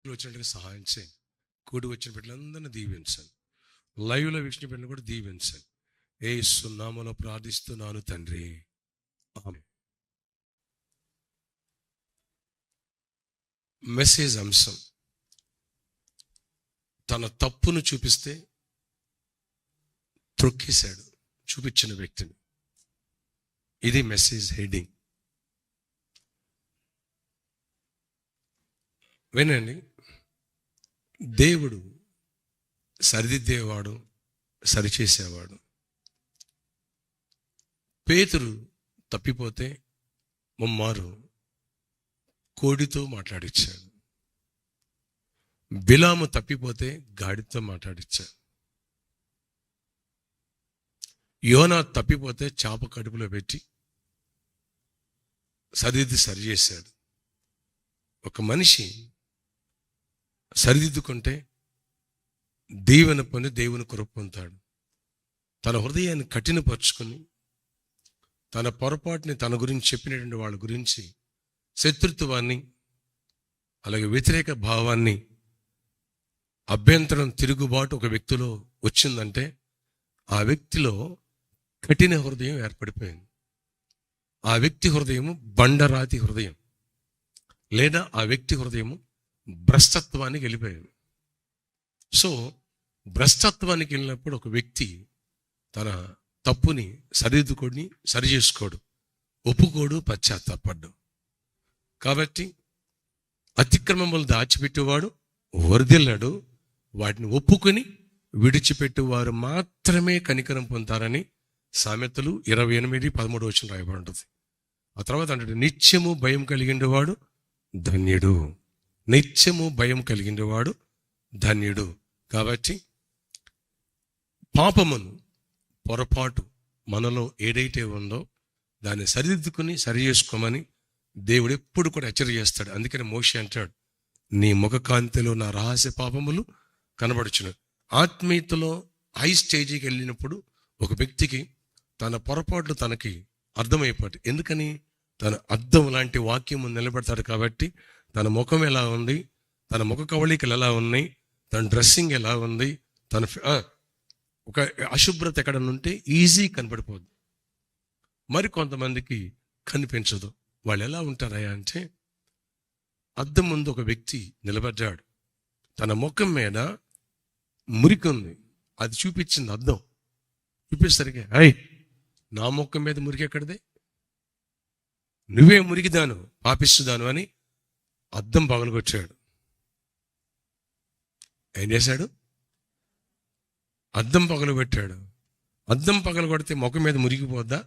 వచ్చినట్టుగా సహాయం చేయండి. కూడి వచ్చిన బిడ్డలందరినీ దీవించండి. లైవ్లో వీక్షణ బిడ్డలు కూడా దీవించండి. యేసు నామములో ప్రార్థిస్తున్నాను తండ్రి, ఆమేన్. మెసేజ్ అంశం తన తప్పును చూపిస్తే త్రొక్కేశాడు చూపించిన వ్యక్తిని. ఇది మెసేజ్ హెడ్డింగ్. వినండి, దేవుడు సరిదిద్దేవాడు, సరిచేసేవాడు. పేతురు తప్పిపోతే ముమ్మారు కోడితో మాట్లాడిచ్చాడు. బిలాము తప్పిపోతే గాడితో మాట్లాడిచ్చాడు. యోనా తప్పిపోతే చాప కడుపులో పెట్టి సరిచేశాడు. ఒక మనిషి సరిదిద్దుకుంటే దీవెన పొంది దేవుని కృప పొందుతాడు. తన హృదయాన్ని కఠినపరుచుకొని తన పొరపాటుని తన గురించి చెప్పినటువంటి వాళ్ళ గురించి శత్రుత్వాన్ని, అలాగే వ్యతిరేక భావాన్ని, అభ్యంతరం, తిరుగుబాటు ఒక వ్యక్తిలో వచ్చిందంటే ఆ వ్యక్తిలో కఠిన హృదయం ఏర్పడిపోయింది. ఆ వ్యక్తి హృదయము బండరాతి హృదయం, లేదా ఆ వ్యక్తి హృదయము భ్రష్టత్వానికి వెళ్ళిపోయింది. సో భ్రష్టత్వానికి వెళ్ళినప్పుడు ఒక వ్యక్తి తన తప్పుని సరిదిద్దుకొని సరి చేసుకోడు, ఒప్పుకోడు, పశ్చాత్తాపడ్డు. కాబట్టి అతిక్రమములు దాచిపెట్టేవాడు వర్ధిల్లాడు, వాటిని ఒప్పుకొని విడిచిపెట్టేవారు మాత్రమే కనికరం పొందుతారని సామెతలు 28:13 రాయబడి ఉంటుంది. ఆ తర్వాత అంటే నిత్యము భయం కలిగిండేవాడు ధన్యుడు. నిత్యము భయం కలిగిండేవాడు ధన్యుడు. కాబట్టి పాపమును, పొరపాటు మనలో ఏదైతే ఉందో దాన్ని సరిదిద్దుకుని సరి చేసుకోమని దేవుడు ఎప్పుడు కూడా హెచ్చరిక చేస్తాడు. అందుకని మోషే అంటాడు, నీ ముఖకాంతిలో నా రహస్య పాపములు కనబడుచును. ఆత్మీయతలో హై స్టేజీకి వెళ్ళినప్పుడు ఒక వ్యక్తికి తన పొరపాట్లు తనకి అర్థమైపోతుంది. ఎందుకని? తన అద్దం లాంటి వాక్యము నిలబెడతాడు. కాబట్టి తన ముఖం ఎలా ఉంది, తన ముఖ కవళికలు ఎలా ఉన్నాయి, తన డ్రెస్సింగ్ ఎలా ఉంది, తన ఒక అశుభ్రత ఎక్కడ ఉంటే ఈజీ కనపడిపోద్ది. మరి కొంతమందికి కనిపించదు. వాళ్ళు ఎలా ఉంటారయ్యా అంటే, అద్దం ముందు ఒక వ్యక్తి నిలబడ్డాడు, తన ముఖం మీద మురికి ఉంది, అది చూపించింది అద్దం. చూపిస్తరిగా, అయ్ నా ముఖం మీద మురికి ఎక్కడిదే, నువ్వే మురికిదాను, పాపిస్తుదాను అని అద్దం పగలగొచ్చాడు. ఏం చేశాడు? అద్దం పగలగొట్టాడు. అద్దం పగలగొడితే ముఖం మీద మురిగిపోద్దా?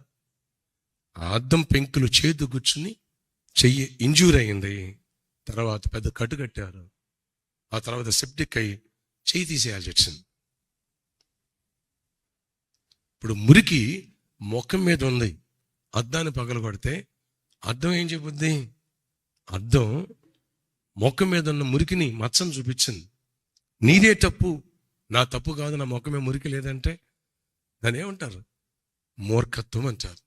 ఆ అద్దం పెంకులు చేతు కూర్చుని చెయ్యి ఇంజూర్ అయింది. తర్వాత పెద్ద కట్టు కట్టారు. ఆ తర్వాత సెప్టిక్ అయ్యి చెయ్యి తీసేయాల్సి వచ్చింది. ఇప్పుడు మురికి ముఖం మీద ఉంది, అద్దాన్ని పగలగొడితే అద్దం ఏం చెబుద్ది? అద్దం ముఖం మీద ఉన్న మురికిని, మచ్చను చూపించింది. నీదే తప్పు, నా తప్పు కాదు, నా ముఖమే మురికి లేదంటే దాన్ని ఏమంటారు? మూర్ఖత్వం అంటారు.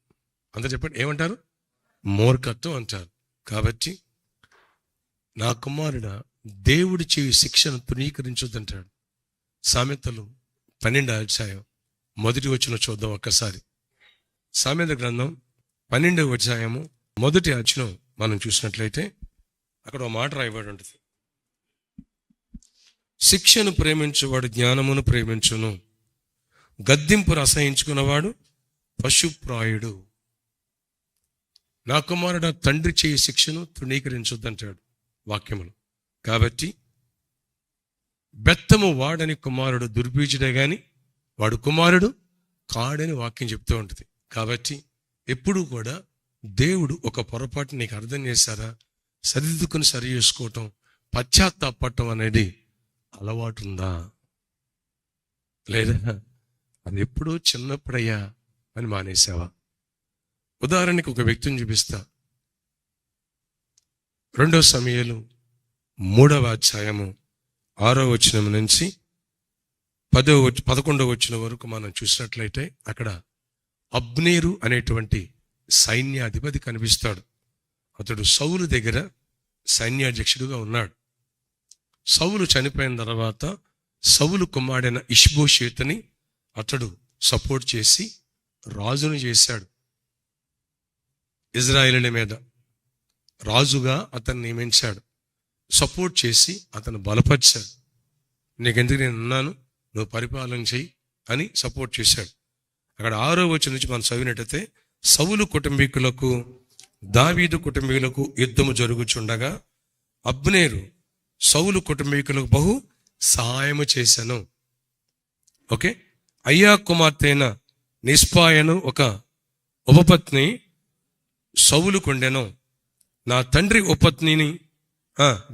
అంత చెప్పండి, ఏమంటారు? మూర్ఖత్వం అంటారు. కాబట్టి నా కుమారుడా, దేవుడి చేయి శిక్షను తృణీకరించొద్దంటాడు. సామెతలు 12:1 చూద్దాం ఒక్కసారి. సామెత గ్రంథం 12 1 మనం చూసినట్లయితే అక్కడ ఒక మాట రాయబడి ఉంటుంది. శిక్షను ప్రేమించువాడు జ్ఞానమును ప్రేమించును, గద్దింపును అసహించుకున్నవాడు పశుప్రాయుడు. నా కుమారుడు తండ్రి చేయి శిక్షను తృణీకరించొద్దంటాడు వాక్యములు. కాబట్టి బెత్తము వాడని కుమారుడు దుర్బీజుడే గాని వాడు కుమారుడు కాడని వాక్యం చెప్తూ ఉంటుంది. కాబట్టి ఎప్పుడూ కూడా దేవుడు ఒక పొరపాటు నీకు అర్థం చేశారా, సరిదిద్దుకుని సరి చేసుకోవటం, పశ్చాత్తాపడటం అనేది అలవాటు ఉందా, లేదా అది ఎప్పుడూ చిన్నప్పుడయ్యా అని మానేసావా? ఉదాహరణకి ఒక వ్యక్తిని చూపిస్తా. 2 సమూయేలు 3:6 నుంచి 11 వరకు మనం చూసినట్లయితే అక్కడ అబ్నేరు అనేటువంటి సైన్యాధిపతి కనిపిస్తాడు. అతడు సౌలు దగ్గర సైన్యాధ్యక్షుడుగా ఉన్నాడు. సౌలు చనిపోయిన తర్వాత సౌలు కుమారుడైన ఇష్బోషేతుని అతడు సపోర్ట్ చేసి రాజును చేశాడు. ఇజ్రాయేలీల మీద రాజుగా అతన్ని నియమించాడు. సపోర్ట్ చేసి అతను బలపరిచాడు. నీకెందుకు నేను ఉన్నాను, నువ్వు పరిపాలన చెయ్యి అని సపోర్ట్ చేశాడు. అక్కడ 6వ వచనం నుంచి మనం చదివినట్టయితే, సౌలు కుటుంబీకులకు దావీదు కుటుంబీకులకు యుద్ధము జరుగుచుండగా అబ్నేరు సౌలు కుటుంబీకులకు బహు సహాయము చేశాను. ఓకే, అయ్యా కుమార్తె అయిన నిస్పాయను ఒక ఉపపత్ని సౌలు కొండెను. నా తండ్రి ఉపపత్నిని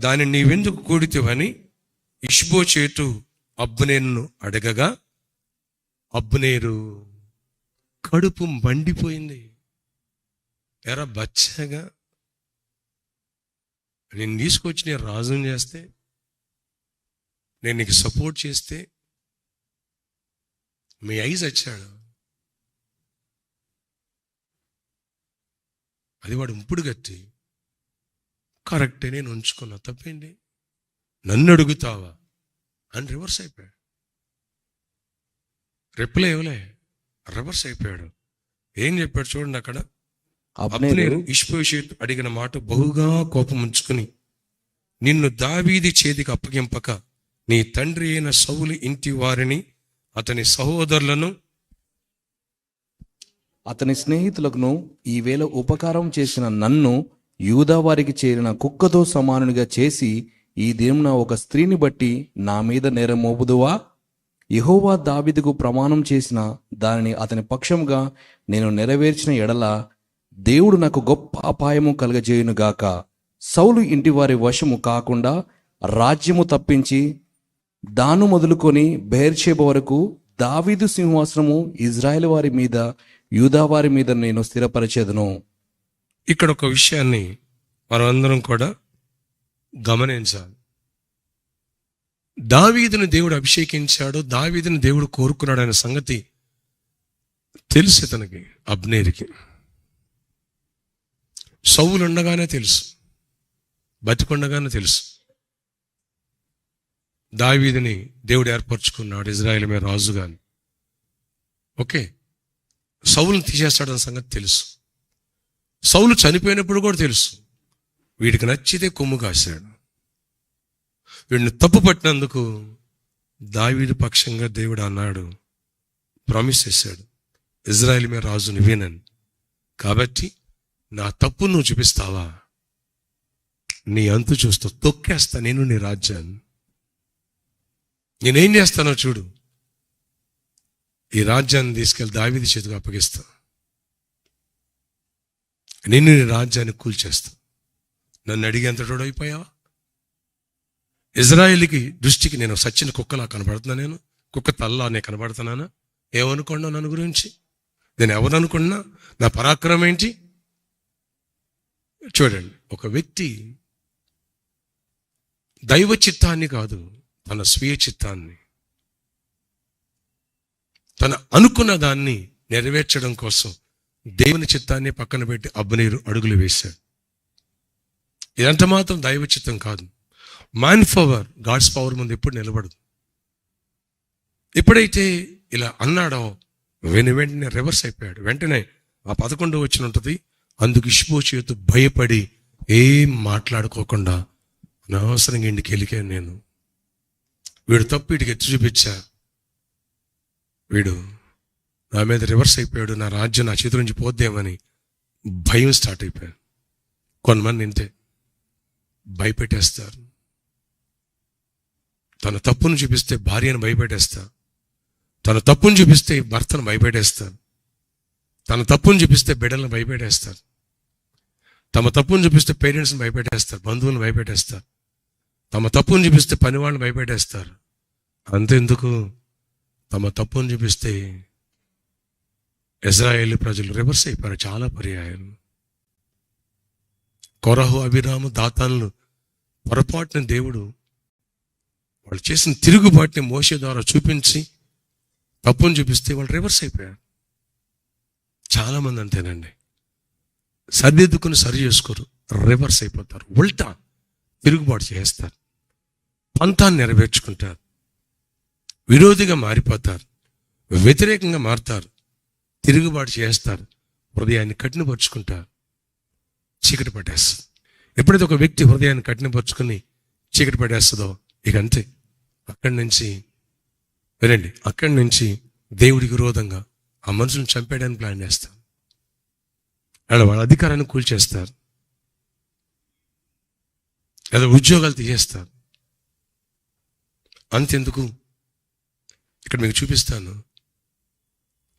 దాన్ని నీవెందుకు కూడితివని ఇష్బోషేతు అబ్నేరును అడగగా అబ్నేరు కడుపు మండిపోయింది. ఎరా బచ్చగా, నేను తీసుకొచ్చి నేను రాజుని చేస్తే, నేను నీకు సపోర్ట్ చేస్తే మీ ఐజ్ వచ్చాడు. అది వాడు ఉంపుడు గట్టి. కరెక్టే, నేను ఉంచుకున్నా, తప్పేంటి, నన్ను అడుగుతావా అని రివర్స్ అయిపోయాడు. రిప్లై ఇవ్వలే, రివర్స్ అయిపోయాడు. ఏం చెప్పాడు చూడండి అక్కడ. అబ్నేరు ఇష్బోషేతు అడిగిన మాట బహుగా కోపం ఉంచుకుని, నిన్ను దావీదు చేతికి అప్పగింపక నీ తండ్రి అయిన సౌలు ఇంటి వారిని అతని సహోదరులను అతని స్నేహితులకు ఈవేళ ఉపకారం చేసిన నన్ను యూదా వారికి చేరిన కుక్కతో సమానునిగా చేసి ఈ దినమున ఒక స్త్రీని బట్టి నా మీద నేరం మోపుదువా? యెహోవా దావీదుకు ప్రమాణం చేసిన దానిని అతని పక్షంగా నేను నెరవేర్చిన ఎడల దేవుడు నాకు గొప్ప అపాయము కలగజేయునుగాక. సౌలు ఇంటివారి వశము కాకుండా రాజ్యము తప్పించి దాను మొదలుకొని బెయేర్షెబ వరకు దావీదు సింహాసనము ఇజ్రాయెల్ వారి మీద యూదా వారి మీద నేను స్థిరపరిచేదను. ఇక్కడ ఒక విషయాన్ని మనమందరం కూడా గమనించాలి. దావీదుని దేవుడు అభిషేకించాడు, దావీదుని దేవుడు కోరుకున్నాడు అనే సంగతి తెలుసు ఇతనికి, అబ్నేరుకి. సౌలు ఉండగానే తెలుసు, బతికుండగానే తెలుసు దావీదుని దేవుడు ఏర్పరచుకున్నాడు ఇజ్రాయేల్ మీద రాజుగాని. ఓకే, సౌలుని తీసేస్తాడన్న సంగతి తెలుసు. సౌలు చనిపోయినప్పుడు కూడా తెలుసు. వీడికి నచ్చితే కొమ్ము కాశాడు. వీడిని తప్పు పట్టినందుకు దావీదు పక్షంగా దేవుడు అన్నాడు, ప్రామిస్ చేశాడు, ఇజ్రాయేల్ మీద రాజు నువ్వేనని. కాబట్టి నా తప్పు నువ్వు చూపిస్తావా, నీ అంతు చూస్తూ తొక్కేస్తా నేను నీ రాజ్యాన్ని. నేనేం చేస్తానో చూడు, ఈ రాజ్యాన్ని తీసుకెళ్ళి దావీదు చేతికి అప్పగిస్తా, నేను నీ రాజ్యాన్ని కూల్చేస్తా. నన్ను అడిగేంతటోడు అయిపోయావా? ఇజ్రాయేలీకి దృష్టికి నేను సచ్చిన కుక్కలా కనబడుతున్నా, నేను కుక్క తల్లా నేను కనబడుతున్నానా? ఏమనుకున్నా నన్ను గురించి? నేను ఎవరు అనుకున్నా? నా పరాక్రమం ఏంటి? చూడండి, ఒక వ్యక్తి దైవ చిత్తాన్ని కాదు, తన స్వీయ చిత్తాన్ని, తన అనుకున్న దాన్ని నెరవేర్చడం కోసం దేవుని చిత్తాన్ని పక్కన పెట్టి అబ్నేరు అడుగులు వేశాడు. ఇదంత మాత్రం దైవ చిత్తం కాదు. మ్యాన్ పవర్ గాడ్స్ పవర్ ముందు ఎప్పుడు నిలబడదు. ఎప్పుడైతే ఇలా అన్నాడో వెంటనే రివర్స్ అయిపోయాడు. వెంటనే ఆ 11వ వచనం ఉంటుంది, అందుకు ఇష్బోషేతు భయపడి ఏం మాట్లాడుకోకుండా అనవసరంగా ఇంటికి వెళ్ళిపోయాను నేను. వీడు తప్పు వీడికి ఎత్తి చూపించా, వీడు నా మీద రివర్స్ అయిపోయాడు, నా రాజ్యం నా చేతి నుంచి పోద్దేమని భయం స్టార్ట్ అయిపోయాడు. కొంతమంది ఇంతే భయపెట్టేస్తారు. తన తప్పును చూపిస్తే భార్యను భయపెట్టేస్తారు, తన తప్పును చూపిస్తే భర్తను భయపెట్టేస్తారు, తన తప్పును చూపిస్తే బిడ్డలను భయపెట్టేస్తారు, తమ తప్పును చూపిస్తే పేరెంట్స్ని భయపెట్టేస్తారు, బంధువులను భయపెట్టేస్తారు, తమ తప్పును చూపిస్తే పని వాళ్ళని భయపెట్టేస్తారు. అంతెందుకు, తమ తప్పును చూపిస్తే ఇజ్రాయేలు ప్రజలు రివర్స్ అయిపోయారు చాలా పర్యాయాలు. కొరహు, అభిరాము, దాతాన్లు పొరపాటున దేవుడు వాళ్ళు చేసిన తిరుగుబాటుని మోషే ద్వారా చూపించి తప్పును చూపిస్తే వాళ్ళు రివర్స్ అయిపోయారు. చాలామంది అంతేనండి, సరిదిద్దుకుని సరి చేసుకోరు, రివర్స్ అయిపోతారు, ఉల్టా తిరుగుబాటు చేస్తారు. పంతాన్ని నెరవేర్చుకుంటారు, విరోధిగా మారిపోతారు, వ్యతిరేకంగా మారుతారు, తిరుగుబాటు చేస్తారు, హృదయాన్ని కఠినపరుచుకుంటారు, చీకటి పట్టేస్తుంది. ఎప్పుడైతే ఒక వ్యక్తి హృదయాన్ని కఠినపరుచుకుని చీకటి పట్టేస్తుందో ఇక అంతే. అక్కడి నుంచి దేవుడికి విరోధంగా ఆ మనుషులను చంపేయడానికి ప్లాన్ చేస్తారు, వాళ్ళ అధికారాన్ని కూల్చేస్తారు, లేదా ఉద్యోగాలు తీసేస్తారు. అంతెందుకు, ఇక్కడ మీకు చూపిస్తాను.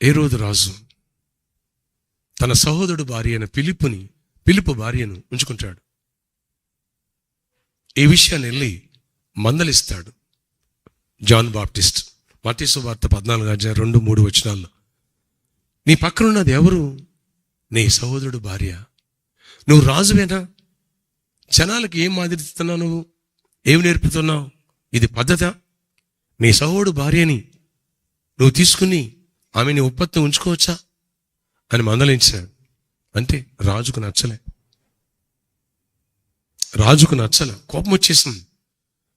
ఏ రోజు రాజు తన సహోదరుడు భార్య అయిన ఫిలిప్పు భార్యను ఉంచుకుంటాడు. ఈ విషయాన్ని వెళ్ళి మందలిస్తాడు జాన్ బాప్టిస్ట్. మత్తయి సువార్త 14:2-3 నీ పక్కన ఉన్నది ఎవరు? నీ సహోదరుడు భార్య. నువ్వు రాజువేనా? జనాలకు ఏం మాదిరిస్తున్నావు? నువ్వు ఏమి నేర్పుతున్నావు? ఇది పద్ధత? నీ సహోదరుడు భార్యని నువ్వు తీసుకుని ఆమె నీ ఉప్పత్తిని ఉంచుకోవచ్చా అని మందలించాడు. అంటే రాజుకు నచ్చలే, కోపం వచ్చేసింది.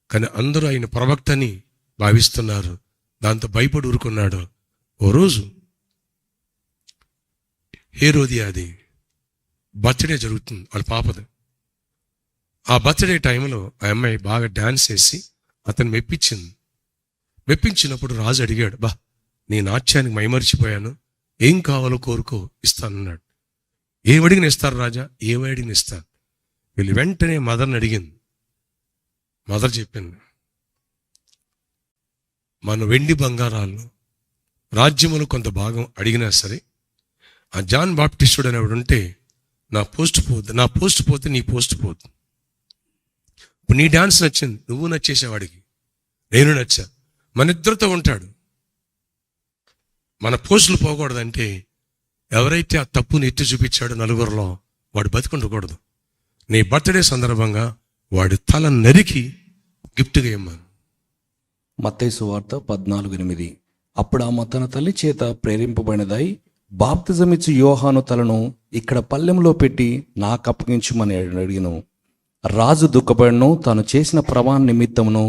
కానీ అందరూ ఆయన ప్రవక్తని భావిస్తున్నారు, దాంతో భయపడి ఊరుకున్నాడు. ఓ రోజు హేరోదియాది బర్త్డే జరుగుతుంది, వాళ్ళ పాపది. ఆ బర్త్డే టైంలో ఆ అమ్మాయి బాగా డాన్స్ చేసి అతను మెప్పించినప్పుడు రాజు అడిగాడు, నీ నాట్యానికి మైమరిచిపోయాను, ఏం కావాలో కోరుకో ఇస్తానన్నాడు. ఏమడిగిన ఇస్తారు రాజా? ఏమడిగిన ఇస్తాను. వీళ్ళు వెంటనే మదర్ని అడిగింది. మదర్ చెప్పింది, మన వెండి బంగారాలు రాజ్యములు కొంత భాగం అడిగినా సరే, ఆ జాన్ బాప్టిస్టుడు అనేవాడు ఉంటే నా పోస్ట్ పోతే నీ పోస్ట్ పోతుంది. ఇప్పుడు నీ డాన్స్ నచ్చింది, నువ్వు నచ్చేసేవాడికి, నేను నచ్చా, మన ఇద్దరితో ఉంటాడు. మన పోస్టులు పోకూడదంటే ఎవరైతే ఆ తప్పుని ఎత్తి చూపించాడో నలుగురిలో వాడు బతికుండకూడదు. నీ బర్త్డే సందర్భంగా వాడి తల నరికి గిఫ్ట్గా ఇమ్మను. మత్తయి సువార్త 14:8 అప్పుడు ఆమె తన తల్లి చేత ప్రేరేంపబడినదై బాప్తిజమిచ్చు యోహాను తలను ఇక్కడ పల్లెంలో పెట్టి నాకు అప్పగించుమని అడిగిను. రాజు దుఃఖపడను, తాను చేసిన ప్రమాణ నిమిత్తమును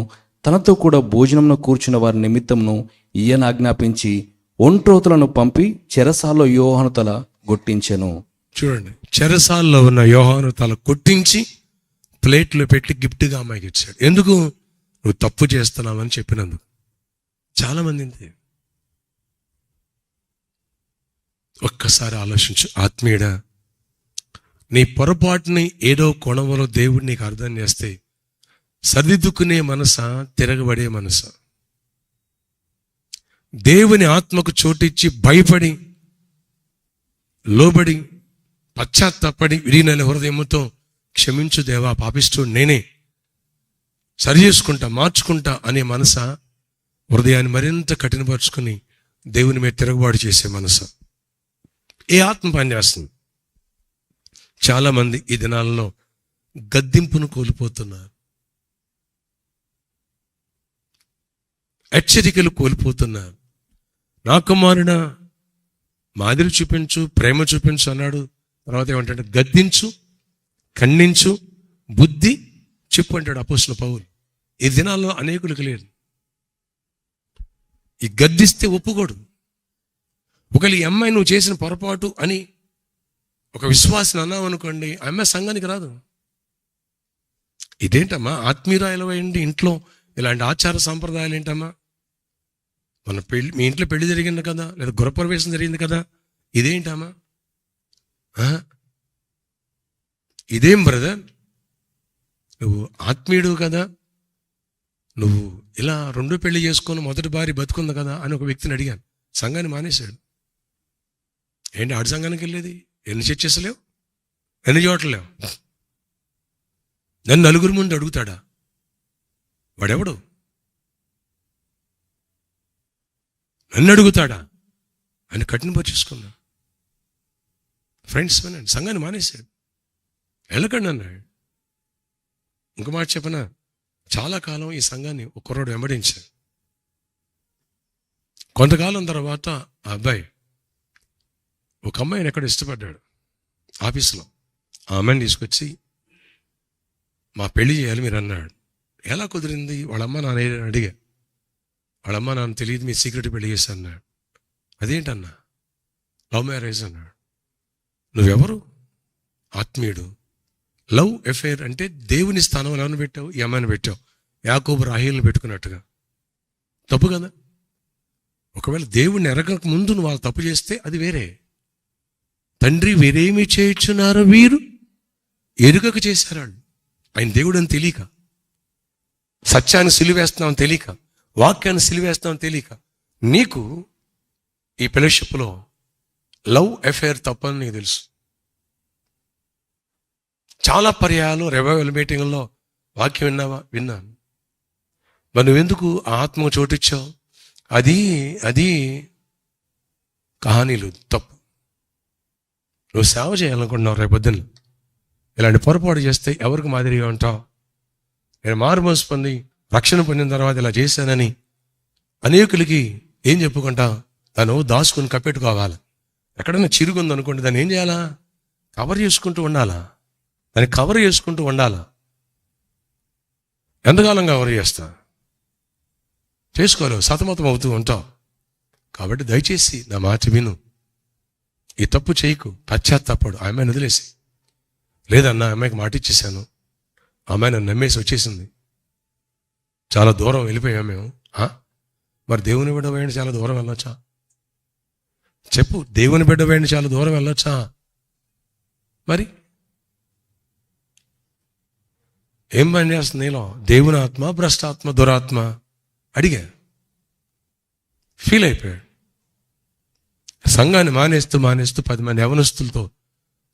తనతో కూడా భోజనమును కూర్చున్న వారి నిమిత్తమును ఈయన ఆజ్ఞాపించి ఒంట్రోతులను పంపి చెరసాల్లో యోహాను తల గొట్టించెను. చూడండి, చెరసాల్లో ఉన్న యోహాను తల కొట్టించి ప్లేట్లో పెట్టి గిఫ్ట్గా అమ్మాయికి ఇచ్చాడు. ఎందుకు? నువ్వు తప్పు చేస్తున్నావని చెప్పినందుకు. చాలా మంది ఒక్కసారి ఆలోచించు ఆత్మీయుడా, నీ పొరపాటుని ఏదో కోణంలో దేవుడు నీకు అర్థం చేస్తే సరిదిద్దుకునే మనసా, తిరగబడే మనసా? దేవుని ఆత్మకు చోటిచ్చి భయపడి లోబడి పశ్చాత్తాపడి విరిగిన హృదయముతో క్షమించు దేవా, పాపిస్తూ నేనే సరి చేసుకుంటా, మార్చుకుంటా అనే మనసా, హృదయాన్ని మరింత కఠినపరుచుకుని దేవుని మీద తిరగబాటు చేసే మనసా? ఏ ఆత్మ పనిచేస్తుంది? చాలామంది ఈ దినాలలో గద్దింపును కోల్పోతున్నారు, హెచ్చరికలు కోల్పోతున్నారు. నా కుమారుడా మాదిరి చూపించు, ప్రేమ చూపించు అన్నాడు. తర్వాత ఏమంటాడు? గద్దించు, ఖండించు, బుద్ధి చెప్పు అంటాడు అపోస్తలుడు పౌలు. ఈ దినాల్లో అనేకులకు లేదు. ఈ గద్దిస్తే ఒప్పుకోడు. ఒకవేళ ఈ అమ్మాయి నువ్వు చేసిన పొరపాటు అని ఒక విశ్వాసం అన్నావు అనుకోండి, ఆ అమ్మాయి సంఘానికి రాదు. ఇదేంటమ్మా ఆత్మీయురాయలు అయ్యండి, ఇంట్లో ఇలాంటి ఆచార సాంప్రదాయాలు ఏంటమ్మా? మీ ఇంట్లో పెళ్లి జరిగింది కదా, లేదా గృహప్రవేశం జరిగింది కదా, ఇదేంటమ్మా? ఇదేం బ్రదర్, నువ్వు ఆత్మీయుడు కదా, నువ్వు ఇలా రెండో పెళ్లి చేసుకొని మొదటి భార్య బతుకుంది కదా అని ఒక వ్యక్తిని అడిగాను. సంఘాన్ని మానేశాడు. ఏంటి ఆడి సంఘానికి వెళ్ళేది? ఎన్ని చర్చెస్ లేవు, ఎన్ని చోట్ల లేవు. నన్ను నలుగురు ముందు అడుగుతాడా? వాడెవడు? నన్ను అడుగుతాడా అని కఠినపరుచుకున్నా. ఫ్రెండ్స్ వినండి, సంఘాన్ని మానేశాడు. వెళ్ళకండి అన్నాడు. ఇంకో మాట చెప్పనా, చాలా కాలం ఈ సంఘాన్ని ఒక కుర్రాడు వెంబడించాడు. కొంతకాలం తర్వాత ఆ అబ్బాయి ఒక అమ్మాయిని ఎక్కడ ఇష్టపడ్డాడు ఆఫీసులో. ఆ అమ్మాయిని తీసుకొచ్చి మా పెళ్లి చేయాలి మీరు అన్నాడు. ఎలా కుదిరింది? వాళ్ళమ్మ నాన్న అడిగా. వాళ్ళమ్మ నాన్న తెలియదు, మీ సీక్రెట్ పెళ్లి చేశాను అన్నాడు. అదేంటన్నా? లవ్ మ్యారేజ్ అన్నాడు. నువ్వెవరు? ఆత్మీయుడు. లవ్ అఫేర్ అంటే దేవుని స్థానంలో ఎవరిని పెట్టావు? ఈ అమ్మాయిని పెట్టావు. యాకోబు రాహేలుని పెట్టుకున్నట్టుగా. తప్పు కదా? ఒకవేళ దేవుణ్ణి ఎరగక ముందు నువ్వు వాళ్ళు తప్పు చేస్తే అది వేరే. తండ్రి వేరేమి చేయుచున్నారో వీరు ఎరుగక చేశారు. ఆయన దేవుడు అని తెలియక, సత్యాన్ని సిలివేస్తున్నామని తెలియక, వాక్యాన్ని సిలివేస్తున్నామని తెలియక, నీకు ఈ ఫెలోషిప్లో లవ్ అఫేర్ తప్పని నీకు తెలుసు. చాలా పర్యాలు రివైవల్ మీటింగ్లో వాక్యం విన్నావా? విన్నాను. మరి నువ్వెందుకు ఆత్మకు చోటిచ్చావు? అది కహానీలు తప్పు. నువ్వు సేవ చేయాలనుకుంటున్నావు. రేపొద్దున ఇలాంటి పొరపాటు చేస్తే ఎవరికి మాదిరిగా ఉంటావు? నేను మారుమనసు పొంది రక్షణ పొందిన తర్వాత ఇలా చేశానని అనేకులకి ఏం చెప్పుకుంటా? దాన్ని దాచుకుని కప్పెట్టుకోవాలి. ఎక్కడైనా చిరుగుంది అనుకోండి, దాన్ని ఏం చేయాలా? కవర్ చేసుకుంటూ ఉండాలా? దాన్ని కవర్ చేసుకుంటూ ఉండాలా? ఎంతకాలం కవర్ చేస్తా? చేసుకోలేవు, సతమతం అవుతూ ఉంటావు. కాబట్టి దయచేసి నా మాట విను. ఈ తప్పు చేయకు, పశ్చాత్తాపడు. ఆమెను వదిలేసి. లేదన్నా, అమ్మాయికి మాట ఇచ్చేసాను, అమ్మాయి నన్ను నమ్మేసి వచ్చేసింది, చాలా దూరం వెళ్ళిపోయాం మేము. మరి దేవుని బిడ్డ వేయండి చాలా దూరం వెళ్ళొచ్చా? చెప్పు, దేవుని బిడ్డ వేయండి చాలా దూరం వెళ్ళొచ్చా? మరి ఏం పని చేస్తుంది నీలో? దేవుని ఆత్మ, భ్రష్టాత్మ, దురాత్మ? అడిగా, ఫీల్ అయిపోయాడు. సంఘాన్ని మానేస్తూ 10 మంది యవనస్తులతో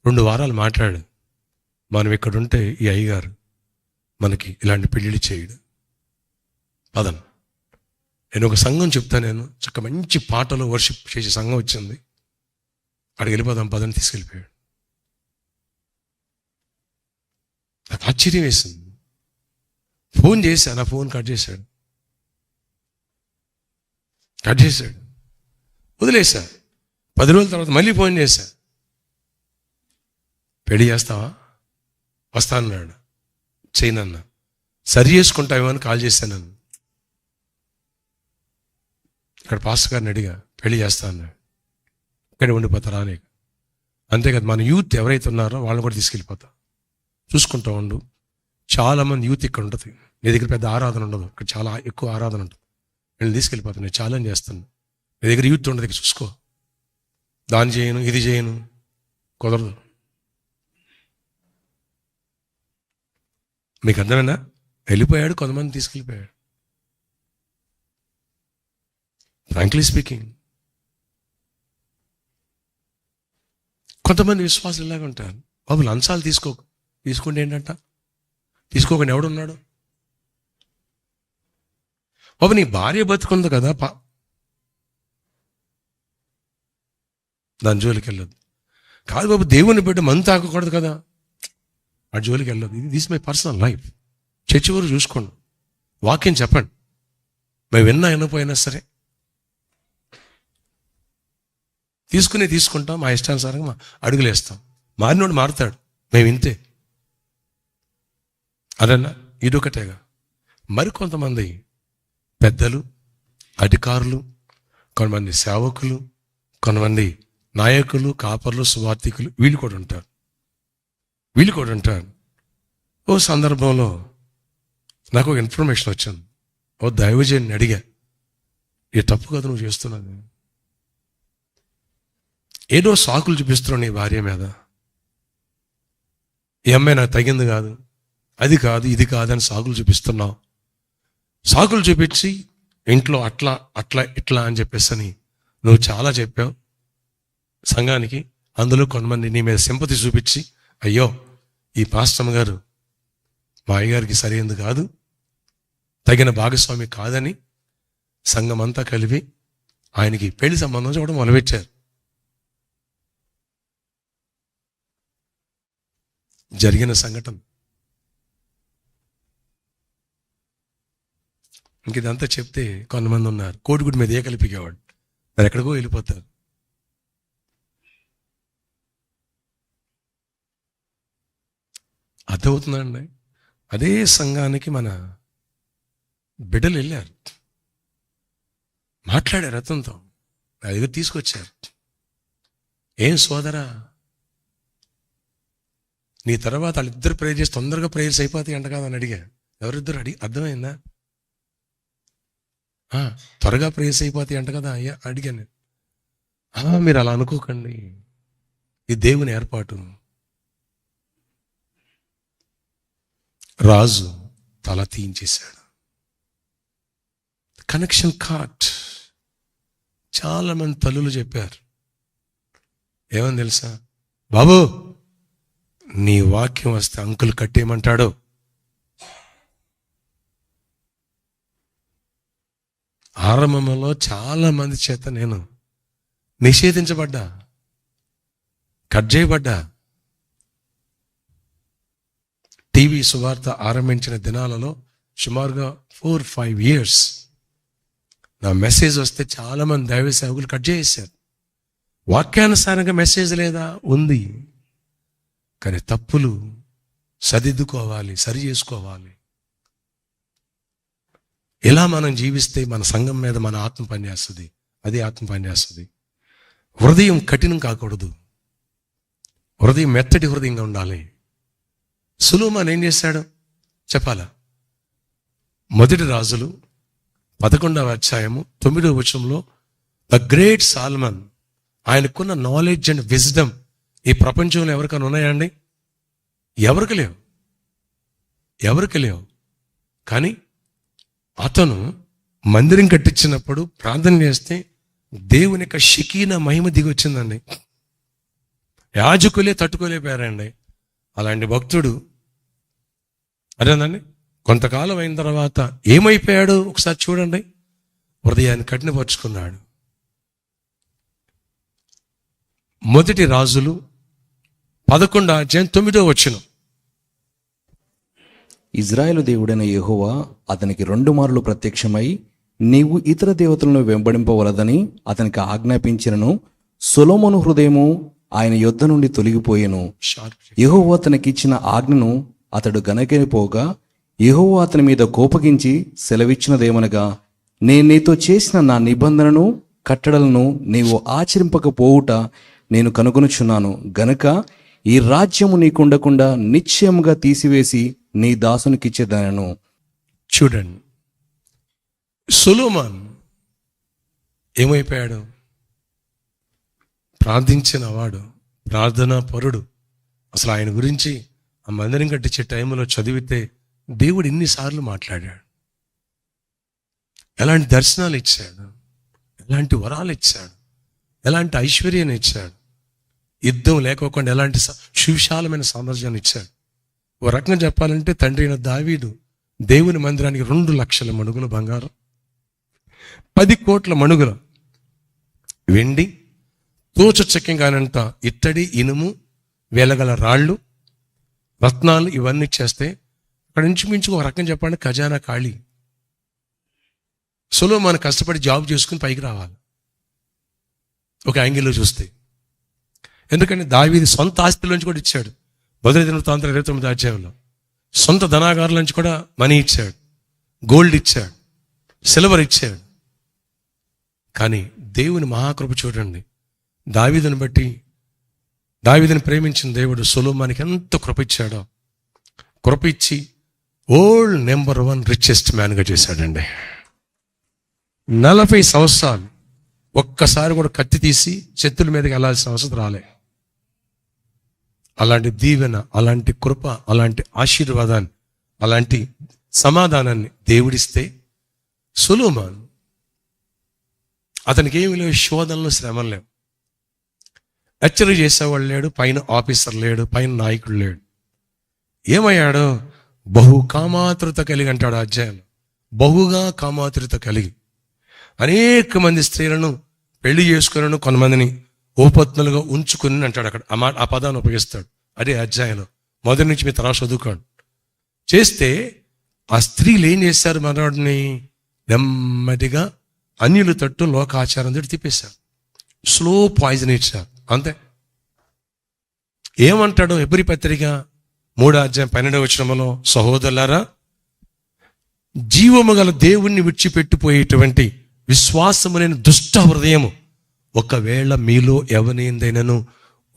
2 వారాలు మాట్లాడు. మనం ఇక్కడ ఉంటే ఈ అయ్యగారు మనకి ఇలాంటి పెళ్ళిళ్ళు చేయడు. పదం, నేను ఒక సంఘం చెప్తాను. నేను చక్క మంచి పాటలు వర్షిప్ చేసే సంఘం వచ్చింది, అక్కడికి వెళ్ళిపోదాం పదని తీసుకెళ్ళిపోయాడు. నాకు ఆశ్చర్యం వేసింది. ఫోన్ చేశా, నా ఫోన్ కట్ చేశాడు. వదిలేసా. 10 రోజుల తర్వాత మళ్ళీ ఫోన్ చేశా. పెళ్లి చేస్తావా? వస్తానన్నాడు. చేయనన్నా. సరి చేసుకుంటావేమో అని కాల్ చేశాను. ఇక్కడ పాస్టర్ గారిని అడిగా, పెళ్లి చేస్తా అన్నాడు. ఇక్కడే ఉండిపోతారా అని. అంతే కదా, మన యూత్ ఎవరైతే ఉన్నారో వాళ్ళని కూడా తీసుకెళ్ళిపోతా, చూసుకుంటా ఉండు. చాలామంది యూత్ ఇక్కడ ఉంటుంది, నీ దగ్గర పెద్ద ఆరాధన ఉండదు, ఇక్కడ చాలా ఎక్కువ ఆరాధన ఉంటుంది. నేను తీసుకెళ్ళిపోతాను, నేను ఛాలెంజ్ చేస్తాను. నీ దగ్గర యూత్ ఉండదు, చూసుకో. దాన్ని చేయను, ఇది చేయను, కుదరదు. మీకు అర్థమైనా? వెళ్ళిపోయాడు, కొంతమంది తీసుకెళ్ళిపోయాడు. ఫ్రాంక్లీ స్పీకింగ్, కొంతమంది విశ్వాసాలు ఇలాగ ఉంటారు. బాబు లంచాలు తీసుకుంటే ఏంటంట? తీసుకోకుండా ఎవడున్నాడు? బాబు నీ భార్య బతుకుంది కదా, దాని జోలికి వెళ్ళదు. కాదు బాబు, దేవుని బిడ్డ మందు తాగకూడదు కదా, ఆ జోలికి వెళ్ళదు. This my personal life. Church వరకు చూసుకోండి, వాక్యం చెప్పండి. మేము వినపోయినా సరే తీసుకుంటాం, మా ఇష్టానుసారంగా అడుగులేస్తాం. మారినోడు మారుతాడు, మేము ఇంతే. అదన్నా ఇదొకటేగా. మరికొంతమంది పెద్దలు, అధికారులు, కొంతమంది సేవకులు, కొంతమంది నాయకులు, కాపర్లు, సువార్థికులు, వీళ్ళు కూడా ఉంటారు. ఓ సందర్భంలో నాకు ఒక ఇన్ఫర్మేషన్ వచ్చింది. ఓ దైవజన్ని అడిగా, ఏ తప్పు కదా నువ్వు చేస్తున్నది? ఏదో సాకులు చూపిస్తున్నావు నీ భార్య మీద. ఈ అమ్మాయి నాకు తగింది కాదు, అది కాదు, ఇది కాదని సాకులు చూపిస్తున్నావు. సాకులు చూపించి ఇంట్లో అట్లా ఇట్లా అని చెప్పేసి నువ్వు చాలా చెప్పావు సంఘానికి. అందులో కొంతమంది నీ మీద సింపతి చూపించి, అయ్యో ఈ పాస్టమ్ గారు మా అయ్యగారికి సరైనది కాదు, తగిన భాగస్వామి కాదని సంఘం అంతా కలిపి ఆయనకి పెళ్లి సంబంధం చూడడం మొదలుపెట్టారు. జరిగిన సంఘటన. ఇంక ఇదంతా చెప్తే కొంతమంది ఉన్నారు, కోడిగుడి మీద కలిపికేవాడు, మరి ఎక్కడికో వెళ్ళిపోతారు. అర్థమవుతుందండి? అదే సంఘానికి మన బిడ్డలు వెళ్ళారు, మాట్లాడారు అతనితో, నా దగ్గర తీసుకొచ్చారు. ఏం సోదరా, నీ తర్వాత వాళ్ళిద్దరు ప్రేయర్ చేసి తొందరగా ప్రేయర్స్ అయిపోతాయి అంట కదా అని అడిగా. ఎవరిద్దరు అర్థమైందా? త్వరగా ప్రేయర్స్ అయిపోతాయి అంట కదా అయ్యా అడిగాను. మీరు అలా అనుకోకండి, ఇది దేవుని ఏర్పాటు. రాజు తల తీయించేశాడు. Connection cot. చాలా మంది తల్లులు చెప్పారు, ఏమని తెలుసా, బాబు నీ వాక్యం వస్తే అంకుల్ కట్టేయమంటాడు. ఆరంభంలో చాలా మంది చేత నేను నిషేధించబడ్డా, కట్ చేయబడ్డా. టీవీ సువార్త ఆరంభించిన దినాలలో సుమారుగా 4-5 years నా మెసేజ్ వస్తే చాలా మంది దైవ సేవకులు కట్ చేసేశారు. వాక్యానుసారంగా మెసేజ్ లేదా, ఉంది, కానీ తప్పులు సరిదిద్దుకోవాలి, సరి చేసుకోవాలి. ఇలా మనం జీవిస్తే మన సంఘం మీద మన ఆత్మ పనిచేస్తుంది, అది ఆత్మ పనిచేస్తుంది. హృదయం కఠినం కాకూడదు, హృదయం మెత్తటి హృదయంగా ఉండాలి. సొలొమోను ఏం చేశాడు చెప్పాలా? మొదటి రాజులు 11వ అధ్యాయము 9వ వచనంలో ద గ్రేట్ సాల్మన్, ఆయనకున్న నాలెడ్జ్ అండ్ విజ్డమ్ ఈ ప్రపంచంలో ఎవరికైనా ఉన్నాయండి? ఎవరికి లేవు. కానీ అతను మందిరం కట్టించినప్పుడు ప్రార్థన చేస్తే దేవుని యొక్క షకీనా మహిమ దిగి వచ్చిందండి. యాజకులే తట్టుకోలేపారండి. అలాంటి భక్తుడు అదేనండి, కొంతకాలం అయిన తర్వాత ఏమైపోయాడు ఒకసారి చూడండి. హృదయాన్ని కఠినపరుచుకున్నాడు. మొదటి రాజులు 11వ అధ్యాయం 9వ వచనం. ఇజ్రాయేలు దేవుడైన యెహోవా అతనికి 2 మార్లు ప్రత్యక్షమై, నీవు ఇతర దేవతలను వెంబడింపవలదని అతనికి ఆజ్ఞాపించినను సొలొమోను హృదయము ఆయన యొద్ద నుండి తొలగిపోయెను. యెహోవా అతనికిచ్చిన ఆజ్ఞను అతడు గనగనిపోగా, యెహోవా అతని మీద కోపగించి సెలవిచ్చినదేమనగా, నేను నీతో చేసిన నా నిబంధనను కట్టడలను నీవు ఆచరింపకపోవుట నేను కనుగొనుచున్నాను గనక ఈ రాజ్యము నీకుండకుండా నిశ్చయముగా తీసివేసి నీ దాసునికిచ్చేదనను. చూడండి, సొలొమోను ఏమైపోయాడు? ప్రార్థించిన వాడు, ప్రార్థనా పరుడు. అసలు ఆయన గురించి ఆ మందిరం కట్టించే టైంలో చదివితే దేవుడు ఎన్నిసార్లు మాట్లాడాడు, ఎలాంటి దర్శనాలు ఇచ్చాడు, ఎలాంటి వరాలు ఇచ్చాడు, ఎలాంటి ఐశ్వర్యాన్ని ఇచ్చాడు, యుద్ధం లేకోకుండా ఎలాంటి సువిశాలమైన సామ్రాజ్యాన్ని ఇచ్చాడు. ఓ రకంగా చెప్పాలంటే తండ్రి అయిన దావీదు దేవుని మందిరానికి 2 లక్షల మణుగుల బంగారం, 10 కోట్ల మణుగుల వెండి, తోచచక్యంగానంత ఇత్తడి, ఇనుము, వేలగల రాళ్ళు, రత్నాలు ఇవన్నీ చేస్తే అక్కడ ఇంచుమించు ఒక రకంగా చెప్పండి ఖజానా ఖాళీ. సొలొమోను కష్టపడి జాబ్ చేసుకుని పైకి రావాలి ఒక యాంగిల్లో చూస్తే. ఎందుకంటే దావీదు సొంత ఆస్తిలోంచి కూడా ఇచ్చాడు. మొదటి దినవృత్తాంతం 29వ అధ్యాయంలో సొంత ధనాగారుల నుంచి కూడా మనీ ఇచ్చాడు, గోల్డ్ ఇచ్చాడు, సిల్వర్ ఇచ్చాడు. కానీ దేవుని మహాకృప చూడండి, దావీదుని బట్టి, దావీదుని ప్రేమించిన దేవుడు సొలొమోనుకి ఎంత కృప ఇచ్చాడో. కృప ఇచ్చి ఓల్డ్ నెంబర్ 1 రిచెస్ట్ మ్యాన్గా చేశాడండి. 40 సంవత్సరాలు ఒక్కసారి కూడా కత్తి తీసి చేతుల మీదకి వెళ్ళాల్సిన అవసరం రాలే. అలాంటి దీవెన, అలాంటి కృప, అలాంటి ఆశీర్వాదాన్ని, అలాంటి సమాధానాన్ని దేవుడిస్తే సొలొమోను అతనికి ఏమి లేవు, శోధనలు, శ్రమలు లేవు, హెచ్చరిక చేసేవాళ్ళు లేడు, పైన ఆఫీసర్ లేడు, పైన నాయకుడు లేడు. ఏమయ్యాడు? బహు కామాతురత కలిగి అంటాడు అధ్యాయంలో. బహుగా కామాతురత కలిగి అనేక మంది స్త్రీలను పెళ్లి చేసుకున్నాను, కొంతమందిని ఉపత్నులుగా ఉంచుకుని అంటాడు. అక్కడ ఆ పదాన్ని ఉపయోగిస్తాడు అదే అధ్యాయంలో. మొదటి నుంచి మీ తర్వాత చదువుకోండి. చేస్తే ఆ స్త్రీలు ఏం చేశారు? మనవాడిని నెమ్మదిగా అన్యుల తట్టు లోకాచారం తోటి తిప్పేశారు. స్లో పాయిజన్ ఇచ్చారు అంతే. ఏమంటాడు హెబ్రీ పత్రిక 3వ అధ్యాయం 12వ వచనంలో, సహోదరులారా జీవము గల దేవుణ్ణి విడిచిపెట్టిపోయేటువంటి విశ్వాసములైన దుష్ట హృదయము ఒకవేళ మీలో ఎవరినైనాను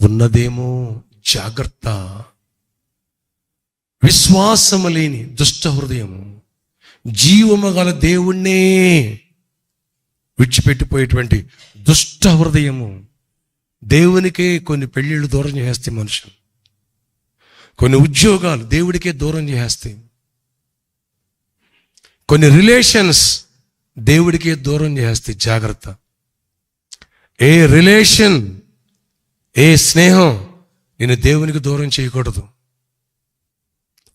ఉన్నదేమో, జాగ్రత్త. విశ్వాసము లేని దుష్ట హృదయము, జీవము గల దేవుణ్ణే విడిచిపెట్టిపోయేటువంటి దుష్ట హృదయము. దేవునికే కొన్ని పెళ్ళిళ్ళు దూరం చేస్తాయి మనుషులు, కొన్ని ఉద్యోగాలు దేవుడికే దూరం చేస్తాయి, కొన్ని రిలేషన్స్ దేవుడికే దూరం చేస్తాయి. జాగ్రత్త. ఏ రిలేషన్, ఏ స్నేహం నేను దేవునికి దూరం చేయకూడదు.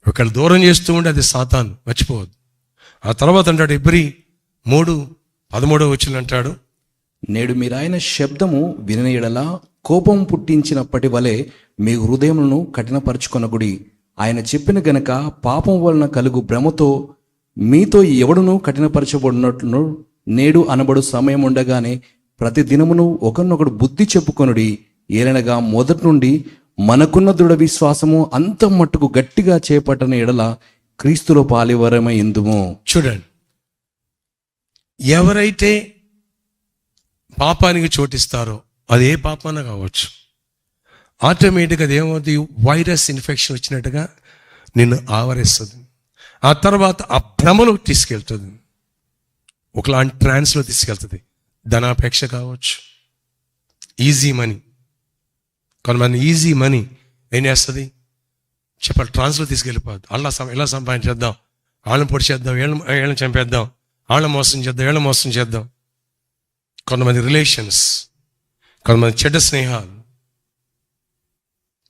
ఒకళ్ళు దూరం చేస్తూ ఉంటే అది సాతాను, మర్చిపోవద్దు. ఆ తర్వాత అంటాడు Hebrew 3:13 అంటాడు, నేడు మీరాయన శబ్దము వినిన ఎడల కోపం పుట్టించినప్పటి వలె మీ హృదయములను కఠినపరచుకొనకుడి. ఆయన చెప్పిన గనక పాపం వలన కలుగు భ్రమతో మీతో ఎవడును కఠినపరచబడినట్లు నేడు అనబడు సమయం ఉండగానే ప్రతి దినమును ఒకరినొకడు బుద్ధి చెప్పుకొనుడి. ఏలనగా మొదటి నుండి మనకున్న దృఢ విశ్వాసము అంత మట్టుకు గట్టిగా చేపట్టని ఎడల క్రీస్తులో పాలివరమై ఎందుము. చూడండి, ఎవరైతే పాపానికి చోటిస్తారో అది ఏ పాపాన కావచ్చు, ఆటోమేటిక్గా అది ఏమవుతుంది, వైరస్ ఇన్ఫెక్షన్ వచ్చినట్టుగా నిన్ను ఆవరిస్తుంది. ఆ తర్వాత ఆ భ్రమలో తీసుకెళ్తుంది, ఒకలాంటి ట్రాన్స్లో తీసుకెళ్తుంది. ధనాపేక్ష కావచ్చు, ఈజీ మనీ. కొంతమంది ఈజీ మనీ ఏం చేస్తుంది చెప్పాలి, ట్రాన్స్లో తీసుకెళ్ళిపోద్ది. ఎలా సంపాదించేద్దాం, వాళ్ళని పొడి చేద్దాం, వీళ్ళని చంపేద్దాం, వాళ్ళని మోసం చేద్దాం, వీళ్ళని మోసం చేద్దాం. కొంతమంది రిలేషన్స్, కొంతమంది చెడ్డ స్నేహాలు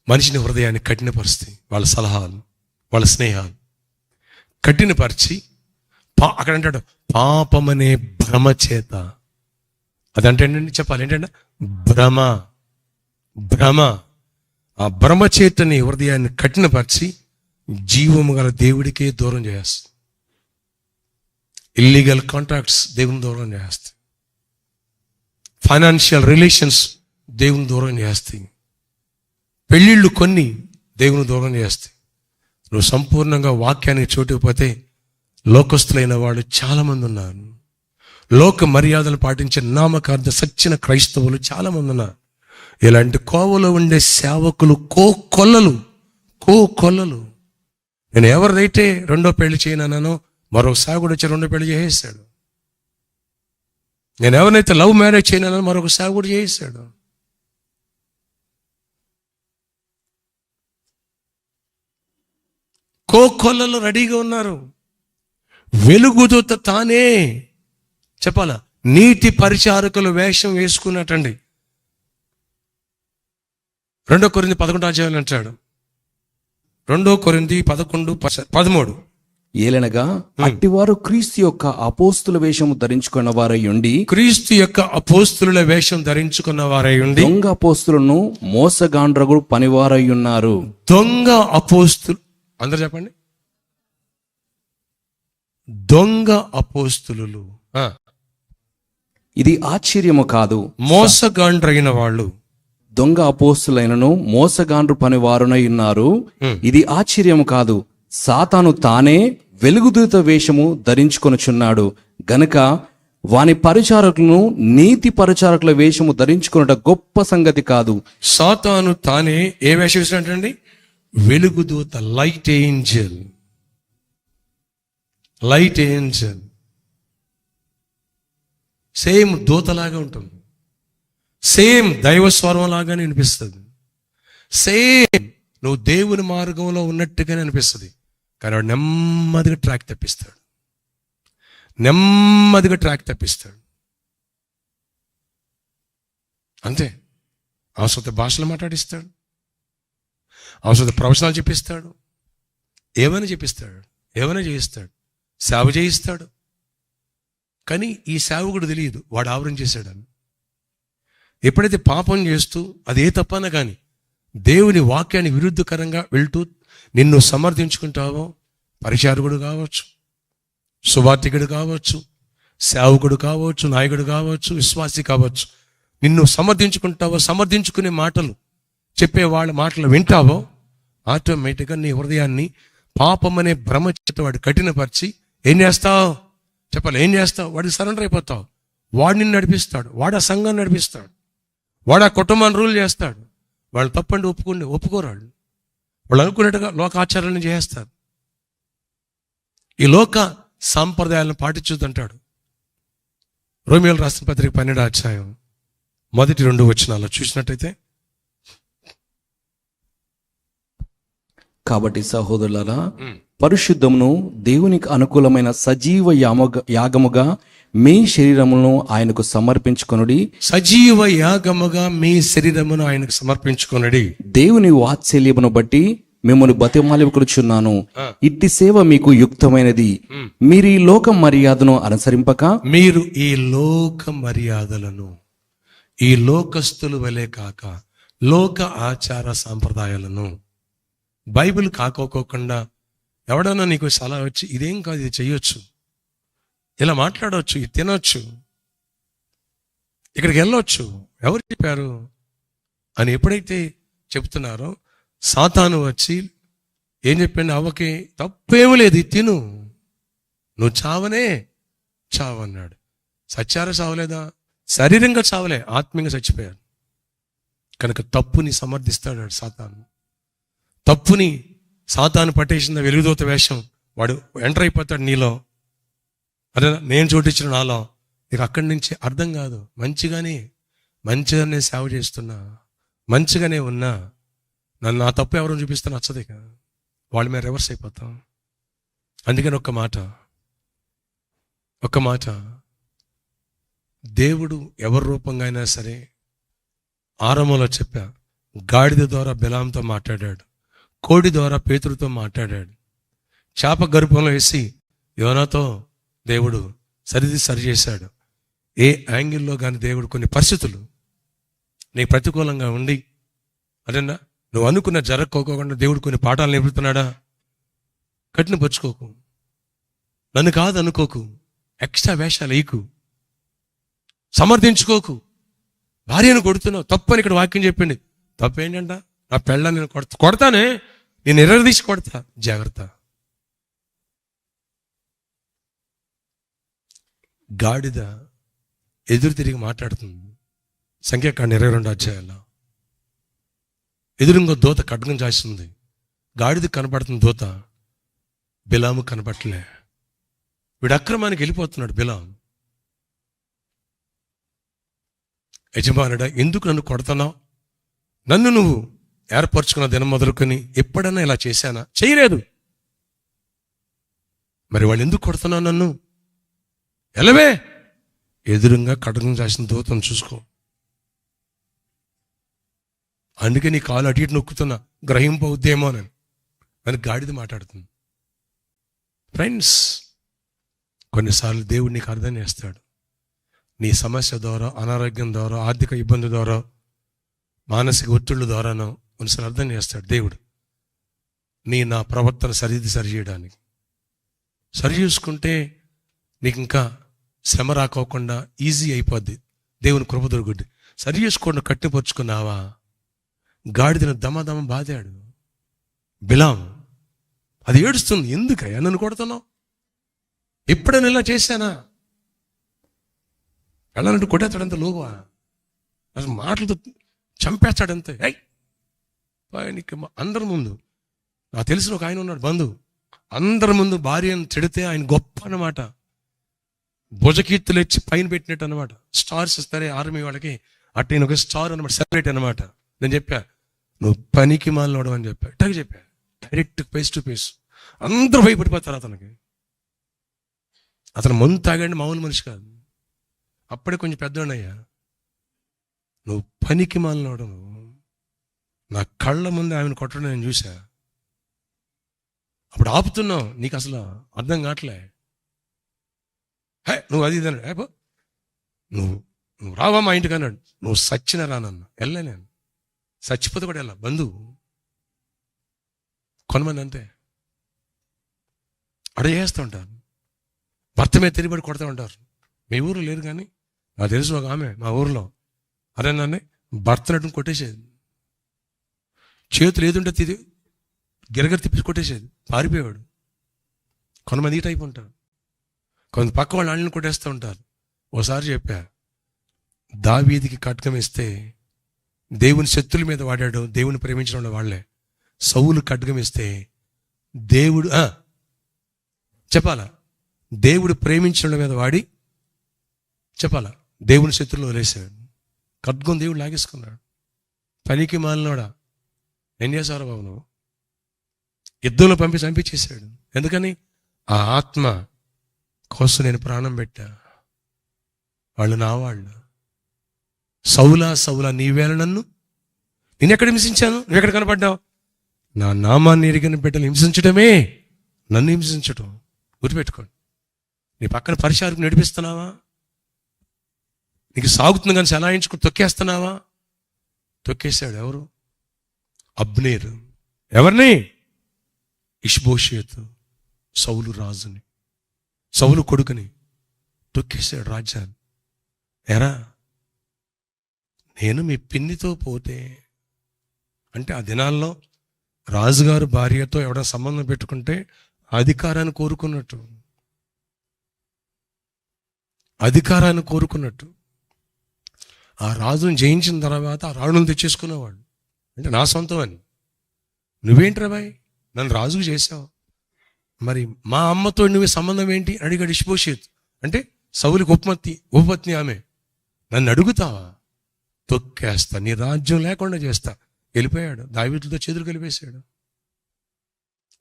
మనిషిని హృదయాన్ని కఠినపరుస్తాయి. వాళ్ళ సలహాలు, వాళ్ళ స్నేహాలు కఠినపరిచి అక్కడ అంటాడు పాపమనే భ్రమ చేత. అదంటే ఏంటంటే చెప్పాలి, ఏంటంటే భ్రమ. ఆ భ్రమ చేతని హృదయాన్ని కఠినపరిచి జీవము గల దేవుడికే దూరం చేస్తుంది. ఇల్లీగల్ కాంట్రాక్ట్స్ దేవుని దూరం చేస్తాయి. ఫైనాన్షియల్ రిలేషన్స్ దేవుని దూరం చేస్తాయి. పెళ్ళిళ్ళు కొన్ని దేవుని దూరం చేస్తాయి. నువ్వు సంపూర్ణంగా వాక్యానికి చోటుకుపోతే లోకస్తులైన వాళ్ళు చాలామంది ఉన్నారు. లోక మర్యాదలు పాటించే నామకార్థ సచ్చిన క్రైస్తవులు చాలామంది ఉన్నారు. ఇలాంటి కోవలో ఉండే సేవకులు కోకొల్లలు. నేను ఎవరిదైతే రెండో పెళ్లి చేయనన్నానో మరో సేవకుడు వచ్చి రెండో పెళ్లి చేసేసాడు. నేను ఎవరినైతే లవ్ మ్యారేజ్ చేయనన్నానో మరొక సేవకుడు చేసేసాడు. కోకొల్లలు రెడీగా ఉన్నారు. వెలుగుదూత తానే చెప్పాలా, నీతి పరిచారకులు వేషం వేసుకున్నట్టండి. 2 కొరింథీ 11 అంటాడు, 2 కొరింథీ 11:13. ఏలనగా అట్టివారు క్రీస్తు యొక్క అపోస్తుల వేషము ధరించుకున్న వారై ఉండి, క్రీస్తు యొక్క అపోస్తుల వేషం ధరించుకున్న వారై ఉండి దొంగ అపోస్తులను మోసగాండ్రగు పనివారై ఉన్నారు. దొంగ అపోస్తులు, అందరూ చెప్పండి, దొంగ అపోస్తులు. ఇది ఆశ్చర్యము కాదు, మోసగాండ్రైన వాళ్ళు దొంగ అపోస్తులైనను మోసగాండ్రు పనివారునై ఉన్నారు. ఇది ఆశ్చర్యము కాదు, సాతాను తానే వెలుగుదూత వేషము ధరించుకొనుచున్నాడు గనుక వాని పరిచారకులను నీతి పరిచారకుల వేషము ధరించుకున్నట గొప్ప సంగతి కాదు. సాతాను తానే ఏ వేషం వేసినట్టండి, వెలుగుదూత, లైట్ ఏంజల్. సేమ్ దూతలాగా ఉంటుంది, సేమ్ దైవస్వరం లాగానే అనిపిస్తుంది, సేమ్ నువ్వు దేవుని మార్గంలో ఉన్నట్టుగానే అనిపిస్తుంది. కానీ వాడు నెమ్మదిగా ట్రాక్ తప్పిస్తాడు. అంతే. అవసరత భాషలు మాట్లాడిస్తాడు, అవసరత ప్రవచనాలు చెప్పిస్తాడు, ఏమైనా చేయిస్తాడు, సేవ చేయిస్తాడు. కానీ ఈ సేవకుడు తెలియదు వాడు ఆవరణ చేశాడని. ఎప్పుడైతే పాపం చేస్తూ అదే తప్పన కానీ దేవుని వాక్యాన్ని విరుద్ధకరంగా వెళ్తూ నిన్ను సమర్థించుకుంటావో, పరిచారకుడు కావచ్చు, సువార్తికుడు కావచ్చు, సేవకుడు కావచ్చు, నాయకుడు కావచ్చు, విశ్వాసి కావచ్చు, నిన్ను సమర్థించుకుంటావో, సమర్థించుకునే మాటలు చెప్పే వాళ్ళ మాటలు వింటావో, ఆటోమేటిక్గా నీ హృదయాన్ని పాపం అనే భ్రమ చేత వాడు కఠినపరిచి ఏం చేస్తావు చెప్పాలి, ఏం చేస్తావు? వాడికి సరెండర్ అయిపోతావు. వాడు నిన్ను నడిపిస్తాడు, వాడు ఆ సంఘాన్ని నడిపిస్తాడు, వాడు ఆ కుటుంబాన్ని రూల్ చేస్తాడు. వాళ్ళు తప్పండి ఒప్పుకోరు. వాళ్ళు అనుకున్నట్టుగా లోక ఆచారాలను చేస్తారు. ఈ లోక సాంప్రదాయాలను పాటించొద్దంటాడు. రోమియోలు రాసిన పత్రిక 12వ అధ్యాయం 1-2 వచనాల్లో చూసినట్టయితే, కాబట్టి సహోదరులారా, పరిశుద్ధమును దేవునికి అనుకూలమైన సజీవ యాగముగా మీ శరీరమును ఆయనకు సమర్పించుకొనుడి. సజీవ యాగముగా మీ శరీరమును ఆయనకు సమర్పించుకొనుడి. దేవుని వాత్సల్యమును బట్టి మిమ్మల్ని బతిమాలుకొనుచున్నాను. ఇట్టి సేవ మీకు యుక్తమైనది. మీరు ఈ లోక మర్యాదను అనుసరింపక, మీరు ఈ లోక మర్యాదలను, ఈ లోకస్తులు వలె కాక లోక ఆచార సాంప్రదాయాలను, బైబిల్ కాకోకుండా ఎవడన్నా నీకు సలహా వచ్చి ఇదేం కాదు, ఇది చెయ్యొచ్చు, ఇలా మాట్లాడవచ్చు, ఇది తినొచ్చు, ఇక్కడికి వెళ్ళొచ్చు, ఎవరు చెప్పారు అని ఎప్పుడైతే చెప్తున్నారో, సాతాను వచ్చి ఏం చెప్పిండు అవ్వకి, తప్పేమీ లేదు, ఇది తిను, నువ్వు చావనే చావన్నాడు. సచ్చారా చావలేదా? శరీరంగా చావలే, ఆత్మీయంగా చచ్చిపోయారు. కనుక తప్పుని సమర్థిస్తాడు సాతాను. తప్పుని సాతాను పట్టేసిన వెలుగుదోత వేషం, వాడు ఎంటర్ అయిపోతాడు నీలో. అదే నేను చోటించిన నాలో. నీకు అక్కడి నుంచి అర్థం కాదు, మంచిగానే సేవ చేస్తున్నా, మంచిగానే ఉన్నా, నన్ను నా తప్పు ఎవరు చూపిస్తే నచ్చదే కదా, వాళ్ళ మీద రివర్స్ అయిపోతాం. అందుకని ఒక్క మాట, దేవుడు ఎవరి రూపంగా అయినా సరే, ఆరంభంలో చెప్పా, గాడిద ద్వారా బిలాంతో మాట్లాడాడు, కోడి ద్వారా పేతురుతో మాట్లాడాడు, చేప గర్భంలో వేసి యోనాతో దేవుడు సరి చేశాడు. ఏ యాంగిల్లో కానీ దేవుడు కొన్ని పరిస్థితులు నీకు ప్రతికూలంగా ఉండి, అదేనా నువ్వు అనుకున్న జరగకోకుండా దేవుడు కొన్ని పాఠాలు నేర్పుతున్నాడా? కట్టిన పరుచుకోకు, నన్ను కాదు అనుకోకు, ఎక్స్ట్రా వేషాలు వేయకు, సమర్థించుకోకు. భార్యను కొడుతున్నావు, తప్పని ఇక్కడ వాక్యం చెప్పింది. తప్పేంటంట? నా పెళ్ళ నేను కొడతానే, నేను ఎర్రదీసి కొడతా, జాగ్రత్త. గాడిద ఎదురు తిరిగి మాట్లాడుతుంది. సంఖ్యాకాండం 22వ అధ్యాయంలో ఎదురుంగో దూత ఖడ్గం చేస్తుంది. గాడిద కనపడుతుంది, దూత బిలాము కనపడలే. వీడు అక్రమానికి వెళ్ళిపోతున్నాడు బిలాం. యజమానుడా, ఎందుకు నన్ను కొడుతున్నావు? నన్ను నువ్వు ఏర్పరచుకున్న దినం మొదలుకొని ఎప్పుడన్నా ఇలా చేశానా? చేయలేదు. మరి వాళ్ళు ఎందుకు కొడుతున్నావు నన్ను? ఎలవే, ఎదురుగా ఖడ్గం చేసిన దూతను చూసుకో. అందుకే నీ కాలు అటు ఇటు నొక్కుతున్నా, గ్రహింపవుద్దేమో అని గాడిద మాట్లాడుతుంది. ఫ్రెండ్స్, కొన్నిసార్లు దేవుడు నీకు అర్థం చేస్తాడు. నీ సమస్య ద్వారా, అనారోగ్యం ద్వారా, ఆర్థిక ఇబ్బంది ద్వారా, మానసిక ఒత్తిళ్ళ ద్వారానో కొన్నిసార్లు అర్థం చేస్తాడు దేవుడు. నా ప్రవర్తన సరి చేయడానికి. సరి చూసుకుంటే నీకు ఇంకా శ్రమ రాకోకుండా ఈజీ అయిపోద్ది, దేవుని కృప దొరుకుద్ది. సరి చేసుకోండి, కట్టిపరుచుకున్నావా? గాడిదను దమ బాదాడు బిలాం. అది ఏడుస్తుంది, ఎందుకయ్యా నన్ను కొడుతున్నావు? ఎప్పుడైనా ఇలా చేశానా? వెళ్ళాలంటే కొట్టేస్తాడంత లోగువా, అసలు మాటలతో చంపేస్తాడంతే. ఆయనకి అందరి ముందు, నాకు తెలిసిన ఒక ఆయన ఉన్నాడు బంధువు, అందరి ముందు భార్యను చెడితే ఆయన గొప్ప అన్నమాట, భుజకీర్తులు ఇచ్చి పైన పెట్టినట్టు అనమాట. స్టార్స్ ఇస్తారే ఆర్మీ వాళ్ళకి, అట్ట ఈయన ఒక స్టార్ అనమాట, సెపరేట్ అనమాట. నేను చెప్పా, నువ్వు పనికి మాలినోడు అని చెప్పా, ఇట్టాగ చెప్పా, డైరెక్ట్ ఫేస్ టు ఫేస్. అందరూ భయపడిపోతారు అతనికి. అతను మందు తాగండి, మామూలు మనిషి కాదు, అప్పుడే కొంచెం పెద్దోడయ్యా. నువ్వు పనికి మాలినోడు, నా కళ్ళ ముందు ఆమెను కొట్టడం నేను చూసా. అప్పుడు ఆపుతున్నావు, నీకు అసలు అర్థం కావట్లే. నువ్వు అది ఇదన్నాడు. నువ్వు రావా మా ఇంటికి అన్నాడు. నువ్వు సచ్చిన రానన్నా వెళ్ళా, నేను చచ్చిపోతే కూడా వెళ్ళా. బంధువు కొనమని అంతే అడగేస్తూ ఉంటారు, భర్త మీద తిరిగిబడి కొడుతూ ఉంటారు. మీ ఊరు లేరు కానీ నాకు తెలుసు ఒక ఆమె మా ఊర్లో, అరే నన్ను భర్తనట్టు కొట్టేసేది, చేతులు ఏదుంటే గిరగర తిప్పి కొట్టేసేది, పారిపోయేవాడు. కొంతమంది ఈ టైప్ ఉంటారు. కొంత పక్క వాళ్ళు అళ్ళని కొట్టేస్తూ ఉంటారు. ఓసారి చెప్పా, దావీదికి ఖడ్గం ఇస్తే దేవుని శత్రుల మీద వాడాడు, దేవుని ప్రేమించిన వాళ్ళే. సౌలు ఖడ్గం ఇస్తే దేవుడు చెప్పాలా, దేవుడు ప్రేమించిన మీద వాడి చెప్పాలా, దేవుని శత్రులు వదిలేసాడు. ఖడ్గం దేవుడు లాగేసుకున్నాడు. పనికి మాలినోడా, ఏం చేశారు బాబు నువ్వు? యుద్ధంలో చంపించేశాడు. ఎందుకని? ఆ ఆత్మ కోసం నేను ప్రాణం పెట్టా. వాళ్ళు నా వాళ్ళు. సౌలా సౌలా నీవేళ నన్ను నేనెక్కడ హింసించాను? నువ్వెక్కడ కనపడ్డావు? నా నామాన్ని ఎరిగిన బిడ్డలు హింసించడమే నన్ను హింసించటం. గుర్తుపెట్టుకోండి. నీ పక్కన పరిచారకు నడిపిస్తున్నావా? నీకు సాగుతుంది కానీ సలాయించుకుని తొక్కేస్తున్నావా? తొక్కేశాడు. ఎవరు? అబ్నేరు. ఎవరిని? ఇష్బోషేతు, సౌలు రాజుని, సౌలు కొడుకుని తొక్కేశాడు రాజ్యాన్ని. ఎరా, నేను మీ పిన్నితో పోతే అంటే ఆ దినాల్లో రాజుగారు భార్యతో ఎవరైనా సంబంధం పెట్టుకుంటే అధికారాన్ని కోరుకున్నట్టు, అధికారాన్ని కోరుకున్నట్టు. ఆ రాజును జయించిన తర్వాత ఆ రాణులు తెచ్చేసుకునేవాడు. అంటే నా సొంతం అని. నువ్వేంట్రా బాయ్, నన్ను రాజుకు చేసావు, మరి మా అమ్మతో నువ్వు సంబంధం ఏంటి అడిగాడు ఇష్బోషేతు. అంటే సౌలుకి ఉపపత్ని ఆమె. నన్ను అడుగుతావా? తొక్కేస్తా, నీ రాజ్యం లేకుండా చేస్తా. వెళ్ళిపోయాడు. దావీదుతో చేతులు కలిపేశాడు.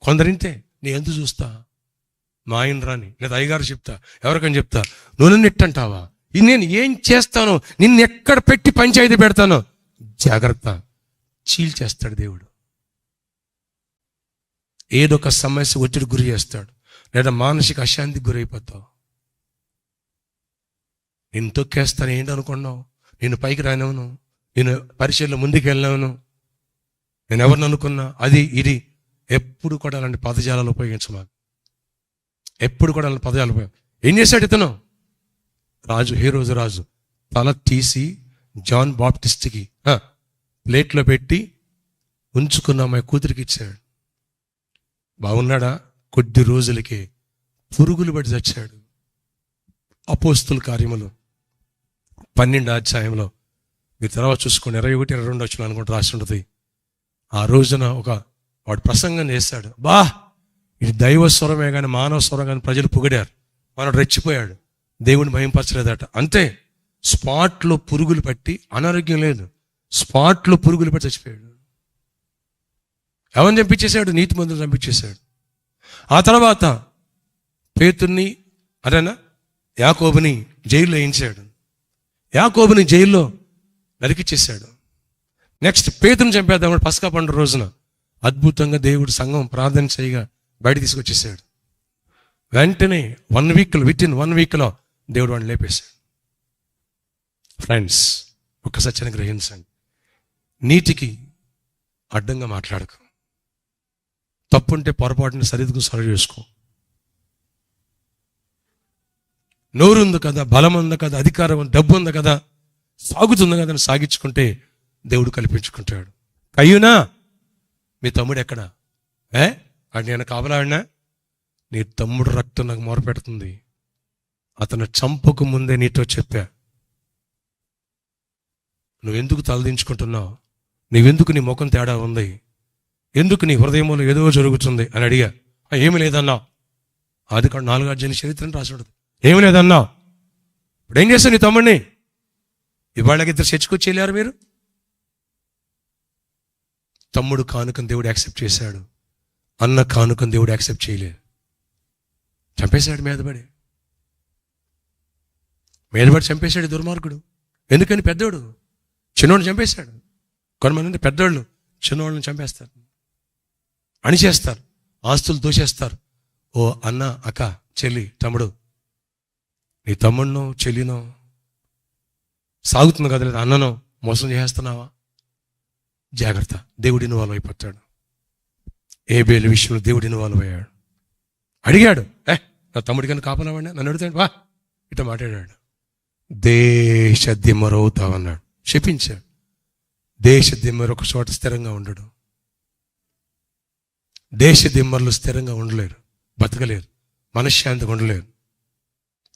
కొందరింతే, నీ ఎంత చూస్తా, మా ఆయన రాని లేదా అయ్యగారు చెప్తా, ఎవరికని చెప్తా, నువ్వు నన్ను ఎట్టంటావా? ఇది నేను ఏం చేస్తానో, నిన్ను ఎక్కడ పెట్టి పంచాయతీ పెడతానో జాగ్రత్త, చీల్చేస్తాడు దేవుడు. ఏదో ఒక సమస్య ఒత్తిడి గురి చేస్తాడు, లేదా మానసిక అశాంతికి గురైపోతావు. నేను తొక్కేస్తాను ఏంటి అనుకున్నావు? నేను పైకి రానివ్వను, నేను పరిచయలో ముందుకు వెళ్ళినవను, నేను ఎవరిని అనుకున్నా అది ఇది. ఎప్పుడు కూడా అలాంటి పదజాలాలు ఉపయోగించమాకు. ఎప్పుడు కూడా అలాంటి పదజాలు ఏం చేశాడు ఇతను? రాజు, హేరోజు రాజు తల తీసి జాన్ బాప్టిస్ట్కి ప్లేట్లో పెట్టి ఉంచుకున్న అమ్మాయి కూతురికి ఇచ్చాడు. బాగున్నాడా? కొద్ది రోజులకే పురుగులు పడి చచ్చాడు. అపోస్తుల కార్యములు 12వ అధ్యాయంలో మీరు తర్వాత చూసుకోండి, 21, 22 వచ్చిన అనుకుంటూ రాసి ఉంటుంది. ఆ రోజున వాడు ప్రసంగం చేశాడు. ఇది దైవ స్వరమే కానీ మానవ స్వరం కానీ ప్రజలు పొగిడారు. మనడు రెచ్చిపోయాడు, దేవుని భయంపరచలేదట. అంతే, స్పాట్లో పురుగులు పట్టి, అనారోగ్యం లేదు, స్పాట్లో పురుగులు పట్టి చచ్చిపోయాడు. ఎవరిని చంపించేశాడు? నీతి మందులు చంపించేశాడు. ఆ తర్వాత పేతుర్ని అదేనా యాకోబుని జైల్లో వేయించాడు. యాకోబుని జైల్లో నరికిచ్చేశాడు. నెక్స్ట్ పేతుని చంపేద్దాం పస్కా పండుగ రోజున అద్భుతంగా దేవుడు సంఘం ప్రార్థన చేయగా బయట తీసుకొచ్చేసాడు. వెంటనే విత్ ఇన్ 1 వీక్లో దేవుడు వాడిని లేపేశాడు. ఫ్రెండ్స్, ఒక సత్యాన్ని గ్రహించండి. నీతికి అడ్డంగా మాట్లాడకు. తప్పుంటే పొరపాటుని సరి చేసుకో. నోరు ఉంది కదా, బలం ఉంది కదా, అధికారం, డబ్బు ఉంది కదా, సాగుతుంది కదా అని సాగించుకుంటే దేవుడు కల్పించుకుంటాడు. కయ్యూనా, మీ తమ్ముడు ఎక్కడ? అది నేను కావలాడినా, నీ తమ్ముడు రక్తం నాకు మొరపెడుతుంది, అతను చంపకు ముందే నీతో చెప్పా. నువ్వెందుకు తలదించుకుంటున్నావు? నువ్వెందుకు నీ ముఖం తేడా ఉంది? ఎందుకు నీ హృదయంలో ఏదో జరుగుతుంది అని అడిగా. ఏమి లేదన్నా. అది 4వ అధ్యాయం చరిత్రను రాసి ఉంటుంది. ఏమి లేదన్నా. ఇప్పుడు ఏం చేస్తావు నీ తమ్ముడిని? ఇవాళకి 2 చర్చకొచ్చి వెళ్ళారు మీరు. తమ్ముడు కానుకను దేవుడు యాక్సెప్ట్ చేశాడు, అన్న కానుకను దేవుడు యాక్సెప్ట్ చేయలేదు. చంపేశాడు మీదపడి చంపేశాడు దుర్మార్గుడు. ఎందుకని? పెద్దోడు చిన్నోడిని చంపేశాడు. కొంతమంది పెద్దోళ్ళు చిన్నోళ్ళని చంపేస్తారు, అణిచేస్తారు, ఆస్తులు దోచేస్తారు. ఓ అన్న, అక్క, చెల్లి, తమ్ముడు, నీ తమ్ముడినో చెల్లినో సాగుతుంది కదా, లేదా అన్ననో మోసం చేస్తున్నావా? జాగ్రత్త, దేవుడు ఇన్వాల్వ్ అయిపోతాడు. ఏబేలు విషయంలో దేవుడు ఇన్వాల్వ్ అయ్యాడు. అడిగాడు, నా తమ్ముడి కన్నా కాపలావాడినా? నన్ను అడుగుతాడు, వా ఇట్లా మాట్లాడాడు. దేశ దిమ్మరవుతావన్నాడు, శపించాడు. దేశ దిమ్మరు ఒక చోట స్థిరంగా ఉండడు. దేశ దిమ్మర్లు స్థిరంగా ఉండలేరు, బతకలేరు, మనశ్శాంతిగా ఉండలేరు.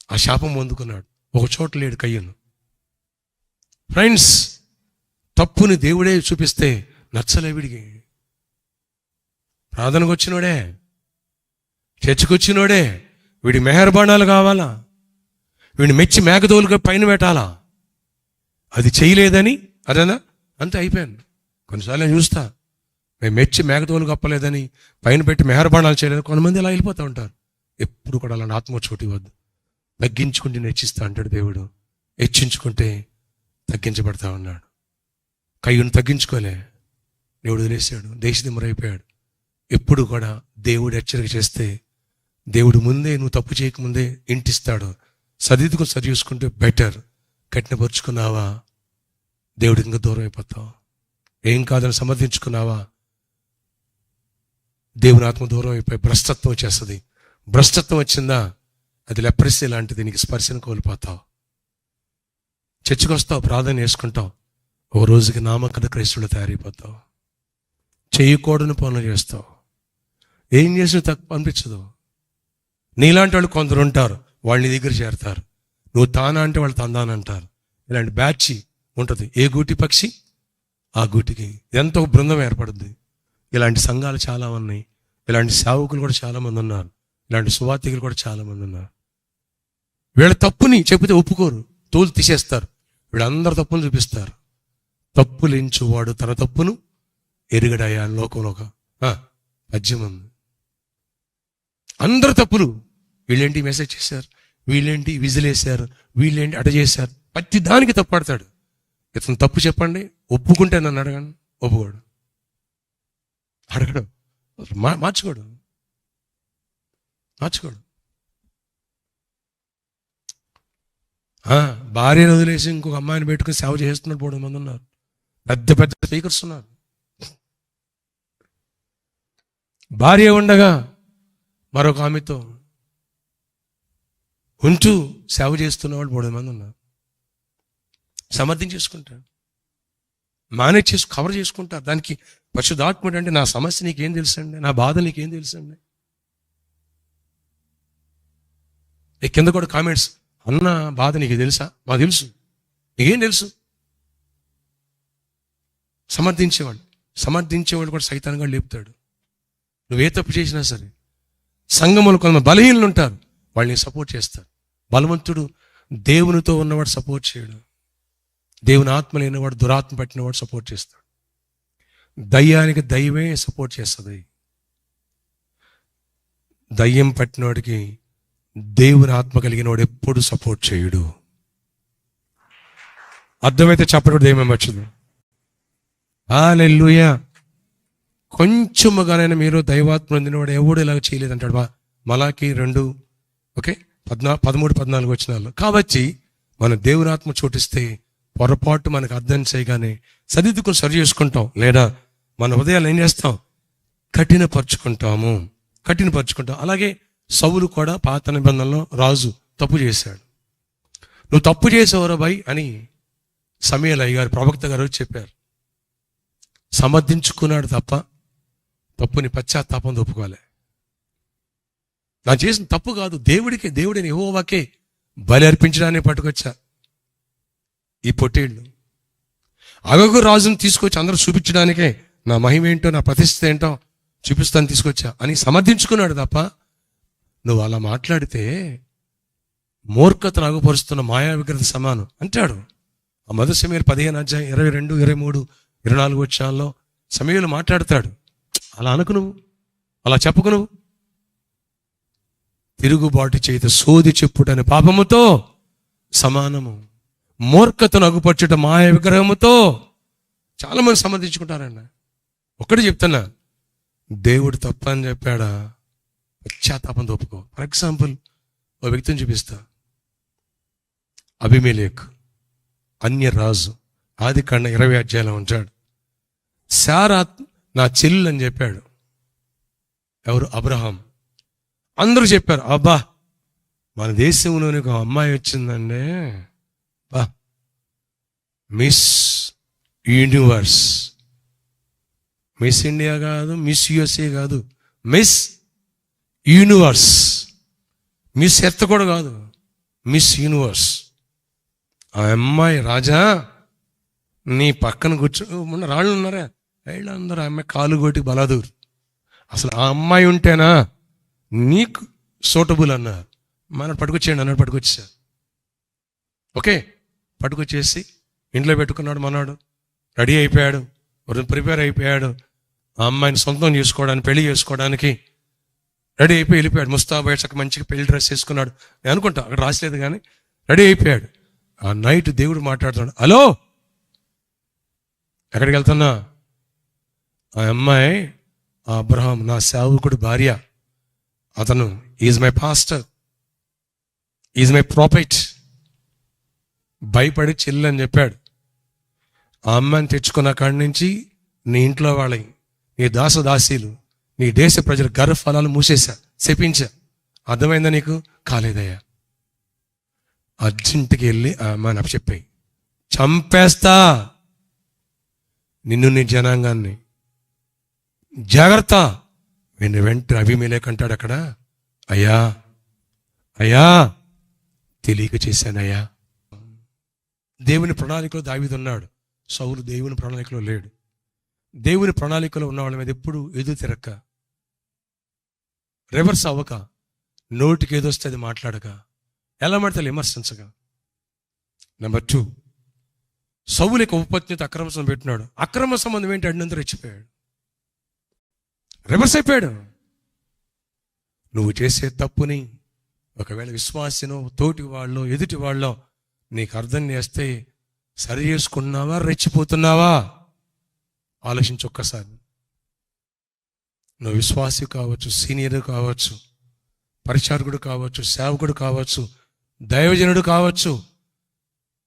ఆ శాపం పొందుకున్నాడు. ఒక చోట లేడు కయ్యను. ఫ్రెండ్స్, తప్పుని దేవుడే చూపిస్తే నచ్చలే వీడికి. ప్రార్థనకు వచ్చినోడే, చర్చకొచ్చినోడే, వీడి మెహర్బాణాలు కావాలా, వీడిని మెచ్చి మేకదోలుగా పైన పెట్టాలా. అది చేయలేదని అదేనా అంతే అయిపోయాను. కొన్నిసార్లు నేను చూస్తా, మేము మెచ్చి మేకతోలు కప్పలేదని పైన పెట్టి మెహర్బాణాలు చేయలేదు. కొంతమంది ఇలా వెళ్ళిపోతూ ఉంటారు. ఎప్పుడు కూడా అలాంటి ఆత్మచోటి వద్దు. తగ్గించుకుంటే హెచ్చిస్తా అంటాడు దేవుడు. హెచ్చించుకుంటే తగ్గించబడతా ఉన్నాడు. కయ్యూను తగ్గించుకోలే, దేవుడు వదిలేశాడు, దేశదిమ్మరైపోయాడు. ఎప్పుడు కూడా దేవుడు హెచ్చరిక చేస్తే దేవుడు ముందే, నువ్వు తప్పు చేయకముందే ఇంటిస్తాడు. సరిదిద్దుకుని సరి చూసుకుంటే బెటర్. కఠినపరుచుకున్నావా, దేవుడికి ఇంకా దూరం అయిపోతావు. ఏం కాదని సమర్థించుకున్నావా, దేవుని ఆత్మ దూరం అయిపోయి భ్రష్టత్వం వచ్చేస్తుంది. భ్రష్టత్వం వచ్చిందా, అది లెప్రసీ లాంటిది. నీకు స్పర్శను కోల్పోతావు. చర్చకు వస్తావు, ప్రార్థన చేసుకుంటావు, ఓ రోజుకి నామకద క్రైస్తవుడు తయారైపోతావు. చేయకూడని పనులు చేస్తావు. ఏం చేసినా తక్కువ అనిపించదు. నీలాంటి వాళ్ళు కొందరు ఉంటారు, వాళ్ళు నీ దగ్గర చేరతారు. నువ్వు తానా అంటే వాళ్ళు తందానంటారు. ఇలాంటి బ్యాచ్ ఉంటుంది. ఏ గూటి పక్షి ఆ గూటికి. ఎంతో బృందం ఏర్పడుద్ది. ఇలాంటి సంఘాలు చాలా ఉన్నాయి. ఇలాంటి సేవకులు కూడా చాలామంది ఉన్నారు. ఇలాంటి సువార్థికులు కూడా చాలామంది ఉన్నారు. వీళ్ళ తప్పుని చెబితే ఒప్పుకోరు, తోలు తీసేస్తారు. వీళ్ళందరూ తప్పును చూపిస్తారు. తప్పులు ఎంచువాడు తన తప్పును ఎరుగడాయా అని లోకంలో ఒక పద్యం ఉంది. అందరు తప్పులు. వీళ్ళేంటి మెసేజ్ చేశారు, వీళ్ళేంటి విజిలేశారు, వీళ్ళేంటి అట చేశారు, ప్రతి దానికి తప్పుపడతాడు. ఇతను తప్పు చెప్పండి, ఒప్పుకుంటే నన్ను అడగండి, ఒప్పుకోడు, అడగడు, మార్చుకోడు. భార్యను వదిలేసి ఇంకొక అమ్మాయిని పెట్టుకుని సేవ చేస్తున్నట్టు 3 మంది ఉన్నారు. పెద్ద పెద్ద స్పీకర్స్ ఉన్నారు. భార్య ఉండగా మరొక ఆమెతో ఉంటూ సేవ చేస్తున్న వాళ్ళు 3 మంది ఉన్నారు. సమర్థం చేసుకుంటారు, మేనేజ్ చేసి కవర్ చేసుకుంటారు. దానికి పరిశుద్ధాత్ముడు అంటే, నా సమస్య నీకేం తెలుసండి, నా బాధ నీకేం తెలుసండి. కింద కూడా కామెంట్స్, అన్న బాధ నీకు తెలుసా, మాకు తెలుసు, నీకేం తెలుసు. సమర్థించేవాడు కూడా సైతాన్గా లేపుతాడు. నువ్వే తప్పు చేసినా సరే. సంఘములు కొంతమంది బలహీనలు ఉంటారు, వాళ్ళని సపోర్ట్ చేస్తారు. బలవంతుడు దేవునితో ఉన్నవాడు సపోర్ట్ చేయడు. దేవుని ఆత్మ లేనివాడు, దురాత్మ పట్టినవాడు సపోర్ట్ చేస్తాడు. దయ్యానికి దయ్యమే సపోర్ట్ చేస్తుంది. దయ్యం పట్టినవాడికి దేవుని ఆత్మ కలిగిన వాడు ఎప్పుడు సపోర్ట్ చేయడు. అర్థమైతే చెప్పడం దయ్యం వచ్చింది. హల్లెలూయా. కొంచెముగానైనా మీరు దైవాత్మ పొందినవాడు ఎవడు ఇలాగ చేయలేదంటాడు. మలాకి 2 13, 14 వచనాలు. కాబట్టి మన దేవుని ఆత్మ చోటిస్తే పొరపాటు మనకు అర్థం చేయగానే సరిదిద్దుకుని సరి చేసుకుంటాం. లేదా మన హృదయాలు ఏం చేస్తాం, కఠినపరుచుకుంటాం. అలాగే సౌలు కూడా పాత నిబంధనలో రాజు తప్పు చేశాడు. నువ్వు తప్పు చేసేవరా భయ్ అని సమూయేలు గారు, ప్రవక్త గారు చెప్పారు. సమర్థించుకున్నాడు తప్ప తప్పుని పశ్చాత్తాపం ఒప్పుకోలే. నా చేసిన తప్పు కాదు, దేవుడిని యెహోవాకే బలి అర్పించడాన్ని పట్టుకొచ్చా. ఈ పొట్టేళ్ళు అగగు రాజును తీసుకొచ్చి అందరూ చూపించడానికే నా మహిమ ఏంటో, నా ప్రతిష్ఠ ఏంటో చూపిస్తాను తీసుకొచ్చా అని సమర్థించుకున్నాడు తప్ప, నువ్వు అలా మాట్లాడితే మూర్ఖతను అగుపరుస్తున్న మాయా విగ్రహ సమానం అంటాడు. ఆ మొదటి సమూయేలు 15 22, 23, 24 వచనాల్లో సమూయేలు మాట్లాడతాడు. అలా అనుకు, నువ్వు అలా చెప్పుకు, నువ్వు తిరుగుబాటు చేత సోది చెప్పుటని పాపముతో సమానము, మూర్ఖతను అగుపరచుట మాయ విగ్రహముతో. చాలా మంది సమర్థించుకుంటారండి. ఒక్కటి చెప్తున్నా, దేవుడు తప్పని చెప్పాడా, పశ్చాత్తాపం ఒప్పుకో. ఫర్ ఎగ్జాంపుల్, ఓ వ్యక్తిని చూపిస్తా. అబీమెలెకు అన్య రాజు, ఆదికాండ 20 అధ్యాయంలో ఉంటాడు. శారా నా చెల్లి అని చెప్పాడు. ఎవరు? అబ్రహాం. అందరూ చెప్పారు, అబ్బా మన దేశంలోని ఒక అమ్మాయి వచ్చిందండి, బా మిస్ యూనివర్స్, మిస్ ఇండియా కాదు, మిస్ యుఎస్ఏ కాదు, మిస్ యూనివర్స్, మిస్ ఎర్త్ కూడా కాదు, మిస్ యూనివర్స్. ఆ అమ్మాయి రాజా నీ పక్కన కూర్చో, మొన్న రాళ్ళు ఉన్నారా, వీళ్ళందరూ ఆ అమ్మాయి కాలు కొట్టి బలాదూరు. అసలు ఆ అమ్మాయి ఉంటేనా నీకు సూటబుల్ అన్నారు. మన పట్టుకొచ్చేయండి అన్నాడు, పట్టుకొచ్చేసారు. ఓకే, పట్టుకొచ్చేసి ఇంట్లో పెట్టుకున్నాడు. మనవాడు రెడీ అయిపోయాడు, ప్రిపేర్ అయిపోయాడు. ఆ అమ్మాయిని సొంతం చేసుకోవడానికి, పెళ్లి చేసుకోవడానికి రెడీ అయిపోయి వెళ్ళిపోయాడు. ముస్తాబు చక్క మంచిగా పెళ్లి డ్రెస్ వేసుకున్నాడు. నేను అనుకుంటా, అక్కడ రాసలేదు కానీ రెడీ అయిపోయాడు. ఆ నైట్ దేవుడు మాట్లాడుతున్నాడు, హలో ఎక్కడికి వెళ్తున్నా? ఆ అమ్మాయి ఆ అబ్రహాం నా సేవకుడు భార్య, అతను is my pastor, is my profit. భయపడి చెల్లి అని చెప్పాడు. ఆ అమ్మాయిని తెచ్చుకున్న కాడి నుంచి నీ ఇంట్లో వాళ్ళని, నీ దాసదాసీలు, నీ దేశ ప్రజల గర్భఫలాలు మూసేశా, శపించా. అర్థమైందా నీకు? కాలేదయ్యా. అర్జెంటుకి వెళ్ళి ఆ అమ్మాయిని అప్పచెప్పాయి, చంపేస్తా నిన్ను నీ జనాంగాన్ని, జాగ్రత్త. వెంటనే అభిమేలెకు అంటాడు అక్కడ, అయ్యా అయ్యా తెలియక చేశానయ్యా. దేవుని ప్రణాళికలో దావీదు ఉన్నాడు, సౌలు దేవుని ప్రణాళికలో లేడు. దేవుని ప్రణాళికలో ఉన్న వాళ్ళ మీద ఎప్పుడు ఎదురు తిరక్క, రివర్స్ అవ్వక, నోటికి ఏదొస్తే అది మాట్లాడక, ఎలా మాడితే విమర్శించగా. నెంబర్ 2, సౌలు యొక్క ఉపపత్నితో అక్రమ సంబంధం పెట్టినాడు. అక్రమ సంబంధం ఏంటి? అడినంత రెచ్చిపోయాడు, రివర్స్ అయిపోయాడు. నువ్వు చేసే తప్పుని ఒకవేళ విశ్వాసినో, తోటి వాళ్ళో, ఎదుటి వాళ్ళో నీకు అర్థం చేస్తే సరి చేసుకున్నావా, రెచ్చిపోతున్నావా? ఆలోచించి ఒక్కసారి. నువ్వు విశ్వాసి కావచ్చు, సీనియర్ కావచ్చు, పరిచారకుడు కావచ్చు, సేవకుడు కావచ్చు, దైవజనుడు కావచ్చు,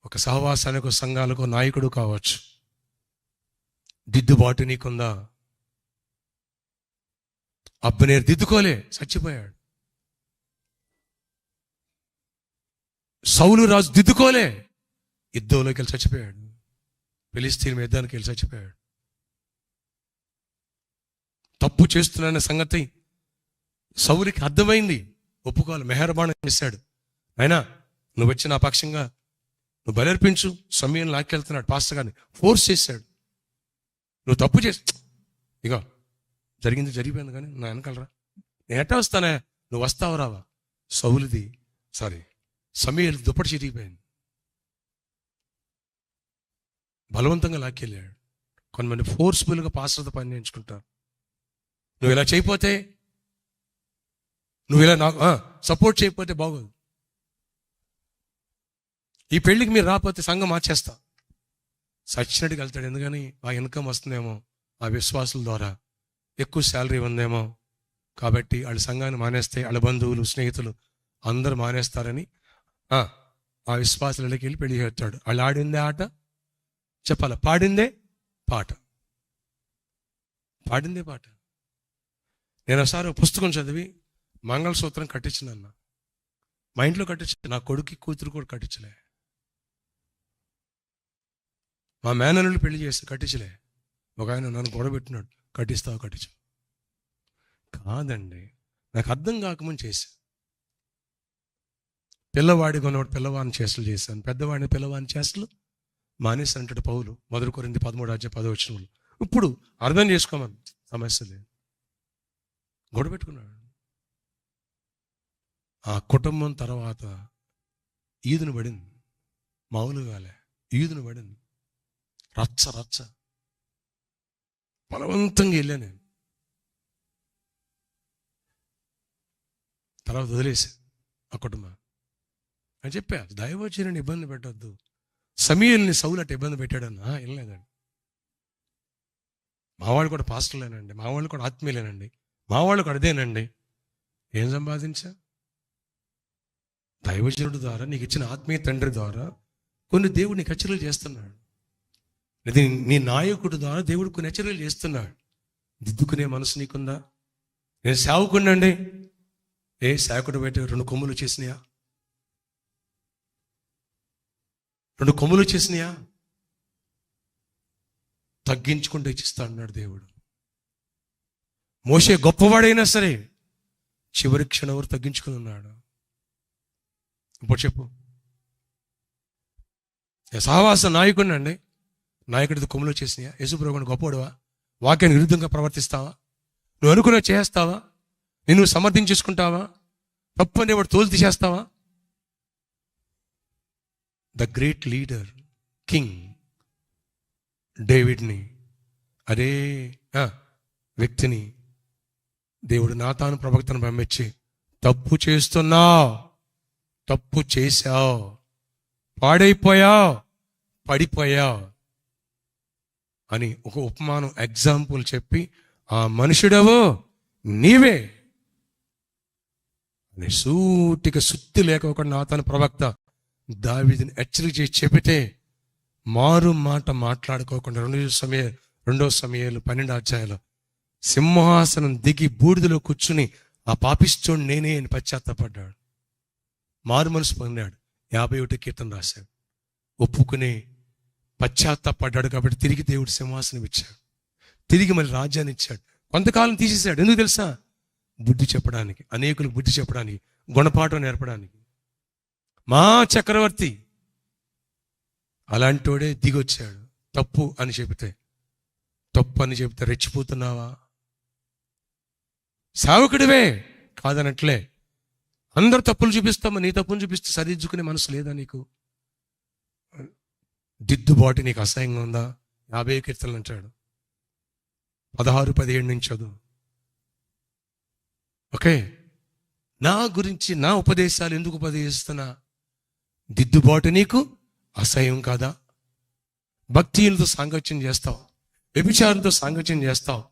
ఒక సహవాసానికి, సంఘాలకు నాయకుడు కావచ్చు. దిద్దుబాటు నీకుందా? అబ్నేరు దిద్దుకోలే, చచ్చిపోయాడు. సౌలు రాజు దిద్దుకోలే, యుద్ధంలోకి వెళ్ళి చచ్చిపోయాడు. ఫిలిష్తీయుల యుద్ధానికి వెళ్ళి చచ్చిపోయాడు. తప్పు చేస్తున్నాన్న సంగతి సౌలుకి అర్థమైంది, ఒప్పుకోవాలి, మెహర్బానం చేశాడు. అయినా నువ్వు వచ్చి నా పక్షంగా నువ్వు బలర్పించు, సమయం లాక్కెళ్తున్నాడు. పాస్టర్ గారిని ఫోర్స్ చేశాడు. నువ్వు తప్పు చేసి, ఇక జరిగింది జరిగిపోయింది, కానీ నా వెనకాలరా, నేను ఎట్టా వస్తానే, నువ్వు వస్తావు రావా? సమయలు దుప్పటి చిరిగిపోయింది, బలవంతంగా లాక్కెళ్ళాడు. కొంతమంది ఫోర్స్ఫుల్గా పాస్టర్తో పని చేయించుకుంటారు. నువ్వు ఇలా చేయకపోతే, నువ్వు ఇలా నాకు సపోర్ట్ చేయకపోతే బాగోదు, ఈ పెళ్లికి మీరు రాకపోతే సంఘం మార్చేస్తా. సచ్చినట్టుగా వెళ్తాడు. ఎందుకని? ఆ ఇన్కమ్ వస్తుందేమో, ఆ విశ్వాసుల ద్వారా ఎక్కువ శాలరీ ఉందేమో, కాబట్టి వాళ్ళ సంఘాన్ని మానేస్తే వాళ్ళ బంధువులు, స్నేహితులు అందరూ మానేస్తారని ఆ విశ్వాసులకి వెళ్ళి పెళ్లి చేస్తాడు. వాళ్ళు ఆడిందే ఆట చెప్పాల, పాడిందే పాట. నేను ఒకసారి పుస్తకం చదివి మంగళసూత్రం కట్టించినన్న, మా ఇంట్లో కట్టించ, నా కొడుకు కూతురు కూడా కట్టించలే, మా మేనల్లుడు పెళ్లి చేస్తే కట్టించలే. ఒక ఆయన నన్ను గొడవ పెట్టినాడు, కట్టిస్తావు కట్టించు. కాదండి, నాకు అర్థం కాకముందు చేశా. పిల్లవాడి కొన్నవాడు పిల్లవాడిని చేష్టలు చేశాను, పెద్దవాడిని పిల్లవాడిని చేష్టలు మానేసి అంటాడు పౌలు, 1 కొరింథీ 13:10. ఇప్పుడు అర్థం చేసుకోమని, సమస్య లేదు. గొడవ పెట్టుకున్నాడు. ఆ కుటుంబం తర్వాత ఈదును పడింది, మామూలుగాలే, ఈదును పడింది, రచ్చ బలవంతంగా వెళ్ళా నేను. తర్వాత వదిలేసా ఆ కుటుంబం అని చెప్పా. దైవజనుని ఇబ్బంది పెట్టద్దు, సమయల్ని సౌలు అట్టు ఇబ్బంది పెట్టాడన్నా వెళ్ళలేదండి. మావాళ్ళు కూడా పాస్టర్లేనండి, మావాళ్ళు కూడా ఆత్మీయులేనండి, మావాళ్ళు కూడా అదేనండి. ఏం సంపాదించా? దైవజనుడి ద్వారా, నీకు ఇచ్చిన ఆత్మీయ తండ్రి ద్వారా కొన్ని దేవుడు నీకు హెచ్చరికలు చేస్తున్నాడు. నీ నాయకుడి ద్వారా దేవుడు కొన్ని హెచ్చరికలు చేస్తున్నాడు. దిద్దుకునే మనసు నీకుందా? నేను సేవకుడినండి, సేవకుడు బయట 2 కొమ్ములు చేసినాయా? 2 కొమ్ములు చేసినాయా? తగ్గించుకుంటే ఇచ్చిస్తా అన్నాడు దేవుడు. మోషే గొప్పవాడైనా సరే చివరి క్షణం వరకు తగ్గించుకుని ఉన్నాడు. ఇప్పుడు చెప్పు. సహవాస నాయకుడిని అండి, నాయకుడితో కొమ్ములు చేసినాయా? యేసుప్రభుని గొప్పవాడువా? వాక్యానికి విరుద్ధంగా ప్రవర్తిస్తావా? నువ్వు అనుకునే చేస్తావా? నేను సమర్థించేసుకుంటావా? తప్పు అనేవాడు తోలు తీసేస్తావా? ద గ్రేట్ లీడర్ కింగ్ డేవిడ్ని, అదే వ్యక్తిని దేవుడు నాతాను ప్రవక్తను పంపించి, తప్పు చేస్తున్నావు, తప్పు చేశావు, పాడైపోయావు, పడిపోయావు అని ఒక ఉపమానం, ఎగ్జాంపుల్ చెప్పి, ఆ మనుషుడవో నీవే అని సూటిగా సుత్తి లేకపోకుండా నాతాను ప్రవక్త దావీదుని హెచ్చరిక చేసి చెబితే, మారు మాట మాట్లాడుకోకుండా 2 సమయాలు 12 అధ్యాయాలు సింహాసనం దిగి బూడిదలో కూర్చుని ఆ పాపిస్తోడు నేనే అని పశ్చాత్తపడ్డాడు. మారు మనసు పొందాడు. 51 కీర్తన రాశాడు. ఒప్పుకునే పశ్చాత్తపడ్డాడు కాబట్టి తిరిగి దేవుడు సింహాసనం ఇచ్చాడు. తిరిగి మళ్ళీ రాజ్యాన్ని ఇచ్చాడు. కొంతకాలం తీసేశాడు. ఎందుకు తెలుసా? బుద్ధి చెప్పడానికి, అనేకులకు బుద్ధి చెప్పడానికి, గుణపాఠం నేర్పడానికి. మా చక్రవర్తి అలాంటోడే దిగొచ్చాడు. తప్పు అని చెబితే రెచ్చిపోతున్నావా? సేవకుడివే కాదనట్లే, అందరు తప్పులు చూపిస్తామా, నీ తప్పులు చూపిస్తే సరిదిద్దుకునే మనసు లేదా నీకు? దిద్దుబాటు నీకు అసహ్యంగా ఉందా? 50 కీర్తనలు అంటాడు. 16-17 నుంచి చదువు. ఓకే, నా గురించి నా ఉపదేశాలు ఎందుకు ఉపదేశిస్తున్నా? దిద్దుబాటు నీకు అసహ్యం కాదా? భక్తియులతో సాంగత్యం చేస్తావు, వ్యభిచారులతో సాంగత్యం చేస్తావు,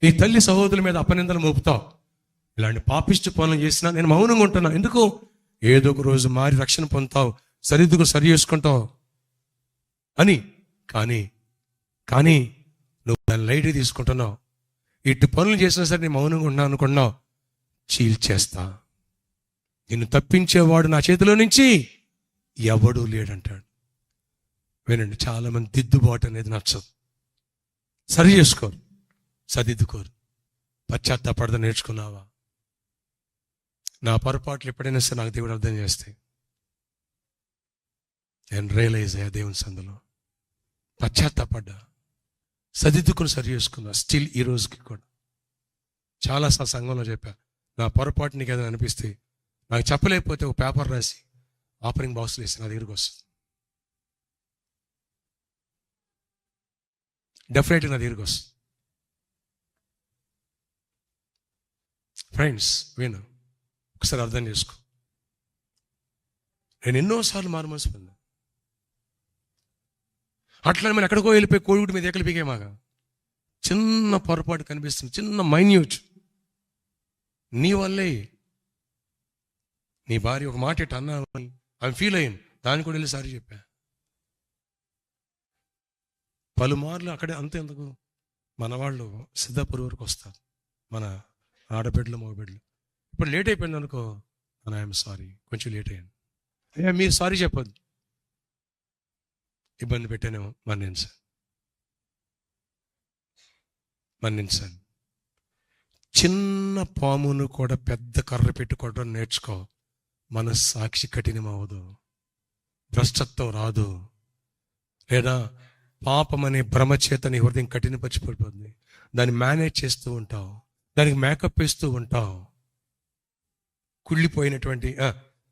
నీ తల్లి సహోదరుల మీద అపనిందలు మోపుతావు. ఇలాంటి పాపిష్టి పనులు చేసినా నేను మౌనంగా ఉంటున్నా. ఎందుకు? ఏదో ఒక రోజు మారి రక్షణ పొందుతావు, సరిదిద్దుకు సరి చేసుకుంటావు అని. కానీ నువ్వు దాన్ని లైట్గా తీసుకుంటున్నావు. ఇటు పనులు చేసినా సరే నేను మౌనంగా ఉన్నా అనుకున్నావు. చీల్చేస్తా, నిన్ను తప్పించేవాడు నా చేతిలో నుంచి ఎవడూ లేడంటాడు. వినండి, చాలామంది దిద్దుబాటు అనేది నచ్చదు, సరి చేసుకోరు, సరిదిద్దుకోరు. పశ్చాత్తాపడత నేర్చుకున్నావా? నా పొరపాట్లు ఎప్పుడైనా సరే నాకు దేవుడు అర్థం చేస్తే నేను రియలైజ్ అయ్యా దేవుని సందులో, పశ్చాత్తాపడ్డా, సరిదిద్దుకుని సరి చేసుకున్నా. స్టిల్ ఈ రోజుకి కూడా చాలా సంఘంలో చెప్పా, నా పొరపాటు నీకు ఏదైనా అనిపిస్తే నాకు చెప్పలేకపోతే ఒక పేపర్ రాసి ఆఫరింగ్ బాక్స్లో వేసి నా దగ్గరికి వస్తుంది. డెఫినెట్గా నా దగ్గరికి వస్తుంది. ఫ్రెండ్స్, విను, ఒకసారి అర్థం చేసుకో. నేను ఎన్నోసార్లు మారు మనసు పొందాను. అట్లా మనం ఎక్కడికో వెళ్ళిపోయి కోడిగుడి మీద ఎక్కలు పీకేమాగా. చిన్న పొరపాటు కనిపిస్తుంది, చిన్న మైన్యూట్, నీ వల్లే. నీ భార్య ఒక మాట ఇట్లా అన్నావని ఆమె ఫీల్ అయ్యాను, దాన్ని కూడా వెళ్ళి సారీ చెప్పా. పలుమార్లు అక్కడే అంతే. ఎందుకు? మన వాళ్ళు సిద్ధాపూర్ వరకు వస్తారు, మన ఆడబిడ్డలు మగబిడ్డలు. ఇప్పుడు లేట్ అయిపోయింది అనుకో, ఐఎమ్ సారీ, కొంచెం లేట్ అయ్యాను. అయ్యా మీరు సారీ చెప్పద్దు, ఇబ్బంది పెట్టానేమో, మన్నించాను. చిన్న పామును కూడా పెద్ద కర్ర పెట్టుకోవడం నేర్చుకో. మన సాక్షి కఠినం అవ్వదు, భ్రష్టత్వం రాదు. లేదా పాపం అనే భ్రమ చేత నీ హృదయం కఠినపరిచిపోతుంది. దాన్ని మేనేజ్ చేస్తూ ఉంటావు, దానికి మేకప్ వేస్తూ ఉంటావు. కుళ్ళిపోయినటువంటి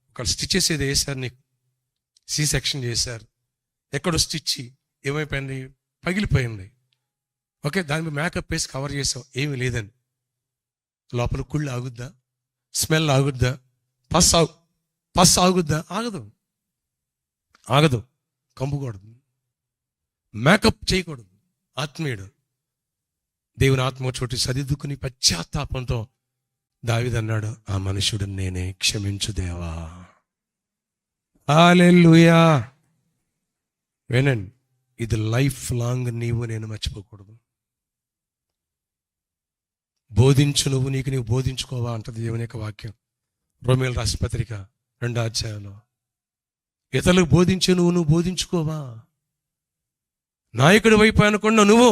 ఒక స్టిచెస్ ఏదో వేశారు నీకు, సి సెక్షన్ చేశారు, ఎక్కడో స్టిచ్ ఏమైపోయింది, పగిలిపోయింది. ఓకే, దాని మీద మేకప్ వేసి కవర్ చేసావు, ఏమీ లేదని. లోపల కుళ్ళు ఆగుద్దా? స్మెల్ ఆగుద్దా? పస్ ఆగుద్దా? ఆగదు. కంపుకూడదు, మేకప్ చేయకూడదు. ఆత్మీయుడు దేవుని ఆత్మ చోటి సరిదిద్దుకుని పశ్చాత్తాపంతో దావీదు అన్నాడు, ఆ మనుషుడు నేనే, క్షమించు దేవా. హల్లెలూయా. వినండి, ఇది లైఫ్ లాంగ్ నీవు నేను మర్చిపోకూడదు. బోధించు, నీవు బోధించుకోవా అంటది దేవుని యొక్క వాక్యం. రోమీయుల రాసిన పత్రిక 2వ అధ్యాయంలో, ఇతరులకు బోధించు, నువ్వు బోధించుకోవా? నాయకుడి వైపు అనుకున్నా నువ్వు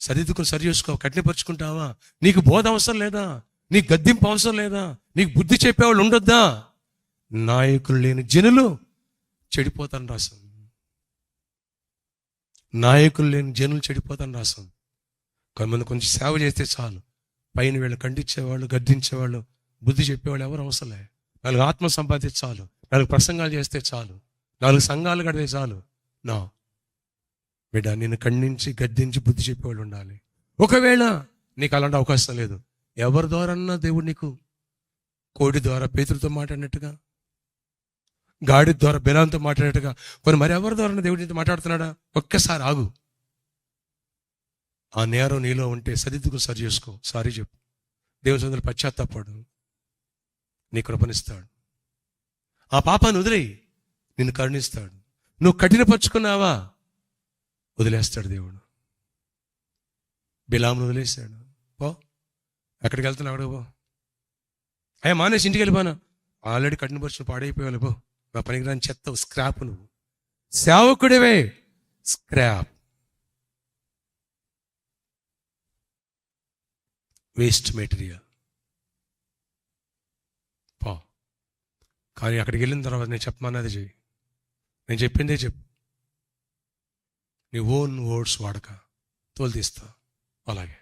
సరిదిద్దుకుని సరి చేసుకోవా? కఠినపరుచుకుంటావా? నీకు బోధ అవసరం లేదా? నీకు గద్దింపు అవసరం లేదా? నీకు బుద్ధి చెప్పేవాళ్ళు ఉండొద్దా? నాయకులు లేని జనులు చెడిపోతాను రాసాం. నాయకులు లేని జనులు చెడిపోతాను రాసాం. కొంతమంది కొంచెం సేవ చేస్తే చాలు, పైన వీళ్ళు ఖండించేవాళ్ళు, గద్దించేవాళ్ళు, బుద్ధి చెప్పేవాళ్ళు ఎవరు అవసరంలే. 4 ఆత్మ సంపాదించి చాలు, 4 ప్రసంగాలు చేస్తే చాలు, 4 సంఘాలు కడితే చాలు. నా బిడ్డ, నిన్ను ఖండించి గద్దించి బుద్ధి చెప్పేవాళ్ళు ఉండాలి. ఒకవేళ నీకు అలాంటి అవకాశం లేదు, ఎవరి ద్వారా దేవుడు నీకు కోడి ద్వారా పేతురుతో మాట్లాడినట్టుగా, గాడి ద్వారా బెలాంతో మాట్లాడినట్టుగా, మరి ఎవరి ద్వారా దేవుడి నీతో మాట్లాడుతున్నాడా? ఒక్కసారి ఆగు. ఆ నేరం నీలో ఉంటే సరిదిద్దుకు సరి చేసుకో, సారీ చెప్పు, దేవుని సన్నిధిలో పశ్చాత్తాపడు, నీ కృపనిస్తాడు. ఆ పాపాన్ని వదిలేయి, నిన్ను కరుణిస్తాడు. నువ్వు కఠినపరుచుకున్నావా, వదిలేస్తాడు దేవుడు. బిలామును వదిలేస్తాడు. పో, ఎక్కడికి వెళ్తున్నావు అక్కడికి పో. అయ్యా మానేసి ఇంటికి వెళ్ళిపోనా, ఆల్రెడీ కఠినపరుచు పాడైపోయాలి. పో, నా పనికిరాని చెత్త స్క్రాప్, నువ్వు సేవకుడివే స్క్రాప్, వేస్ట్ మెటీరియల్. పో. కానీ అక్కడికి వెళ్ళిన తర్వాత నేను చెప్పమన్నది చెయ్యి, నేను చెప్పిందే చెప్పు. నీ ఓన్ వర్డ్స్ వాడక తోలు తీస్తా. అలాగే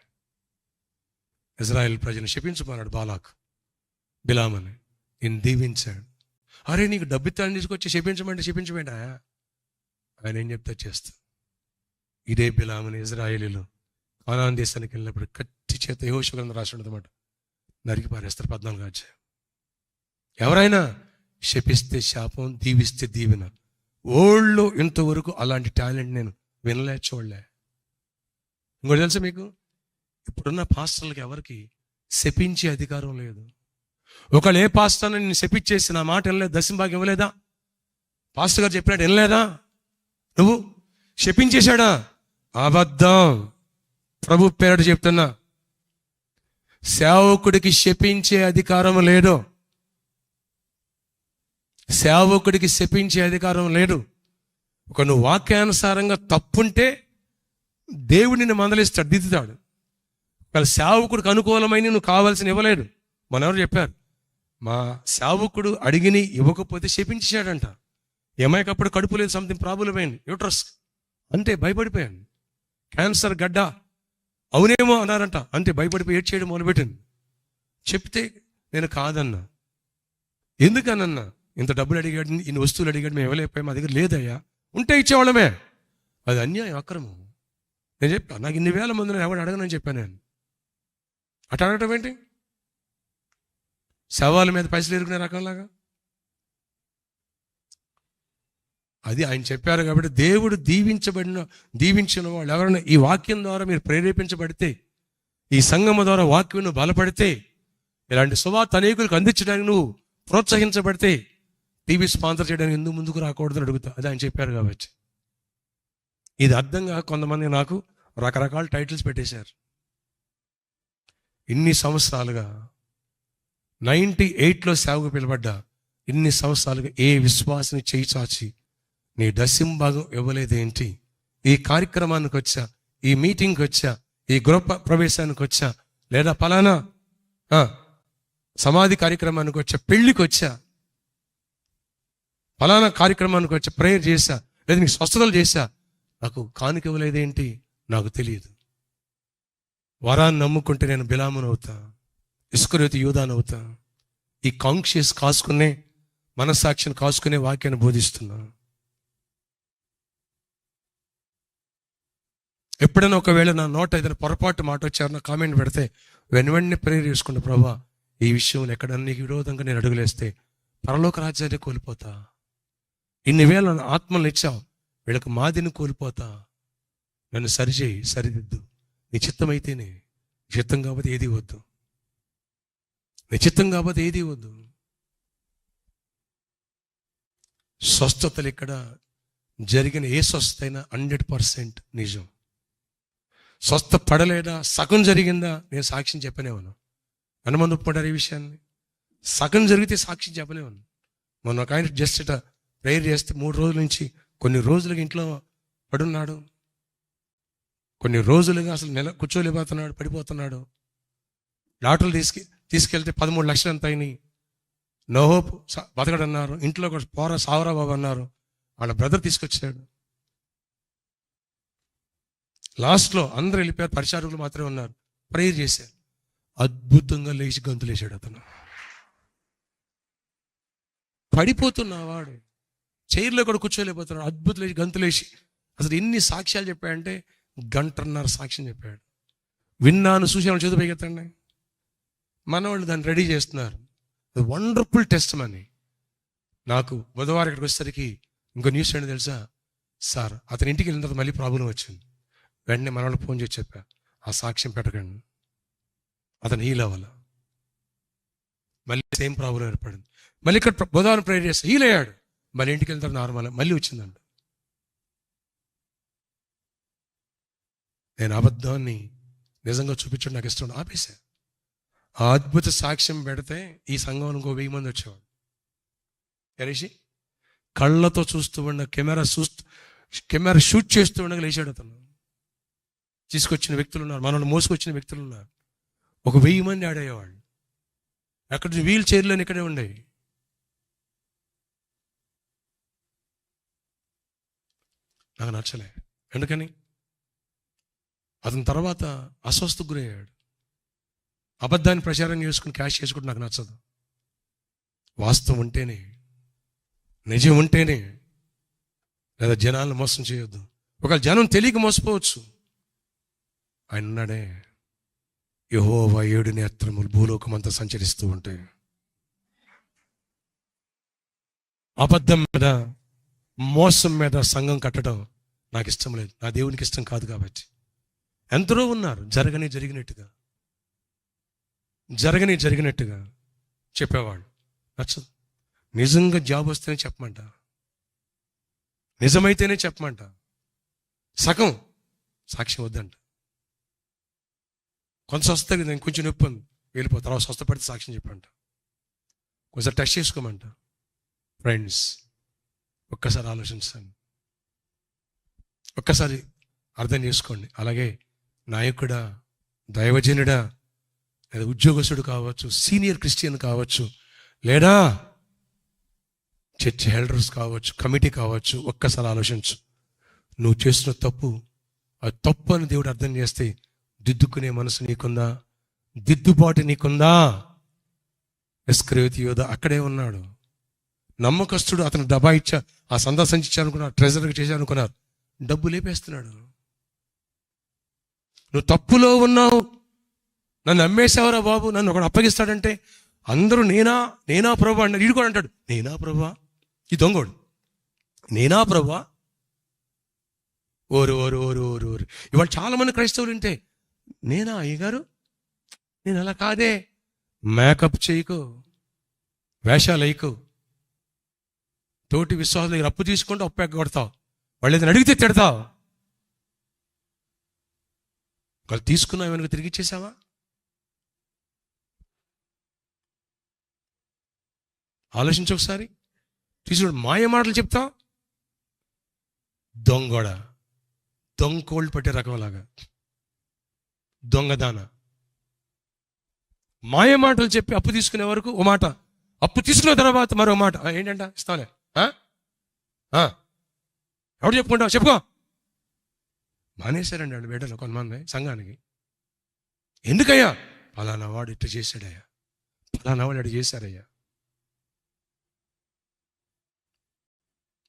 ఇజ్రాయెల్ ప్రజలను శపించమన్నాడు బాలాక్ బిలామని, నేను దీవించాడు. అరే నీకు డబ్బిత్తాన్ని తీసుకొచ్చి శపించమంటే శపించమేంటా? ఆయన ఏం చెప్తా చేస్తా. ఇదే బిలామని ఇజ్రాయేలీలు కానాను దేశానికి వెళ్ళినప్పుడు కత్తి చేత యెహోషువ గ్రంథం రాసి ఉండదన్నమాట, నరికి పారేస్తారు. 14 అధ్యాయం. ఎవరైనా శపిస్తే శాపం, దీవిస్తే దీవెన. ఓళ్ళు ఇంతవరకు అలాంటి టాలెంట్ నేను వినలే, చూడలే. ఇంకోటి తెలుసా మీకు, ఇప్పుడున్న పాస్టర్లకు ఎవరికి శపించే అధికారం లేదు. ఒకళ్ళు ఏ పాస్టర్ని నేను శపించేసి నా మాట వినలేదు, దశంభాగం ఇవ్వలేదా, పాస్టర్ గారు చెప్పినట్టు వినలేదా, నువ్వు శపించేశాడా? అబద్ధం. ప్రభు పేరట చెప్తున్నా, సేవకుడికి శపించే అధికారం లేదు. సేవకుడికి శపించే అధికారం లేదు. ఒక నువ్వు వాక్యానుసారంగా తప్పుంటే దేవుడు నిన్ను మందలిస్తాడు, దిద్దుతాడు. ఒకవేళ సేవకుడికి అనుకూలమైన నువ్వు కావాల్సిన ఇవ్వలేడు. మనెవరు చెప్పారు, మా సేవకుడు అడిగిని ఇవ్వకపోతే శపించాడంట. ఏమైకప్పుడు కడుపు లేదు, సంథింగ్ ప్రాబ్లం అయింది, యూట్రస్ అంటే భయపడిపోయాను. క్యాన్సర్ గడ్డ అవునేమో అన్నారంట, అంటే భయపడిపోయి ఏడ్ చేయడం మొదలుపెట్టింది. చెప్తే నేను కాదన్నా. ఎందుకనన్నా, ఇంత డబ్బులు అడిగాడు, ఇన్ని వస్తువులు అడిగాడు, మేము ఇవ్వలేకపోయాం, మా దగ్గర లేదయ్యా, ఉంటే ఇచ్చేవాళ్ళమే. అది అన్యాయం, అక్రమం. నేను చెప్పా, నాకు ఇన్ని వేల మందిని ఎవరు అడగనని చెప్పాను నేను. అట్లా అడగటం ఏంటి? శవాల మీద పైసలు ఎరుకునే రకంలాగా. అది ఆయన చెప్పారు కాబట్టి దేవుడు దీవించిన వాళ్ళు ఎవరైనా ఈ వాక్యం ద్వారా మీరు ప్రేరేపించబడితే, ఈ సంఘము ద్వారా వాక్యం బలపడితే, ఇలాంటి సువార్త అనేకులకు అందించడానికి నువ్వు ప్రోత్సహించబడితే, టీవీ స్పాన్సర్ చేయడానికి ఎందుకు ముందుకు రాకూడదని అడుగుతా. అది ఆయన చెప్పారు కాబట్టి. ఇది అర్థంగా కొంతమంది నాకు రకరకాల టైటిల్స్ పెట్టేశారు. ఇన్ని సంవత్సరాలుగా 98లో సేవకు పిలబడ్డా, ఇన్ని సంవత్సరాలుగా ఏ విశ్వాసిని చేయి చాచి నీ దశంభాగం ఇవ్వలేదేంటి? ఈ కార్యక్రమానికి వచ్చా, ఈ మీటింగ్కి వచ్చా, ఈ గృహ ప్రవేశానికి వచ్చా, లేదా ఫలానా సమాధి కార్యక్రమానికి వచ్చా, పెళ్లికి వచ్చా, ఫలానా కార్యక్రమానికి వచ్చా, ప్రేయర్ చేశా, లేదా నీకు స్వస్థతలు చేశా, నాకు కానుక ఇవ్వలేదేంటి? నాకు తెలియదు. వరాన్ని నమ్ముకుంటే నేను బిలామును అవుతా, ఇస్కరియోతు యూదాను అవుతా. ఈ కాంక్షియస్ కాసుకునే, మనస్సాక్షిని కాసుకునే వాక్యాన్ని బోధిస్తున్నా. ఎప్పుడైనా ఒకవేళ నా నోట ఏదైనా పొరపాటు మాట వచ్చారు, నా కామెంట్ పెడితే వెనువెంటనే ప్రేయర్ చేసుకుంటా, ప్రభా ఈ విషయంలో ఎక్కడన్నా నీకు విరోధంగా నేను అడుగులేస్తే పరలోక రాజ్యాన్ని కోల్పోతా. ఇన్ని వేల ఆత్మలను ఇచ్చావు, వీళ్ళకి మాదిని కోల్పోతా. నన్ను సరిచేయి, సరిదిద్దు. నీ చిత్తం అయితేనే, చిత్తం కాబట్టి ఏది వద్దు. నీ చిత్తం కాబట్టి ఏది వద్దు. స్వస్థతలు ఇక్కడ జరిగిన ఏ స్వస్థత అయినా 100% నిజం. స్వస్థ పడలేదా, సగం జరిగిందా, నేను సాక్ష్యం చెప్పనేవాను. అనుమంది ఒప్పుకుంటారు ఈ విషయాన్ని. సగం జరిగితే సాక్ష్యం చెప్పలేవాను. మొన్న ఒక ఆయన జస్ట్ ఇట ప్రేయర్ చేస్తే 3 రోజుల నుంచి కొన్ని రోజులుగా ఇంట్లో పడున్నాడు. కొన్ని రోజులుగా అసలు కూర్చోలేకపోతున్నాడు, పడిపోతున్నాడు. డాక్టర్లు తీసుకెళ్తే 13 లక్షలు ఎంత అయినాయి. నో హోప్, బతకడు అన్నారు. ఇంట్లో కూడా పోరా సావరా బాబు అన్నారు. వాళ్ళ బ్రదర్ తీసుకొచ్చాడు. లాస్ట్లో అందరూ వెళ్ళిపోయారు, పరిచారకులు మాత్రమే ఉన్నారు. ప్రేయర్ చేశారు. అద్భుతంగా లేచి గంతులేసాడు అతను. పడిపోతున్నవాడు చైర్లో కూడా కూర్చోలేకపోతున్నాడు. అద్భుతం లేచి గంతులేసి అసలు ఎన్ని సాక్ష్యాలు చెప్పాడంటే గంటన్నర సాక్ష్యం చెప్పాడు. విన్నాను చూసాను చేతి పైకెత్తండి. మనవాళ్ళు దాన్ని రెడీ చేస్తున్నారు. Wonderful test money. నాకు బుధవారం ఇక్కడికి వచ్చేసరికి ఇంకో న్యూస్ ఏంటో తెలుసా సార్, అతని ఇంటికి వెళ్ళిన తర్వాత మళ్ళీ ప్రాబ్లం వచ్చింది. వెంటనే మనవాళ్ళు ఫోన్ చేసి చెప్పా, ఆ సాక్ష్యం పెట్టకండి, అతను హీల్ అవ్వాలి. మళ్ళీ సేమ్ ప్రాబ్లం ఏర్పడింది. మళ్ళీ ఇక్కడ బుధవారం ప్రేయర్ చేస్తే హీల్ అయ్యాడు. మళ్ళీ ఇంటికి వెళ్తారు నార్మల్, మళ్ళీ వచ్చిందంట. నేను అబద్ధాన్ని నిజంగా చూపించడం నాకు ఇష్టం, ఆపేసా. ఆ అద్భుత సాక్ష్యం పెడితే ఈ సంఘం ఇంకో 1000 మంది వచ్చేవాడు. కనీసి కళ్ళతో చూస్తూ ఉన్న కెమెరా షూట్ చేస్తూ ఉండగా లేచాడు అతను. తీసుకొచ్చిన వ్యక్తులు ఉన్నారు, మనల్ని మోసుకొచ్చిన వ్యక్తులు ఉన్నారు. ఒక 1000 మంది ఆడేవాళ్ళు. అక్కడ వీల్ చైర్లోని ఇక్కడే ఉండేవి. నాకు నచ్చలే. ఎందుకని? అతని తర్వాత అస్వస్థకు గురయ్యాడు. అబద్ధాన్ని ప్రచారం చేసుకుని క్యాష్ చేసుకుంటే నాకు నచ్చదు. వాస్తవం ఉంటేనే, నిజం ఉంటేనే, లేదా జనాలను మోసం చేయొద్దు. ఒకవేళ జనం తెలియక మోసపోవచ్చు. ఆయన ఉన్నాడే, యెహోవా 7 నేత్రములు భూలోకమంతా సంచరిస్తూ ఉంటాయి. అబద్ధం మీద, మోసం మీద సంఘం కట్టడం నాకు ఇష్టం లేదు. నా దేవునికి ఇష్టం కాదు. కాబట్టి ఎందరో ఉన్నారు జరిగినట్టుగా చెప్పేవాడు. నచ్చదు. నిజంగా జాబ్ వస్తేనే చెప్పమంట, నిజమైతేనే చెప్పమంట. సగం సాక్ష్యం వద్దంట. కొంత స్వస్థ నేను కొంచెం నొప్పి ఉంది, వెళ్ళిపో, తర్వాత స్వస్థపడితే సాక్ష్యం చెప్పంట. కొంచెం టెస్ట్ చేసుకోమంట. ఫ్రెండ్స్, ఒక్కసారి ఆలోచించండి, ఒక్కసారి అర్థం చేసుకోండి. అలాగే నాయకుడా, దైవజనుడా, లేదా ఉద్యోగస్తుడు కావచ్చు, సీనియర్ క్రిస్టియన్ కావచ్చు, లేదా చర్చ్ హెల్డర్స్ కావచ్చు, కమిటీ కావచ్చు, ఒక్కసారి ఆలోచించు. నువ్వు చేసిన తప్పు, ఆ తప్పు అని దేవుడు అర్థం చేస్తే దిద్దుకునే మనసు నీకుందా? దిద్దుబాటు నీకుందా? ఇస్కరియోతు యోధ అక్కడే ఉన్నాడు. నమ్మకస్తుడు. అతను డబ్బా ఇచ్చా, ఆ సందా సంచిచ్చానుకున్నారు, ట్రెజర్కి చేశానుకున్నారు, డబ్బు లేపేస్తున్నాడు. నువ్వు తప్పులో ఉన్నావు, నన్ను అమ్మేశావురా బాబు, నన్ను ఒకడు అప్పగిస్తాడంటే అందరూ నేనా ప్రభు అన్నాడు. వీడు కూడా అంటాడు నేనా ప్రభా, ఈ దొంగోడు నేనా ప్రభా. ఓరు ఓరు ఓరు ఓరు ఓరు. ఇవాళ చాలా మంది క్రైస్తవులు ఉంటే నేనా అయ్యగారు, నేను అలా కాదే. మేకప్ చేయకు, వేషాలు వేయకు. తోటి విశ్వాసం దగ్గర అప్పు తీసుకుంటే అప్పు ఎగ్గొడతావు, వాళ్ళు ఏదైనా అడిగితే తిడతావు. వాళ్ళు తీసుకున్నావు, ఏమైనా తిరిగి ఇచ్చేసావా? ఆలోచించు ఒకసారి. తీసుకుని మాయ మాటలు చెప్తావు. దొంగోడ, దొంగోళ్ళు పట్టే రకంలాగా, దొంగదాన మాయ మాటలు చెప్పి అప్పు తీసుకునే వరకు ఓ మాట, అప్పు తీసుకున్న తర్వాత మరో మాట. ఏంటంట ఇస్తాలే, ఎవడు చెప్పుకుంటావు, చెప్పుకో. మానేశారండి అండి బిడ్డలు కొంతమంది సంఘానికి. ఎందుకయ్యా? ఫలానా వాడు ఇట్లా చేశాడయ్యా, ఫలానా వాడు అటు చేశారయ్యా.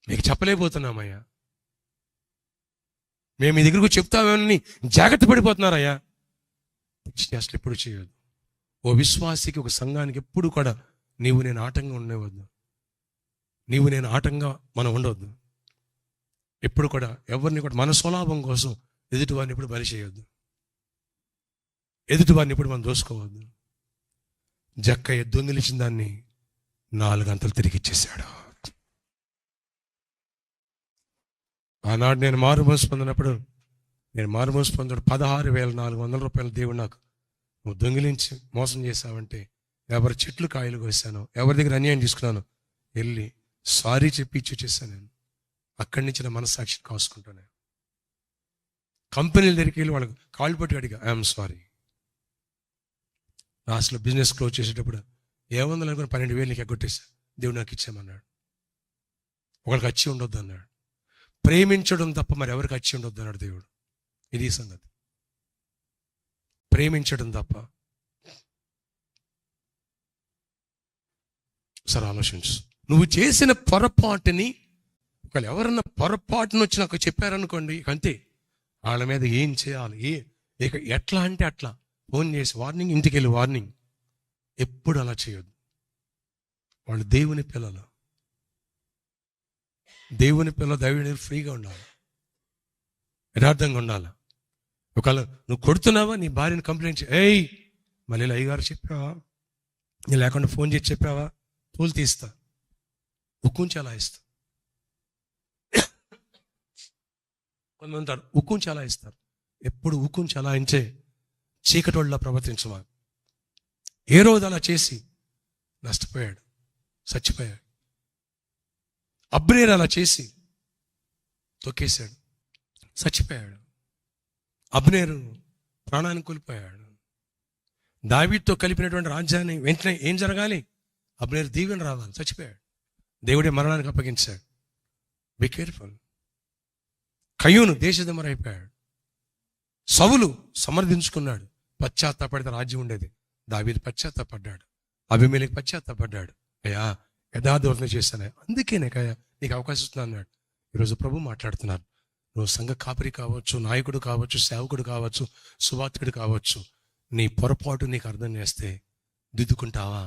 మీకు చెప్పలేకపోతున్నామయ్యా, మేము మీ దగ్గరకు చెప్తామని జాగ్రత్త పడిపోతున్నారయ్యా. అసలు ఎప్పుడు చేయొద్దు. ఓ విశ్వాసికి, ఒక సంఘానికి ఎప్పుడు కూడా నీవు నేను ఆటంగా ఉండవద్దు. నీవు నేను ఆటంగా మనం ఉండవద్దు. ఎప్పుడు కూడా ఎవరిని కూడా మన స్వలాభం కోసం ఎదుటివారిని ఎప్పుడు బలి చేయొద్దు. ఎదుటివారిని ఎప్పుడు మనం దోసుకోవద్దు. జక్కయ్య దొంగిలించిన దాన్ని 4 గంటలు తిరిగి ఇచ్చేశాడు. ఆనాడు నేను మారుమోసు పొందినప్పుడు 16,400 రూపాయలు దేవుడు నాకు, నువ్వు దొంగిలించి మోసం చేశావంటే, ఎవరి చెట్లు కాయలు కోసాను, ఎవరి దగ్గర అన్యాయం తీసుకున్నాను, వెళ్ళి సారీ చెప్పి ఇచ్చేసాను. నేను అక్కడి నుంచి నా మనస్సాక్షిని కాసుకుంటాను. కంపెనీల దగ్గరికి వెళ్ళి వాళ్ళకి కాళ్ళు పట్టి అడిగా, ఐఎమ్ సారీ. లాస్ట్లో బిజినెస్ క్లోజ్ చేసేటప్పుడు ఏముందని అనుకుని 12,000 నీకు ఎగ్గొట్టేశా, దేవుడు నాకు ఇచ్చామన్నాడు. ఒకరికి అచ్చి ఉండొద్దు అన్నాడు. ప్రేమించడం తప్ప మరి ఎవరికి అచ్చి ఉండొద్దు అన్నాడు దేవుడు. ఇది సంగతి. ప్రేమించడం తప్ప. సరే ఆలోచించు. నువ్వు చేసిన పొరపాటుని ఒకవేళ ఎవరన్నా పొరపాటును వచ్చి నాకు చెప్పారనుకోండి, ఇక అంతే. వాళ్ళ మీద ఏం చేయాలి, ఇక ఎట్లా అంటే అట్లా ఫోన్ చేసి వార్నింగ్, ఇంటికి వెళ్ళి వార్నింగ్. ఎప్పుడు అలా చేయొద్దు. వాళ్ళు దేవుని పిల్లలు. దేవుని పిల్లలు దైవుని ఫ్రీగా ఉండాలి, యథార్థంగా ఉండాలి. ఒకవేళ నువ్వు కొడుతున్నావా, నీ భార్యని కంప్లైంట్ ఏయ్ మళ్ళీ అయ్యగారు చెప్పావా, నీ లేకుండా ఫోన్ చేసి చెప్పావా, తోలు తీస్తా, ఉక్కుంచి అలా ఇస్తా. కొంతమంది అంటారు ఉక్కుంచి అలా ఇస్తారు. ఎప్పుడు ఉక్కుంచి అలా ఇంచే చీకటోళ్ళ ప్రవర్తించమా. ఏ రోజు అలా చేసి నష్టపోయాడు, చచ్చిపోయాడు. అబ్నేరు అలా చేసి తొక్కేశాడు, చచ్చిపోయాడు. అబ్నేరు ప్రాణాన్ని కోల్పోయాడు. దావీదుతో కలిపినటువంటి రాజ్యాన్ని వెంటనే ఏం జరగాలి, అబ్నేరు దీవెన రావాలి, చచ్చిపోయాడు. దేవుడే మరణానికి అప్పగించాడు. Be careful. కయ్యూను దేశదమరైపోయాడు. సౌలు సమర్థించుకున్నాడు, పశ్చాత్తాపడితే రాజ్యం ఉండేది. దావీదు పశ్చాత్తాపడ్డాడు, అబీమెలెకు పశ్చాత్తాపడ్డాడు. అయ్యా యథార్థవర్తన చేశాను, అందుకేనే కయ్యా నీకు అవకాశం ఇస్తున్నా అన్నాడు. ఈరోజు ప్రభు మాట్లాడుతున్నారు. నువ్వు సంఘ కాపరి కావచ్చు, నాయకుడు కావచ్చు, సేవకుడు కావచ్చు, సువార్తికుడు కావచ్చు, నీ పొరపాటు నీకు అర్థం చేస్తే దిద్దుకుంటావా?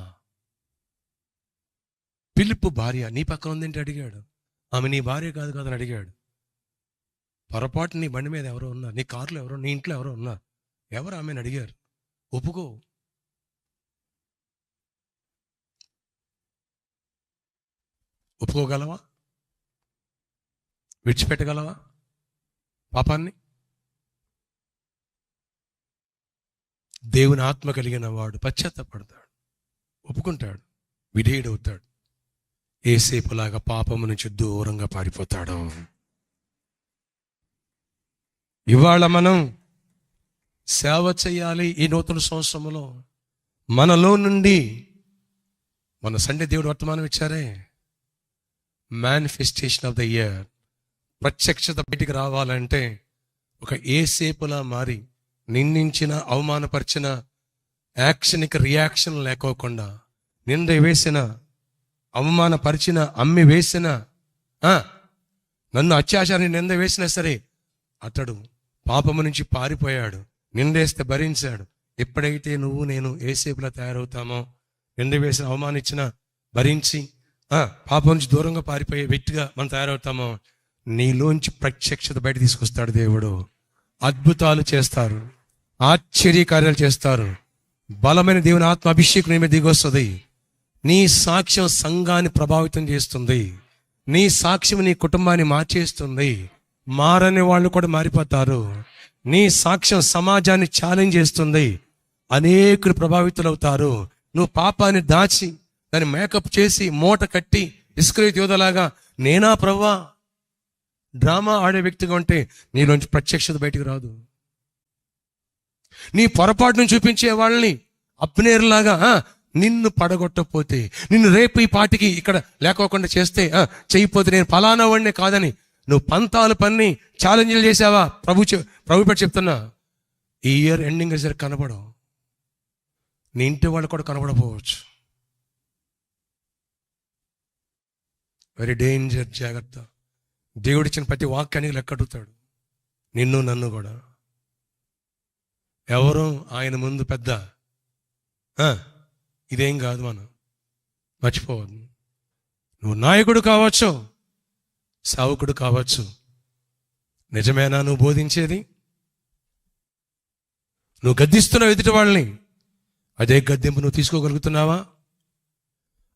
ఫిలిప్పు భార్య నీ పక్కన ఉందేంటి అడిగాడు. ఆమె నీ భార్య కాదు కాదని అడిగాడు. పొరపాటు నీ బండి మీద ఎవరో ఉన్నారు, నీ కారులో ఎవరో, నీ ఇంట్లో ఎవరో ఉన్నారు, ఎవరు ఆమెను అడిగారు. ఒప్పుకో. ఒప్పుకోగలవా? విడిచిపెట్టగలవా పాపాన్ని? దేవుని ఆత్మ కలిగిన వాడు పశ్చాత్తపడతాడు, ఒప్పుకుంటాడు, విధేయుడవుతాడు. ఏసేపులాగా పాపము నుంచి దూరంగా పారిపోతాడు. ఇవాళ మనం సేవ చేయాలి. ఈ నూతన సంవత్సరంలో మనలో నుండి మన సండే దేవుడు వర్తమానం ఇచ్చారే, మేనిఫెస్టేషన్ ఆఫ్ ద ఇయర్, ప్రత్యక్షత బయటికి రావాలంటే ఒక ఏసేపులా మారి నిందించిన, అవమానపరిచిన, యాక్షన్కి రియాక్షన్ లేకోకుండా, నింద వేసిన, అవమానపరిచిన, అమ్మి వేసిన, నన్ను అత్యాచారాన్ని నింద వేసినా సరే అతడు పాపము నుంచి పారిపోయాడు, నిందేస్తే భరించాడు. ఎప్పుడైతే నువ్వు నేను ఏసేపులా తయారవుతామో, నింద వేసిన, అవమానించిన భరించి పాపం నుంచి దూరంగా పారిపోయే వ్యక్తిగా మనం తయారవుతామో, నీలోంచి ప్రత్యక్షత బయట తీసుకొస్తాడు దేవుడు. అద్భుతాలు చేస్తారు, ఆశ్చర్యకార్యాలు చేస్తారు. బలమైన దేవుని ఆత్మ అభిషేకం నీ మీద దిగొస్తుంది. నీ సాక్ష్యం సంఘాన్ని ప్రభావితం చేస్తుంది. నీ సాక్ష్యం నీ కుటుంబాన్ని మార్చేస్తుంది. మారని వాళ్ళు కూడా మారిపోతారు. నీ సాక్ష్యం సమాజాన్ని ఛాలెంజ్ చేస్తుంది. అనేకులు ప్రభావితులవుతారు. నువ్వు పాపాన్ని దాచి దాన్ని మేకప్ చేసి మూట కట్టి ఇస్కరియోతు యోధలాగా నేనా ప్రభువా డ్రామా ఆడే వ్యక్తిగా ఉంటే నీలోంచి ప్రత్యక్షత బయటికి రాదు. నీ పొరపాటును చూపించే వాళ్ళని అబ్నేరులాగా నిన్ను పడగొట్టకపోతే, నిన్ను రేపు ఈ పాటికి ఇక్కడ లేకోకుండా చేస్తే, చేయకపోతే నేను ఫలానా వాడినే కాదని నువ్వు పంతాలు పన్ని ఛాలెంజ్లు చేసావా, ప్రభు పెట్టి చెప్తున్నా, ఈ ఇయర్ ఎండింగ్ రిజల్ట్ కనబడవు. నీ ఇంటి వాళ్ళు కూడా కనబడపోవచ్చు. Very danger. జాగ్రత్త. దేవుడిచ్చిన ప్రతి వాక్యానికి లెక్కడుతాడు, నిన్ను నన్ను కూడా. ఎవరు ఆయన ముందు పెద్ద ఇదేం కాదు. మనం మర్చిపోవద్దు. నువ్వు నాయకుడు కావచ్చు, సేవకుడు కావచ్చు, నిజమేనా నువ్వు బోధించేది? నువ్వు గద్దిస్తున్నావు ఎదుటి వాళ్ళని, అదే గద్దెంపు నువ్వు తీసుకోగలుగుతున్నావా?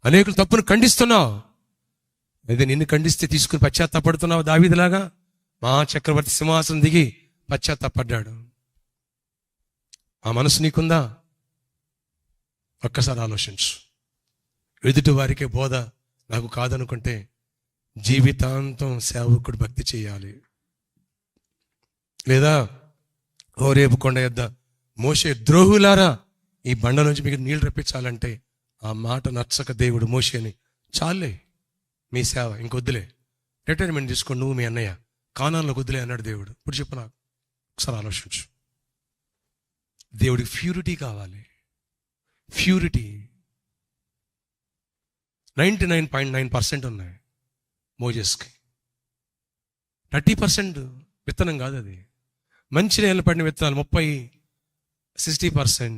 అనేకులు తప్పును ఖండిస్తున్నావు, అయితే నిన్ను ఖండిస్తే తీసుకుని పశ్చాత్తాపడుతున్నావు. దావీదులాగా చక్రవర్తి సింహాసనం దిగి పశ్చాత్తాపడ్డాడు. ఆ మనసు నీకుందా? ఒక్కసారి ఆలోచించు. ఎదుటి వారికే బోధ నాకు కాదనుకుంటే జీవితాంతం సేవకుడు భక్తి చేయాలి. లేదా రేపు కొండ యొద్ద మోషే ద్రోహులారా ఈ బండ నుంచి మీకు నీళ్ళు రప్పించాలంటే ఆ మాట నచ్చక దేవుడు మోషేని, చాలే మీ సేవ ఇంకొద్దులే, రిటైర్మెంట్ తీసుకోండి నువ్వు మీ అన్నయ్య, కానాన్లోకి వద్దులే అన్నాడు దేవుడు. ఇప్పుడు చెప్పు నాకు, ఒకసారి ఆలోచించు. దేవుడికి ప్యూరిటీ కావాలి. ప్యూరిటీ 99.9% ఉన్నాయి మోజెస్కి. 30% విత్తనం కాదు అది. మంచి నేల పడిన విత్తనాలు 30-60%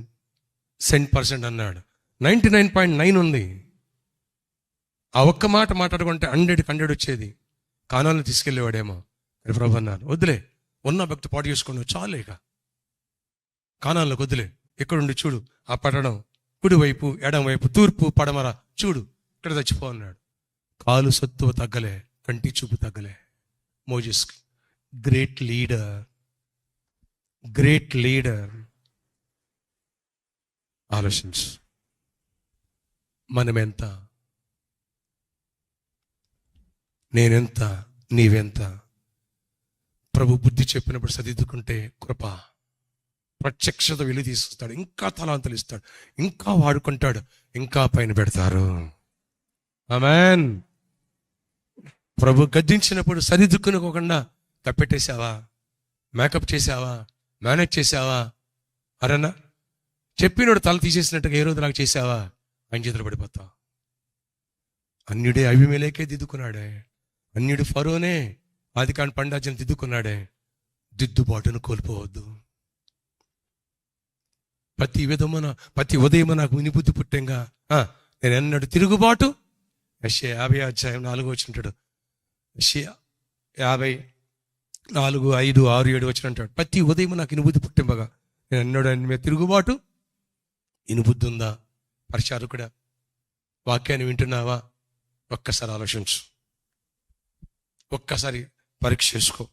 సెంట్ అన్నాడు. 99.9 ఉంది. ఆ ఒక్క మాట మాట్లాడుకుంటే 100 వచ్చేది. కానాలను తీసుకెళ్ళేవాడేమో. ప్రభు అన్నాను, వద్దులే, ఉన్న భక్తి పాటు చేసుకుని చాలే, ఇక కానాల్లోకి వద్దులే, ఇక్కడుండి చూడు ఆ పట్టణం, కుడివైపు ఎడంవైపు తూర్పు పడమర చూడు, ఇక్కడ చచ్చిపో అన్నాడు. కాలు సత్తువ తగ్గలే, కంటి చూపు తగ్గలే మోజెస్కి. Great leader. ఆలోచించు, మనమెంత, నేనెంత, నీవెంత? ప్రభు బుద్ధి చెప్పినప్పుడు సరిదిద్దుకుంటే కృప, ప్రత్యక్షత వెలి తీసుకొస్తాడు, ఇంకా తలాంతలు ఇస్తాడు, ఇంకా వాడుకుంటాడు, ఇంకా పైన పెడతారు. ఆమేన్. ప్రభు గద్దించినప్పుడు సరిదిద్దుకునుకోకుండా కప్పెట్టేశావా, మేకప్ చేసావా, మేనేజ్ చేసావా, అరన్నా చెప్పినోడు తల తీసేసినట్టుగా ఏ రోజు నాకు చేసావా, ఆయన చేతులు పడిపోతావు. అన్యుడే అభిమేలేకే దిద్దుకున్నాడే, అన్యుడు ఫరోనే ఆదికాండ పండాజను దిద్దుకున్నాడే. దిద్దుబాటును కోల్పోవద్దు. ప్రతి ఉదయం నాకు వినిబుద్ధి పుట్టంగా నేను ఎన్నడు తిరుగుబాటు. యెషయా 50:4 యెషయా 54:5-6-7 వచ్చినట్టాడు. ప్రతి ఉదయం నాకు ఇనుబుద్ధి పుట్టింపగా నేను ఎన్నడు ఆయన మీద తిరుగుబాటు. ఇనుబుద్ధి ఉందా? పరిచారకుడా, వాక్యాన్ని వింటున్నావా? ఒక్కసారి ఆలోచించు, ఒక్కసారి పరీక్ష చేసుకో,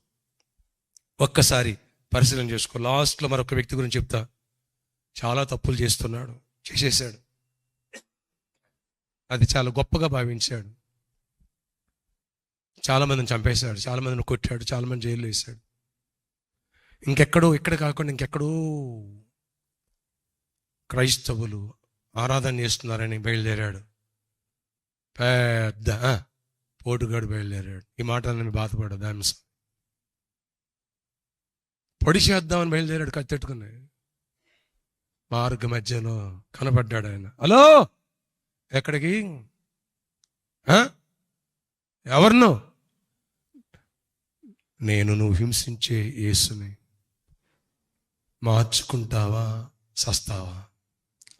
ఒక్కసారి పరిశీలన చేసుకో. లాస్ట్లో మరొక వ్యక్తి గురించి చెప్తా. చాలా తప్పులు చేసేసాడు, అది చాలా గొప్పగా భావించాడు. చాలా మందిని చంపేశాడు, చాలా మందిని కొట్టాడు, చాలా మంది జైల్లో వేశాడు. ఇక్కడ కాకుండా ఇంకెక్కడో క్రైస్తవులు ఆరాధన చేస్తున్నారని బయలుదేరాడు. పెద్ద పోటుగాడు బయలుదేరాడు. ఈ మాట నన్ను బాధపడదు, అంశం పొడి చేద్దామని బయలుదేరాడు కత్తెట్టుకుని. మార్గ మధ్యలో కనబడ్డాడు ఆయన. హలో, ఎక్కడికి? ఎవరినో? నేను నువ్వు హింసించే యేసుని. మార్చుకుంటావా సస్తావా?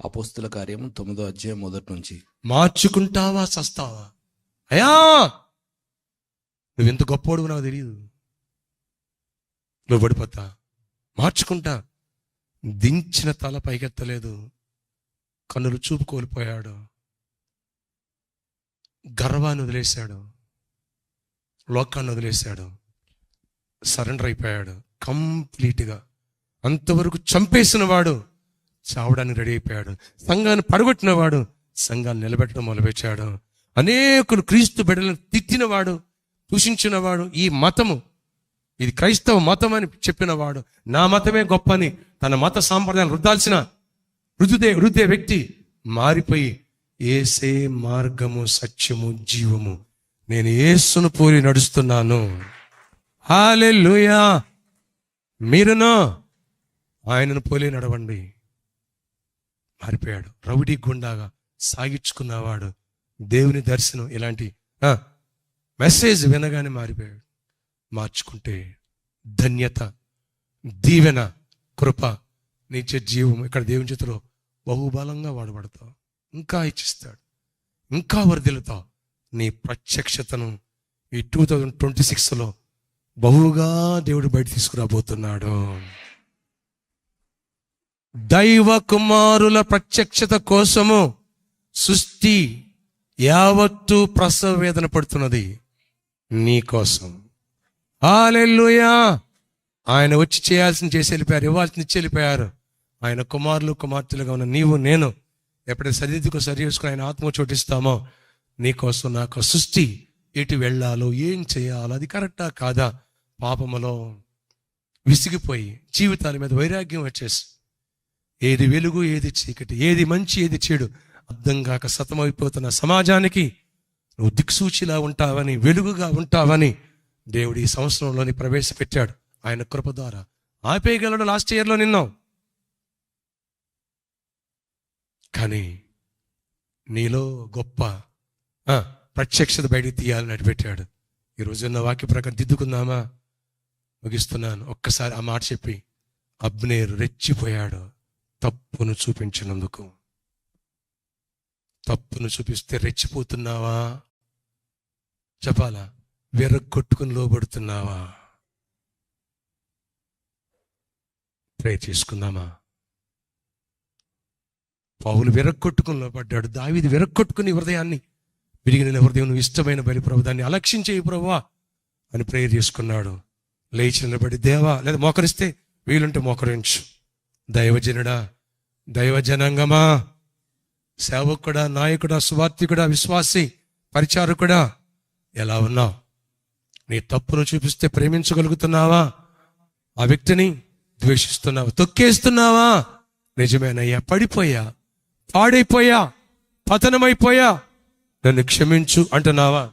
అపోస్తుల కార్యం 9:1 మార్చుకుంటావా సస్తావా? అయ్యా, నువ్వెంత గొప్పోడు నాకు తెలియదు, నువ్వు పడిపోతా. మార్చుకుంటా. దించిన తల పైకెత్తలేదు, కన్నులు చూపు కోల్పోయాడు, గర్వాన్ని వదిలేశాడు, లోకాన్ని వదిలేశాడు, సరెండర్ అయిపోయాడు కంప్లీట్గా. అంతవరకు చంపేసిన వాడు చావడానికి రెడీ అయిపోయాడు. సంఘాన్ని పడగొట్టిన వాడు సంఘాన్ని నిలబెట్టడం మొదలుపెట్టాడు. అనేకులు క్రీస్తు బిడ్డలను తిట్టినవాడు, దూషించినవాడు, ఈ మతము ఇది క్రైస్తవ మతం అని చెప్పినవాడు, నా మతమే గొప్ప అని తన మత సాంప్రదాయాలు రుద్దే వ్యక్తి మారిపోయి యేసే మార్గము సత్యము జీవము, నేను యేసును పోలి నడుస్తున్నాను. హల్లెలూయా. మీరును ఆయనను పోలి నడవండి. మారిపోయాడు. రౌడీ గుండాగా సాగించుకున్నవాడు దేవుని దర్శనం ఇలాంటి మెసేజ్ వినగానే మారిపోయాడు. మార్చుకుంటే ధన్యత, దీవెన, కృప, నిత్య జీవం ఇక్కడ దేవుని చేతిలో బహుబలంగా వాడబడతావు. ఇంకా ఇచ్చిస్తాడు, ఇంకా వర్ధిల్లుతావు. నీ ప్రత్యక్షతను ఈ 2026లో బహుగా దేవుడు బయట తీసుకురాబోతున్నాడు. దైవ కుమారుల ప్రత్యక్షత కోసము సృష్టి యావత్తు ప్రసవ వేదన పడుతున్నది నీ కోసం. హల్లెలూయా. ఆయన వచ్చి చేయాల్సింది చేసి వెళ్ళిపోయారు, ఇవ్వాల్సింది ఇచ్చి వెళ్ళిపోయారు. ఆయన కుమారులు కుమార్తెలుగా ఉన్న నీవు నేను ఎప్పుడైతే సరిదిద్దుకు సరి చేసుకుని ఆయన ఆత్మ చోటిస్తామో నీకోసం నాకు సృష్టి ఎటు వెళ్ళాలో ఏం చేయాలో అది కరెక్టా కాదా, పాపములో విసిగిపోయి జీవితాల మీద వైరాగ్యం వచ్చేసి ఏది వెలుగు ఏది చీకటి, ఏది మంచి ఏది చెడు అర్థం కాక సతమైపోతున్న సమాజానికి నువ్వు దిక్సూచిలా ఉంటావని, వెలుగుగా ఉంటావని దేవుడు ఈ సంవత్సరంలోని ప్రవేశపెట్టాడు. ఆయన కృప ద్వారా ఆపేయగలడు. లాస్ట్ ఇయర్లో నిన్నావు, కానీ నీలో గొప్ప ప్రత్యక్షత బయటికి తీయాలని అడిపెట్టాడు. ఈరోజున్న వాక్య ప్రకారం దిద్దుకుందామా? ముగిస్తున్నాను. ఒక్కసారి ఆ మాట చెప్పి, అబ్నేరు రెచ్చిపోయాడు తప్పును చూపించినందుకు. తప్పును చూపిస్తే రెచ్చిపోతున్నావా? చెప్పాలా? విరగ్గొట్టుకుని లోబడుతున్నావా? ప్రేర్ చేసుకుందామా? పౌలు విరగ్గొట్టుకుని లోబడ్డాడు. దావీదు విరగ్గొట్టుకుని హృదయాన్ని, విరిగిన హృదయం నువ్వు ఇష్టమైన బలి ప్రభు, దాన్ని అలక్షించేయి ప్రభువా అని ప్రేయర్ చేసుకున్నాడు. లేచి నిలబడి, దేవా, లేదా మోకరిస్తే వీలుంటే మోకరించు. దైవజనుడా, దైవజనాంగమా, సేవకుడా, నాయకుడా, సువార్థికుడా, విశ్వాసి, పరిచారకుడా, ఎలా ఉన్నావు? నీ తప్పును చూపిస్తే ప్రేమించగలుగుతున్నావా? ఆ వ్యక్తిని ద్వేషిస్తున్నావా? తొక్కేస్తున్నావా? నిజమేనయ్యా, పడిపోయా, పాడైపోయా, పతనమైపోయా, నన్ను క్షమించు అంటున్నావా?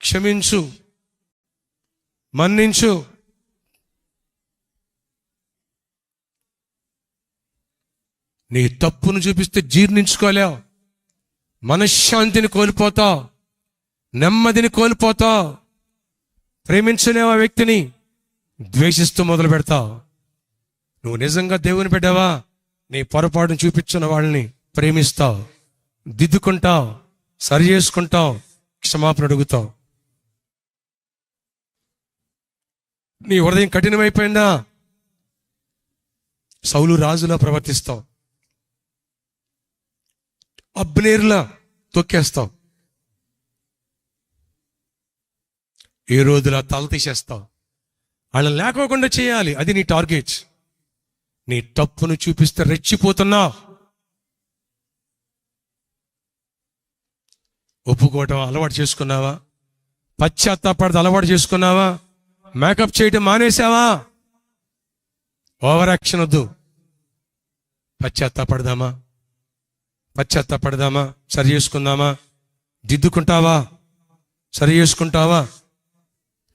క్షమించు, మన్నించు. నీ తప్పును చూపిస్తే జీర్ణించుకోలేవు, మనశ్శాంతిని కోల్పోతావు, నెమ్మదిని కోల్పోతావు, ప్రేమించలేవు, ఆ వ్యక్తిని ద్వేషిస్తూ మొదలు పెడతావు. నువ్వు నిజంగా దేవుని బిడ్డవా? నీ పొరపాటును చూపించిన వాళ్ళని ప్రేమిస్తావు, దిద్దుకుంటావు, సరి చేసుకుంటావు, క్షమాపణ అడుగుతావు. నీ హృదయం కఠినమైపోయిందా? సౌలు రాజులా ప్రవర్తిస్తావు, అబ్నేరులా తొక్కేస్తావు, ఏ రోజులా తల తీసేస్తావు. వాళ్ళని లేకోకుండా చేయాలి, అది నీ టార్గెట్. నీ తప్పును చూపిస్తే రెచ్చిపోతున్నావు. ఒప్పుకోవటం అలవాటు చేసుకున్నావా? పశ్చాత్తాపడత అలవాటు చేసుకున్నావా? మేకప్ చేయటం మానేసావా? ఓవర్ యాక్షన్ వద్దు. పశ్చాత్తాపడదామా? సరి చేసుకుందామా? దిద్దుకుంటావా? సరి చేసుకుంటావా?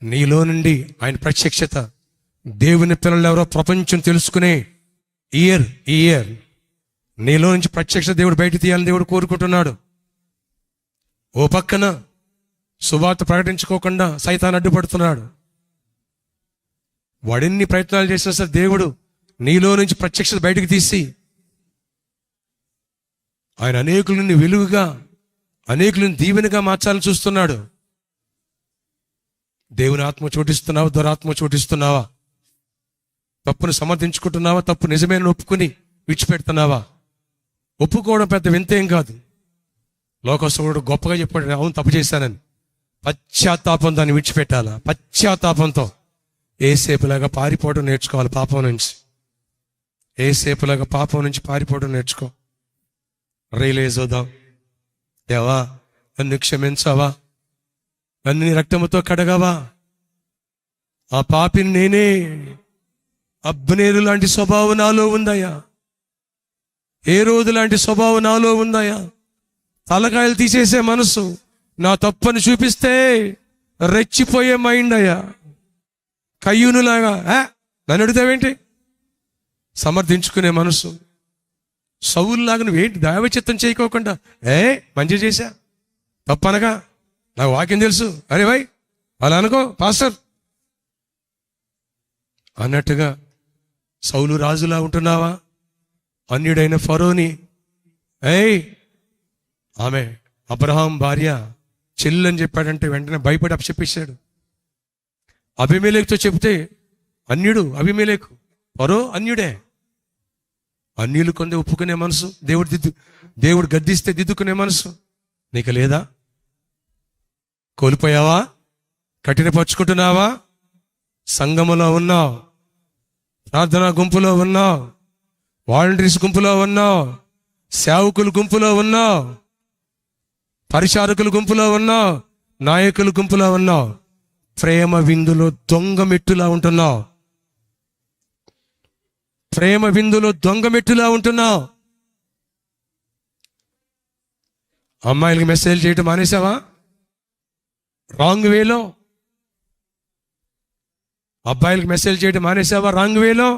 నీలో నుండి ఆయన ప్రత్యక్షత, దేవుని పిల్లలు ఎవరో ప్రపంచం తెలుసుకునే ఈ ఇయర్ నీలో నుంచి ప్రత్యక్ష దేవుడు బయట తీయాలని దేవుడు కోరుకుంటున్నాడు. ఓ పక్కన సువార్త ప్రకటించుకోకుండా సైతాన్ అడ్డుపడుతున్నాడు. వాడెన్ని ప్రయత్నాలు చేసినా సరే దేవుడు నీలో నుంచి ప్రత్యక్షత బయటకు తీసి ఆయన అనేకులని వెలుగుగా, అనేకులను దీవెనగా మార్చాలని చూస్తున్నాడు. దేవుని ఆత్మ చోటిస్తున్నావా? దురాత్మ చోటిస్తున్నావా? తప్పును సమర్థించుకుంటున్నావా? తప్పు నిజమైన ఒప్పుకుని విడిచిపెడుతున్నావా? ఒప్పుకోవడం పెద్ద వింతేం కాదు. లోకస్తుడు గొప్పగా చెప్పాడు, అవును తప్పు చేశానని. పశ్చాత్తాపం దాన్ని విడిచిపెట్టాలా? పశ్చాత్తాపంతో ఏసేపులాగా పారిపోవడం నేర్చుకోవాలి పాపం నుంచి. ఏసేపులాగా పాపం నుంచి పారిపోవడం నేర్చుకో. రియలైజ్ అవుదాం. దేవా, నన్ను క్షమించావా? నన్ను నీ రక్తముతో కడగవా? ఆ పాపిని నేనే. అబ్నేరు లాంటి స్వభావం నాలో ఉందయ్యా. ఏ రోజు లాంటి స్వభావం నాలో ఉందయ్యా. తలకాయలు తీసేసే మనసు, నా తప్పని చూపిస్తే రెచ్చిపోయే మైండ్ అయ్యా. కయ్యూనులాగా నన్ను అడుగుతావేంటి? సమర్థించుకునే మనసు. సౌలులాగా నువ్వేంటి దైవచిత్తం చేయకోకుండా మంచి చేశా తప్పనగా నాకు వాక్యం తెలుసు, అరే భాయ్ అలా అనుకో పాస్టర్ అన్నట్టుగా సౌలు రాజులా ఉంటున్నావా? అన్యుడైన ఫరోని ఆమె అబ్రహాం భార్య చెల్లని చెప్పాడంటే వెంటనే భయపడి అప్పచెప్పేశాడు. అబీమెలెకుతో చెప్తే అన్యుడు అబీమెలెకు, ఫరో అన్యుడే. అన్యులు కొంత ఒప్పుకునే మనసు, దేవుడు గద్దిస్తే దిద్దుకునే మనసు నీకు లేదా? కోల్పోయావా? కఠినపరుచుకుంటున్నావా? సంఘములో ఉన్నావు, ప్రార్థనా గుంపులో ఉన్నావు, వాలంటీర్స్ గుంపులో ఉన్నావు, సేవకుల గుంపులో ఉన్నావు, పరిచారకుల గుంపులో ఉన్నావు, నాయకుల గుంపులో ఉన్నావు. ప్రేమ విందులో దొంగ మెట్టులా ఉంటున్నావు. ప్రేమ విందులో దొంగ మెట్టులా ఉంటున్నావు. అమ్మాయిలకి మెసేజ్ చేయటం మానేసావా? రాంగ్ వేలో. అబ్బాయిలకి మెసేజ్ చేయటం మానేసావా? రాంగ్ వేలో.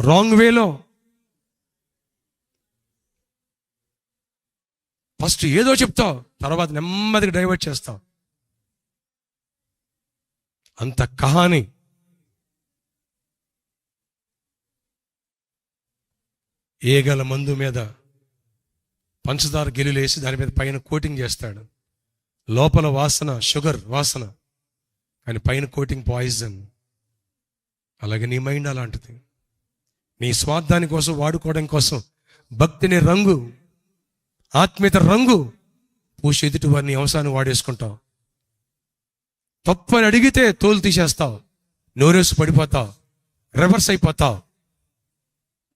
రాంగ్ వేలో. ఫస్ట్ ఏదో చెప్తావు, తర్వాత నెమ్మదిగా డైవర్ట్ చేస్తావు. అంత కహాని. ఏగల మందు మీద పంచదార గెలులేసి దాని మీద పైన కోటింగ్ చేస్తాడు. లోపల వాసన షుగర్ వాసన, కానీ పైన కోటింగ్ పాయిజన్. అలాగే నీ మైండ్ అలాంటిది. నీ స్వార్థాని కోసం, వాడుకోవడం కోసం భక్తిని రంగు, ఆత్మీయత రంగు పూసి ఎదుటి వారిని అవసరాన్ని వాడేసుకుంటావు. తప్పని అడిగితే తోలు తీసేస్తావు, నోరేసి పడిపోతావు, రివర్స్ అయిపోతావు,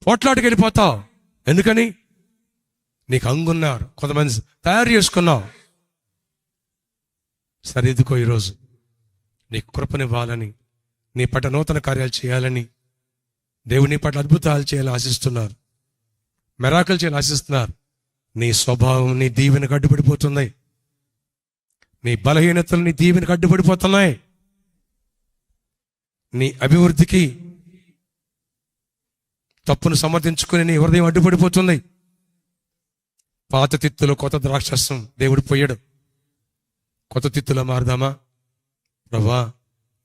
పోట్లాటకి వెళ్ళిపోతావు. ఎందుకని? నీకు అంగున్నారు, కొంతమంది తయారు చేసుకున్నావు. సరిదికో. ఈరోజు నీకు కృపనివ్వాలని, నీ పట్ల నూతన కార్యాలు చేయాలని, దేవుని పట్ల అద్భుతాలు చేయాలని ఆశిస్తున్నారు, మెరాకులు చేయాలని ఆశిస్తున్నారు. నీ స్వభావం నీ దీవెనకు అడ్డుపడిపోతుంది. నీ బలహీనతలు నీ దీవెనకు అడ్డుపడిపోతున్నాయి. నీ అభివృద్ధికి తప్పును సమర్థించుకుని నీ హృదయం అడ్డుపడిపోతుంది. పాత తిత్తులో కొత్త ద్రాక్షరసం దేవుడు పోయాడు. కొత్త తిత్తులో మారదామా? ప్రభా,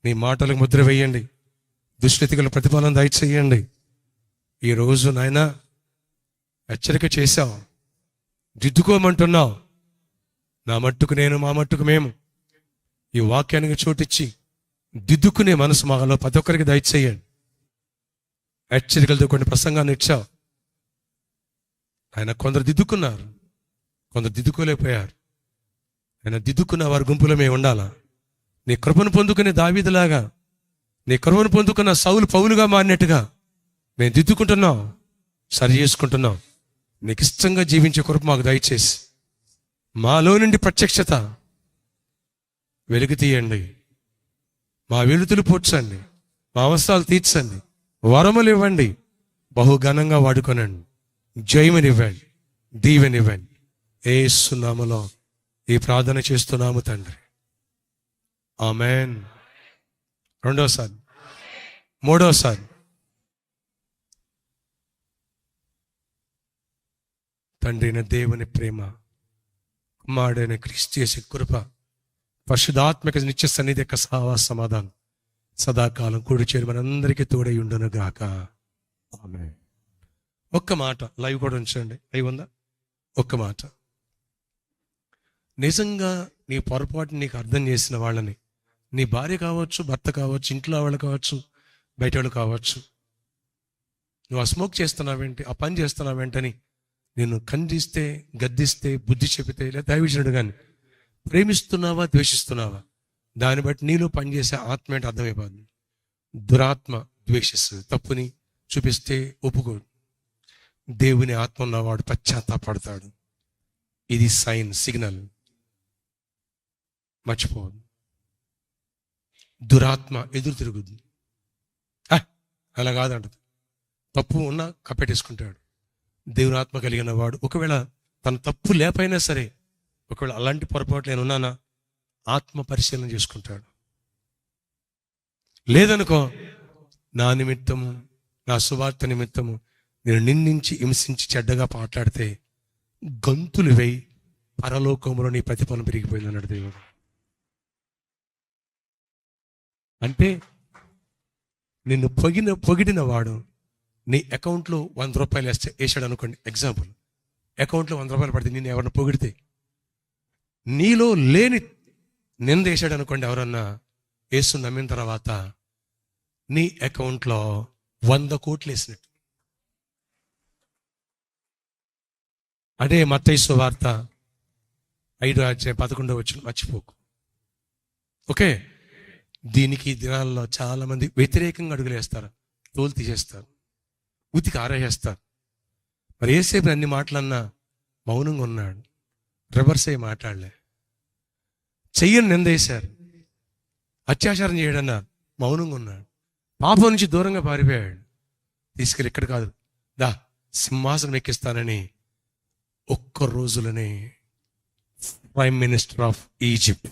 నీ మాటలకు ముద్ర వేయండి, దుష్కృతికల ప్రతిఫలం దయచేయండి. ఈరోజు నాయనా హెచ్చరిక చేశావు, దిద్దుకోమంటున్నావు. నా మట్టుకు నేను, మా మట్టుకు మేము ఈ వాక్యానికి చోటిచ్చి దిద్దుకునే మనసు మాలో ప్రతి ఒక్కరికి దయచేయండి. హెచ్చరికలతో కొన్ని ప్రసంగాన్ని ఇచ్చావు ఆయన. కొందరు దిద్దుకున్నారు, కొందరు దిద్దుకోలేకపోయారు. ఆయన దిద్దుకున్న వారి గుంపులో మేము ఉండాలా? నీ కృపను పొందుకునే దావీదులాగా, నీ కృపను పొందుకున్న సౌలు పౌలుగా మారినట్టుగా మేము దిద్దుకుంటున్నాం, సరి చేసుకుంటున్నాం. నీకు ఇష్టంగా జీవించే కృప మాకు దయచేసి మాలో నుండి ప్రత్యక్షత వెలుగు తీయండి. మా వెలుతులు పోడ్చండి, మా అవసరాలు తీర్చండి, వరములు ఇవ్వండి, బహుఘనంగా వాడుకొనండి, జయమునివ్వండి, దీవెనివ్వండి. యేసు నామములో ఈ ప్రార్థన చేస్తున్నాము తండ్రి. ఆమేన్. రెండోసారి, మూడోసారి. తండ్రి అయిన దేవుని ప్రేమ, కుమారుడైన క్రీస్తు యేసు కృప, పరిశుద్ధాత్మక నిత్య సన్నిధి యొక్క సమాధానం సదాకాలం కూడి చేరి మనందరికీ తోడై ఉండును గాక. ఆమేన్. ఒక్క మాట లైవ్ కూడా ఉంచండి. లైవ్ ఉందా? ఒక్క మాట. నిజంగా నీ పొరపాటు నీకు అర్థం చేసిన వాళ్ళని, నీ భార్య కావచ్చు, భర్త కావచ్చు, ఇంట్లో వాళ్ళు కావచ్చు, బయట వాళ్ళు కావచ్చు, నువ్వు ఆ స్మోక్ చేస్తున్నావేంటి, ఆ పని చేస్తున్నావేంటని నేను ఖండిస్తే, గద్దిస్తే, బుద్ధి చెబితే, లేదా దైవజనుడు కానీ ప్రేమిస్తున్నావా, ద్వేషిస్తున్నావా, దాన్ని బట్టి నీలో పనిచేసే ఆత్మ ఏంటి అర్థమైపోతుంది. దురాత్మ ద్వేషిస్తుంది, తప్పుని చూపిస్తే ఒప్పుకోడు. దేవుని ఆత్మ ఉన్నవాడు పశ్చాత్తాపడతాడు. ఇది సైన్, సిగ్నల్. మర్చిపోదు. దురాత్మ ఎదురు తిరుగుద్ది. అలా కాదంటది. తప్పు ఉన్నా కప్పెట్టేసుకుంటాడు. దేవుని ఆత్మ కలిగిన వాడు ఒకవేళ తన తప్పు లేపైనా సరే, ఒకవేళ అలాంటి పొరపాట్లు నేను ఉన్నానా, ఆత్మ పరిశీలన చేసుకుంటాడు. లేదనుకో, నా నిమిత్తము, నా సువార్త నిమిత్తము నేను నిందించి, హింసించి, చెడ్డగా మాట్లాడితే గంతులు వేయి, పరలోకంలో నీ ప్రతిఫలం పెరిగిపోయింది అన్నాడు దేవుడు. అంటే నిన్ను పొగిడిన వాడు నీ అకౌంట్లో 100 రూపాయలు వేసాడు అనుకోండి. ఎగ్జాంపుల్, అకౌంట్లో 100 రూపాయలు పడితే నేను ఎవరిని పొగిడితే, నీలో లేని నింద వేసాడు అనుకోండి ఎవరన్నా, యేసు నమ్మిన తర్వాత నీ అకౌంట్లో 100 కోట్లు వేసినట్టు. అదే మత్తయి సువార్త 5:11 మర్చిపోకు. ఓకే. దీనికి ఈ దినాల్లో చాలా మంది వ్యతిరేకంగా అడుగులేస్తారు, తోలు తీసేస్తారు, ఉతికి ఆరేస్తారు. మరి ఏసేపు అన్ని మాటలన్నా మౌనంగా ఉన్నాడు. రివర్స్ అయ్యి మాట్లాడలే. చెయ్యని నిందేశారు, అత్యాచారం చేయడన్నారు, మౌనంగా ఉన్నాడు. పాపం నుంచి దూరంగా పారిపోయాడు. తీసుకెళ్ళి ఇక్కడ కాదు, దా సింహాసనం ఎక్కిస్తానని ఒక్క రోజులోనే ప్రైమ్ మినిస్టర్ ఆఫ్ ఈజిప్ట్.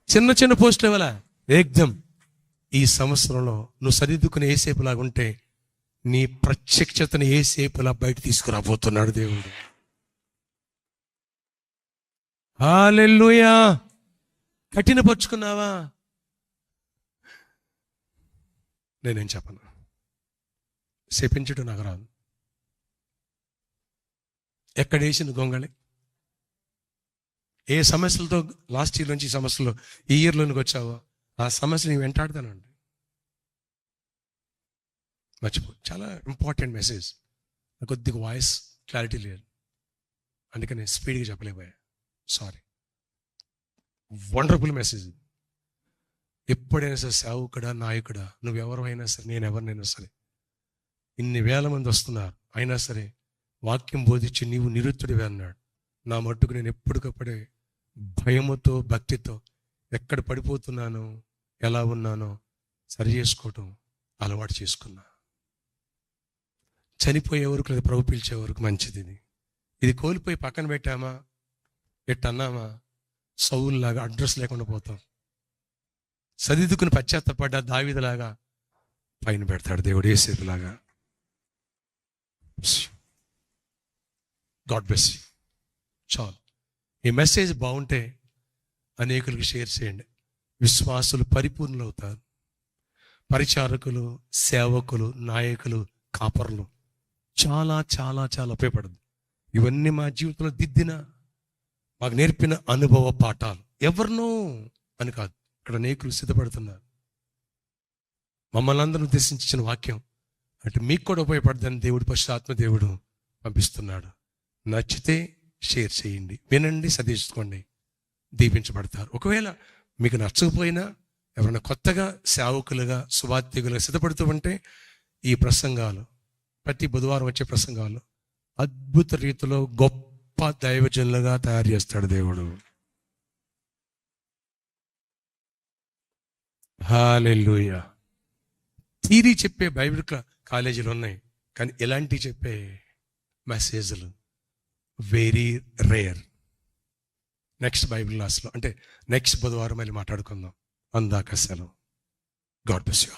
చిన్న చిన్న పోస్ట్ లెవెల ఏకదం ఈ సంవత్సరంలో నువ్వు సరిదిద్దుకుని ఏసేపులాగా ఉంటే నీ ప్రత్యక్షతను ఏసేపులా బయట తీసుకురాబోతున్నాడు దేవుడు. హల్లెలూయా. కఠినపరుచుకున్నావా? నేనేం చెప్పను, శపించడం నాకు రాదు. ఎక్కడేసిన గొంగళి ఏ సమస్యలతో లాస్ట్ ఇయర్ నుంచి ఈ సమస్యలు ఈ ఇయర్లోనికి వచ్చావో ఆ సమస్య నేను వెంటాడుతానండి. మర్చిపో. చాలా ఇంపార్టెంట్ మెసేజ్. కొద్దిగా వాయిస్ క్లారిటీ లేదు, అందుకని స్పీడ్గా చెప్పలేకపోయా, సారీ. Wonderful message. ఎప్పుడైనా సరే సేవకుడా, నాయకుడా, నువ్వెవరైనా సరే, నేను ఎవరినైనా సరే, ఇన్ని వేల మంది వస్తున్నారు అయినా సరే వాక్యం బోధించి నీవు నిరుత్తుడివే అన్నాడు. నా మట్టుకు నేను ఎప్పటికప్పుడే భయముతో భక్తితో ఎక్కడ పడిపోతున్నానో ఎలా ఉన్నానో సరి చేసుకోవటం అలవాటు చేసుకున్నా. చనిపోయే వరకు లేదా ప్రభు పిలిచే వరకు మంచిది. ఇది కోల్పోయి పక్కన పెట్టామా, ఎట్టన్నామా, సౌలులాగా అడ్రస్ లేకుండా పోతాం. సరిదిద్దుకుని పశ్చాత్తపడ్డ దావీదులాగా పైన పెడతాడు దేవుడు, యేసేపులాగా. God bless you. చాలు. ఈ మెసేజ్ బాగుంటే అనేకులకు షేర్ చేయండి. విశ్వాసులు పరిపూర్ణులు అవుతారు. పరిచారకులు, సేవకులు, నాయకులు, కాపరులు చాలా చాలా చాలా ఉపయోగపడదు. ఇవన్నీ మా జీవితంలో దిద్దిన, మాకు నేర్పిన అనుభవ పాఠాలు. ఎవరినో అని కాదు, ఇక్కడ అనేకులు సిద్ధపడుతున్నారు. మమ్మల్ని అందరూ ఉద్దేశించిన వాక్యం అంటే మీకు కూడా ఉపయోగపడదని దేవుడు, పరిశుద్ధాత్మ దేవుడు పంపిస్తున్నాడు. నచ్చితే షేర్ చేయండి, వినండి, సరిదిద్దుకోండి, దీపించబడతారు. ఒకవేళ మీకు నచ్చకపోయినా ఎవరైనా కొత్తగా సేవకులుగా సువార్థికులుగా సిద్ధపడుతూ ఉంటే ఈ ప్రసంగాలు, ప్రతి బుధవారం వచ్చే ప్రసంగాలు అద్భుత రీతిలో గొప్ప దైవజనులుగా తయారు చేస్తాడు దేవుడు. హల్లెలూయా. థియరీ చెప్పే బైబిల్ కాలేజీలు ఉన్నాయి, కానీ ఇలాంటివి చెప్పే మెసేజ్లు వెరీ రేర్. నెక్స్ట్ బైబిల్ క్లాస్లో అంటే నెక్స్ట్ బుధవారం మళ్ళీ మాట్లాడుకుందాం. అందాక సెలవు. God bless you.